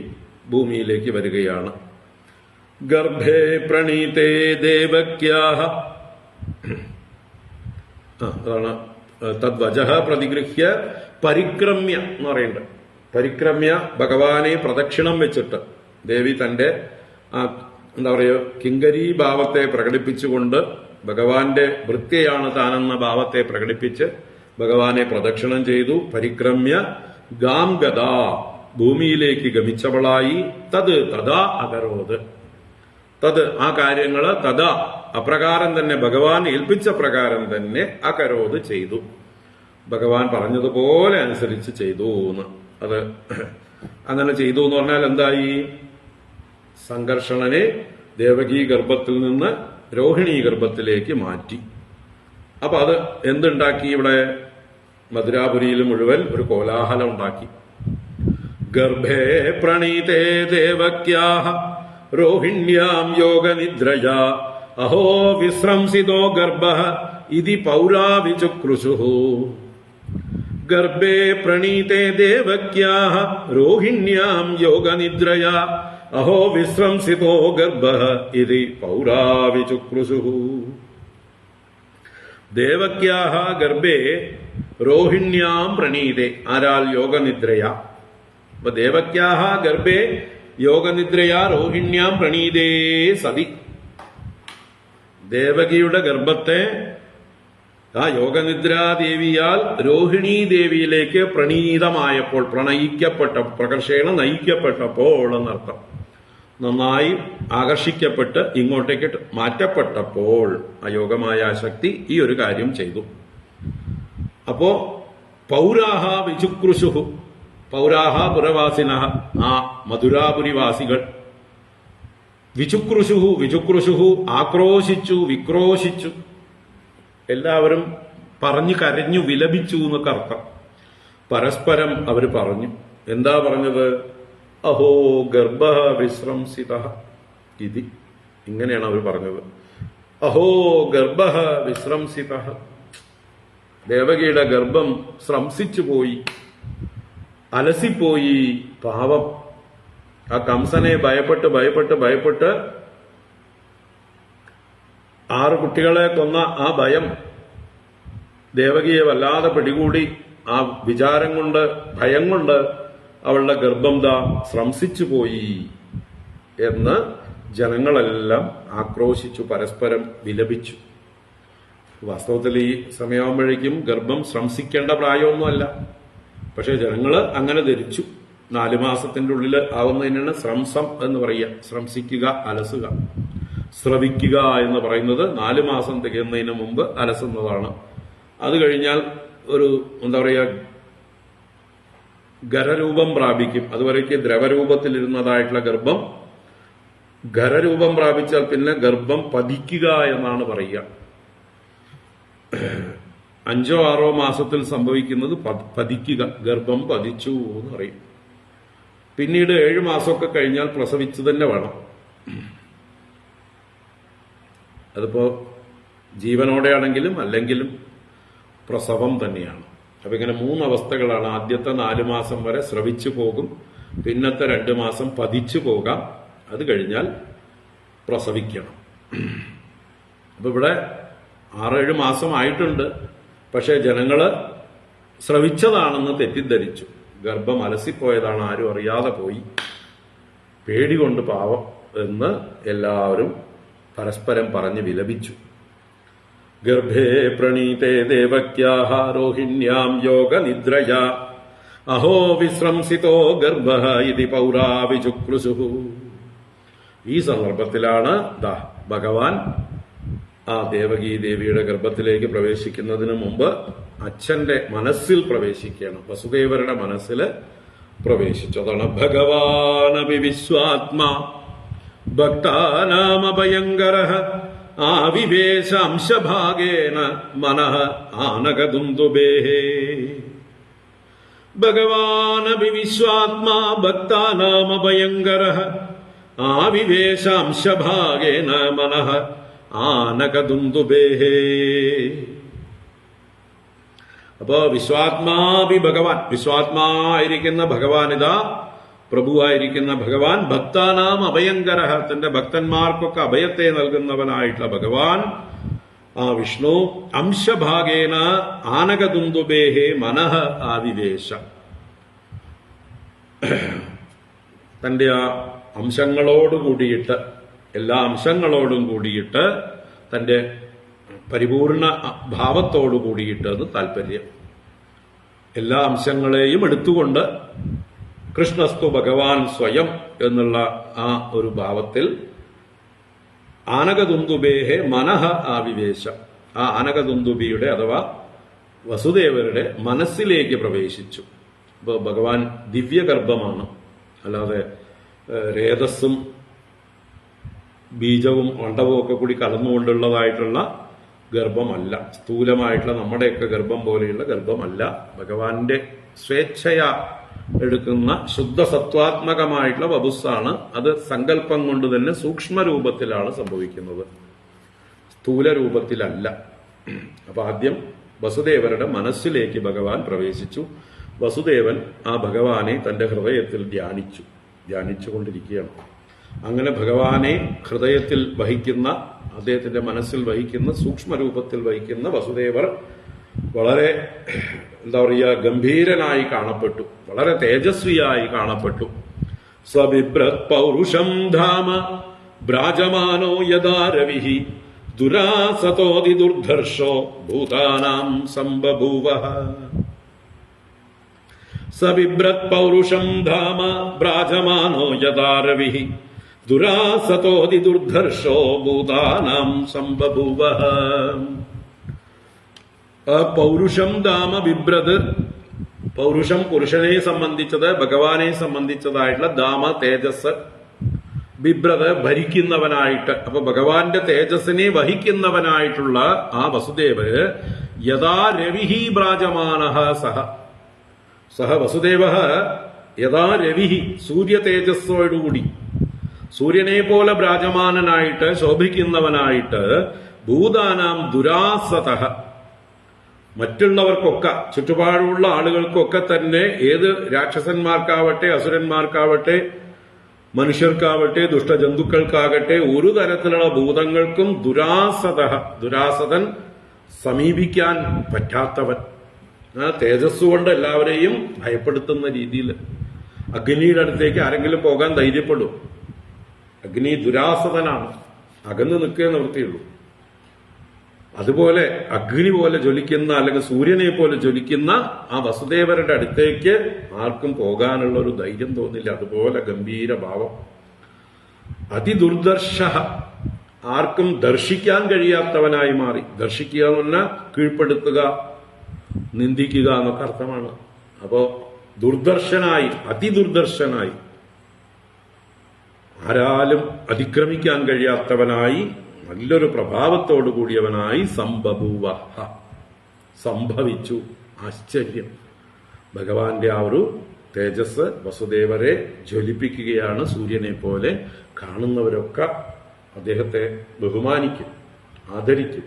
Speaker 1: ഭൂമിയിലേക്ക് വരികയാണ്. ഗർഭേ പ്രണീതേ ദേവക്യാഹ, അതാണ് തദ്വചഃ പ്രതിഗൃഹ്യ പരിക്രമ്യ എന്ന് പറയുന്നുണ്ട്. പരിക്രമ്യ ഭഗവാനെ പ്രദക്ഷിണം വെച്ചിട്ട് ദേവി തന്റെ എന്താ പറയുക കിങ്കരീ ഭാവത്തെ പ്രകടിപ്പിച്ചുകൊണ്ട് ഭഗവാന്റെ ഭൃത്യയാണ് താനെന്ന ഭാവത്തെ പ്രകടിപ്പിച്ച് ഭഗവാനെ പ്രദക്ഷിണം ചെയ്തു. പരിക്രമ്യ ഗാം ഗതാ, ഭൂമിയിലേക്ക് ഗമിച്ചവളായി. തത് തഥാ അകരോത്, തത് ആ കാര്യങ്ങള് തഥാ അപ്രകാരം തന്നെ ഭഗവാൻ ഏൽപ്പിച്ച പ്രകാരം തന്നെ അകരോത് ചെയ്തു. ഭഗവാൻ പറഞ്ഞതുപോലെ അനുസരിച്ച് ചെയ്തു എന്ന്. അത് അങ്ങനെ ചെയ്തു എന്ന് പറഞ്ഞാൽ എന്തായി? സംഘർഷണനെ ദേവകീ ഗർഭത്തിൽ നിന്ന് രോഹിണീ ഗർഭത്തിലേക്ക് മാറ്റി. അപ്പൊ അത് എന്തുണ്ടാക്കി? ഇവിടെ മധുരാപുരിയിൽ മുഴുവൻ ഒരു കോലാഹലം ഉണ്ടാക്കി. ഗർഭേ പ്രണീതേ ദേവക്യാഹ രോഹിണ്യാം യോഗനിദ്രയാ അഹോ വിശ്രംസിതോ ഗർഭഃ ഇതി പൗരാ വിചുക്രുശുഃ. ഗർഭേ പ്രണീതേ ദേവക്യാഹ രോഹിണ്യാം യോഗനിദ്രയാ അഹോ വിശ്രംസിതോ ഗർഭഃ ഇതി പൗരാ വിചുക്രുശുഃ. ദേവക്യാഹ ഗർഭേ രോഹിണ്യാം പ്രണീതേ, ആരാൽ? യോഗനിദ്രയാ. അപ്പൊ ദേവക്യാഹ ഗർഭേ യോഗനിദ്രയാ രോഹിണ്യാം പ്രണീതേ സതി, ദേവകിയുടെ ഗർഭത്തെ ആ യോഗനിദ്രാദേവിയാൽ രോഹിണീ ദേവിയിലേക്ക് പ്രണീതമായപ്പോൾ, പ്രകർഷേണ നയിക്കപ്പെട്ടപ്പോൾ എന്നർത്ഥം. നന്നായി ആകർഷിക്കപ്പെട്ട് ഇങ്ങോട്ടേക്ക് മാറ്റപ്പെട്ടപ്പോൾ ആ യോഗമായ ശക്തി ഈ ഒരു കാര്യം ചെയ്തു. അപ്പോ പൗരാഹ വിചുക്രുശുഹു, പൗരാഹ പുരവാസിന, ആ മധുരാപുരിവാസികൾ വിചുക്രുശുഹു ആക്രോശിച്ചു, വിക്രോശിച്ചു, എല്ലാവരും പറഞ്ഞു കരഞ്ഞു, വിലപിച്ചു എന്നൊക്കെ അർത്ഥം. പരസ്പരം അവർ പറഞ്ഞു. എന്താ പറഞ്ഞത്? അഹോ ഗർഭ വിശ്രംസിത ഇതി, ഇങ്ങനെയാണ് അവർ പറഞ്ഞത്. അഹോ ഗർഭ വിശ്രംസിത, ദേവകിയുടെ ഗർഭം ശ്രംസിച്ചു പോയി, അലസിപ്പോയി. പാവം ആ കംസനെ ഭയപ്പെട്ട് 6 കുട്ടികളെ കൊന്ന ആ ഭയം ദേവകിയെ വല്ലാതെ പിടികൂടി. ആ വിചാരം കൊണ്ട്, ഭയം കൊണ്ട് അവളുടെ ഗർഭം ശ്രംസിച്ചു പോയി എന്ന് ജനങ്ങളെല്ലാം ആക്രോശിച്ചു, പരസ്പരം വിലപിച്ചു. വാസ്തവത്തിൽ ഈ സമയമാകുമ്പോഴേക്കും ഗർഭം ശ്രംസിക്കേണ്ട പ്രായമൊന്നുമല്ല. പക്ഷെ ജനങ്ങള് അങ്ങനെ ധരിച്ചു. 4 മാസത്തിന്റെ ഉള്ളിൽ ആവുന്നതിനാണ് ശ്രംസം എന്ന് പറയുക. ശ്രംസിക്കുക, അലസുക. സ്രവിക്കുക എന്ന് പറയുന്നത് 4 മാസം തികയുന്നതിന് മുമ്പ് അലസുന്നതാണ്. അത് കഴിഞ്ഞാൽ ഒരു എന്താ പറയുക, ഖരരൂപം പ്രാപിക്കും. അതുവരേക്ക് ദ്രവരൂപത്തിലിരുന്നതായിട്ടുള്ള ഗർഭം ഖരരൂപം പ്രാപിച്ചാൽ പിന്നെ ഗർഭം പതിക്കുക എന്നാണ് പറയുക. 5ഓ 6ഓ മാസത്തിൽ സംഭവിക്കുന്നത് പതിക്കുക, ഗർഭം പതിച്ചു എന്ന് പറയും. പിന്നീട് 7 മാസമൊക്കെ കഴിഞ്ഞാൽ പ്രസവിച്ചു തന്നെ വേണം. അതിപ്പോ ജീവനോടെ ആണെങ്കിലും അല്ലെങ്കിലും പ്രസവം തന്നെയാണ്. അപ്പൊ ഇങ്ങനെ 3 അവസ്ഥകളാണ്. ആദ്യത്തെ 4 മാസം വരെ സ്രവിച്ചു പോകും, പിന്നത്തെ 2 മാസം പതിച്ചു പോകാം, അത് കഴിഞ്ഞാൽ പ്രസവിക്കണം. അപ്പൊ ഇവിടെ 6-7 മാസം ആയിട്ടുണ്ട്. പക്ഷെ ജനങ്ങള് സ്രവിച്ചതാണെന്ന് തെറ്റിദ്ധരിച്ചു. ഗർഭം അലസിപ്പോയതാണ്, ആരും അറിയാതെ പോയി, പേടികൊണ്ട് പാവം എന്ന് എല്ലാവരും പരസ്പരം പറഞ്ഞ് വിലപിച്ചു. ഗർഭേ പ്രണീതേ ദേവക്യാഹ രോഹിണ്യാം യോഗനിദ്രയാ അഹോ വിശ്രംസിതോ ഗർഭഃ ഇതി പൗരാ വിചുക്രുശുഃ. ഈ സന്ദർഭത്തിലാണ് ഭഗവാൻ ആ ദേവകീ ദേവിയുടെ ഗർഭത്തിലേക്ക് പ്രവേശിക്കുന്നതിന് മുമ്പ് അച്ഛന്റെ മനസ്സിൽ പ്രവേശിക്കണം. വസുദേവരുടെ മനസ്സിൽ പ്രവേശിച്ചു. അതാണ് ഭഗവാനപി വിശ്വാത്മാ ഭക്താനാമഭയങ്കരഃ ആവിവേശ അംശഭാഗേന മനഃ ആനകദുന്ദുഭേഃ. ഭഗവാനപി വിശ്വാത്മാ ഭക്താനാമഭയങ്കരഃ ആവിവേശാംശഭാഗേന മനഃ ആനകദുന്ദുഭേഹേ. അപ്പോ വിശ്വാത്മാപി ഭഗവാൻ, വിശ്വാത്മായിരിക്കുന്ന ഭഗവാനിതാ, പ്രഭുവായിരിക്കുന്ന ഭഗവാൻ, ഭക്താനാം അഭയങ്കരഃ, തന്റെ ഭക്തന്മാർക്കൊക്കെ അഭയത്തെ നൽകുന്നവനായിട്ടുള്ള ഭഗവാൻ ആ വിഷ്ണു, അംശഭാഗേന ആനകദുന്ദുഭേഹേ മനഃ ആവിവേശ, തന്റെ ആ അംശങ്ങളോട് കൂടിയിട്ട്, എല്ലാ അംശങ്ങളോടും കൂടിയിട്ട്, തന്റെ പരിപൂർണ ഭാവത്തോടു കൂടിയിട്ട് എന്ന് താല്പര്യം. എല്ലാ അംശങ്ങളെയും എടുത്തുകൊണ്ട് കൃഷ്ണസ്തു ഭഗവാൻ സ്വയം എന്നുള്ള ആ ഒരു ഭാവത്തിൽ ആനകദുന്ദുഭേഹേ മനഃ ആവിവേശ, ആ ആനകദുന്ദുഭിയുടെ അഥവാ വസുദേവരുടെ മനസ്സിലേക്ക് പ്രവേശിച്ചു. അപ്പോൾ ഭഗവാൻ ദിവ്യഗർഭമാണ്, അല്ലാതെ രേതസ്സും ബീജവും അണ്ടവും ഒക്കെ കൂടി കലർന്നുകൊണ്ടുള്ളതായിട്ടുള്ള ഗർഭമല്ല. സ്ഥൂലമായിട്ടുള്ള നമ്മുടെയൊക്കെ ഗർഭം പോലെയുള്ള ഗർഭമല്ല. ഭഗവാന്റെ സ്വേച്ഛയാ എടുക്കുന്ന ശുദ്ധസത്വാത്മകമായിട്ടുള്ള വപുസ്സാണ്. അത് സങ്കല്പം കൊണ്ട് തന്നെ സൂക്ഷ്മരൂപത്തിലാണ് സംഭവിക്കുന്നത്, സ്ഥൂല രൂപത്തിലല്ല. അപ്പൊ ആദ്യം വസുദേവരുടെ മനസ്സിലേക്ക് ഭഗവാൻ പ്രവേശിച്ചു. വസുദേവൻ ആ ഭഗവാനെ തന്റെ ഹൃദയത്തിൽ ധ്യാനിച്ചുകൊണ്ടിരിക്കുകയാണ്. അങ്ങനെ ഭഗവാനെ ഹൃദയത്തിൽ വഹിക്കുന്ന, അദ്ദേഹത്തിന്റെ മനസ്സിൽ വഹിക്കുന്ന, സൂക്ഷ്മരൂപത്തിൽ വഹിക്കുന്ന വസുദേവർ വളരെ ഗംഭീരനായി കാണപ്പെട്ടു, വളരെ തേജസ്വിയായി കാണപ്പെട്ടു. സ്വബിഭ്രത് പൗരുഷം ധാമ ബ്രാജമാനോ യഥാ രവിഃ ദുരാസതോതി ദുർധർഷോ ഭൂതാനാം സംബഭൂവഃ. സബിഭ്രത് പൗരുഷം ധാമ ബ്രാജമാനോ യഥാ രവിഃ ദുരാസതോതി ദുർധർഷോ ഭൂതാനാം സംബഭൂവഃ. പൗരുഷം ധാമ ബിഭ്രത്, പൗരുഷം പുരുഷനെ സംബന്ധിച്ചത്, ഭഗവാനെ സംബന്ധിച്ചതായിട്ടുള്ള ധാമ തേജസ്, ബിഭ്രത് ഭരിക്കുന്നവനായിട്ട്. അപ്പൊ ഭഗവാന്റെ തേജസ്സിനെ വഹിക്കുന്നവനായിട്ടുള്ള ആ വസുദേവര് യഥാ രവിഹി ബ്രാജമാനഃ സഹ വസുദേവ യഥാ രവിഹി, സൂര്യ തേജസ്സോടുകൂടി സൂര്യനെ പോലെ ബ്രാജമാനനായിട്ട് ശോഭിക്കുന്നവനായിട്ട്, ഭൂതാനാം ദുരാസതഃ, മറ്റുള്ളവർക്കൊക്കെ, ചുറ്റുപാടുള്ള ആളുകൾക്കൊക്കെ തന്നെ, ഏത് രാക്ഷസന്മാർക്കാവട്ടെ, അസുരന്മാർക്കാവട്ടെ, മനുഷ്യർക്കാവട്ടെ, ദുഷ്ടജന്തുക്കൾക്കാകട്ടെ, ഒരു തരത്തിലുള്ള ഭൂതങ്ങൾക്കും ദുരാസതൻ, സമീപിക്കാൻ പറ്റാത്തവൻ. ആ തേജസ് കൊണ്ട് എല്ലാവരെയും ഭയപ്പെടുത്തുന്ന രീതിയിൽ. അഗ്നിയുടെ അടുത്തേക്ക് ആരെങ്കിലും പോകാൻ ധൈര്യപ്പെടും? അഗ്നി ദുരാസതനാണ്, അകന്നു നിൽക്കേ നിവൃത്തിയുള്ളൂ. അതുപോലെ അഗ്നി പോലെ ജ്വലിക്കുന്ന, അല്ലെങ്കിൽ സൂര്യനെ പോലെ ജ്വലിക്കുന്ന ആ വസുദേവരുടെ അടുത്തേക്ക് ആർക്കും പോകാനുള്ള ഒരു ധൈര്യം തോന്നില്ല. അതുപോലെ ഗംഭീര ഭാവം. അതിദുർദർശ, ആർക്കും ദർശിക്കാൻ കഴിയാത്തവനായി മാറി. ദർശിക്കുക എന്ന് പറഞ്ഞാൽ കീഴ്പ്പെടുത്തുക, നിന്ദിക്കുക എന്നൊക്കെ അർത്ഥമാണ്. അപ്പോ ദുർദർശനായി, അതിദുർദർശനായി, ആരാലും അതിക്രമിക്കാൻ കഴിയാത്തവനായി, നല്ലൊരു പ്രഭാവത്തോടു കൂടിയവനായി സംബഭൂവ, സംഭവിച്ചു. ആശ്ചര്യം! ഭഗവാന്റെ ആ ഒരു തേജസ് വസുദേവരെ ജ്വലിപ്പിക്കുകയാണ്. സൂര്യനെ പോലെ കാണുന്നവരൊക്കെ അദ്ദേഹത്തെ ബഹുമാനിക്കും, ആദരിക്കും.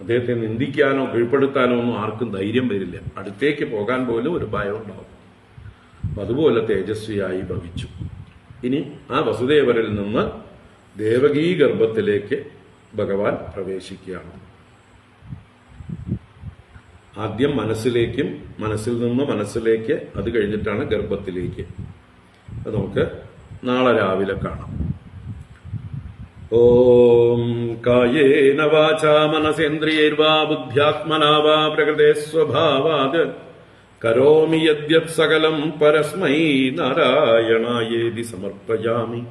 Speaker 1: അദ്ദേഹത്തെ നിന്ദിക്കാനോ കീഴ്പ്പെടുത്താനോ ഒന്നും ആർക്കും ധൈര്യം വരില്ല. അടുത്തേക്ക് പോകാൻ പോലും ഒരു ഭയം ഉണ്ടാവും. അതുപോലെ തേജസ്വിയായി ഭവിച്ചു. ഇനി ആ വസുദേവരിൽ നിന്ന് ദേവകീ ഗർഭത്തിലേക്ക് ഭഗവാൻ പ്രവേശിക്കുകയാണ്. ആദ്യം മനസ്സിലേക്കും, മനസ്സിൽ നിന്ന് മനസ്സിലേക്ക്, അത് കഴിഞ്ഞിട്ടാണ് ഗർഭത്തിലേക്ക്. അത് നമുക്ക് നാളെ രാവിലെ കാണാം. ഓം കായേന വാചാ മനസേന്ദ്രിയൈർവാ ബുദ്ധ്യാത്മനാ വാ പ്രകൃതേ സ്വഭാവാത് കരോമി യദ്യത് സകലം പരസ്മൈ നാരായണായേതി സമർപ്പയാമി.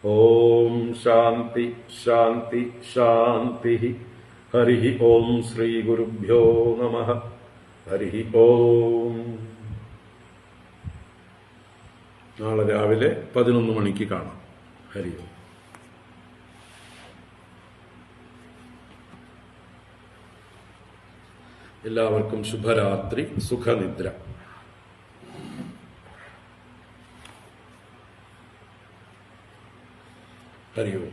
Speaker 1: ഓം ശാന്തി ശാന്തി ശാന്തി. ഹരി ഓം ശ്രീ ഗുരുഭ്യോ നമഃ. ഹരി ഓം. നാളെ രാവിലെ 11 മണിക്ക് കാണാം. ഹരി ഓം. എല്ലാവർക്കും ശുഭരാത്രി, സുഖനിദ്ര. ഹരി ഓം.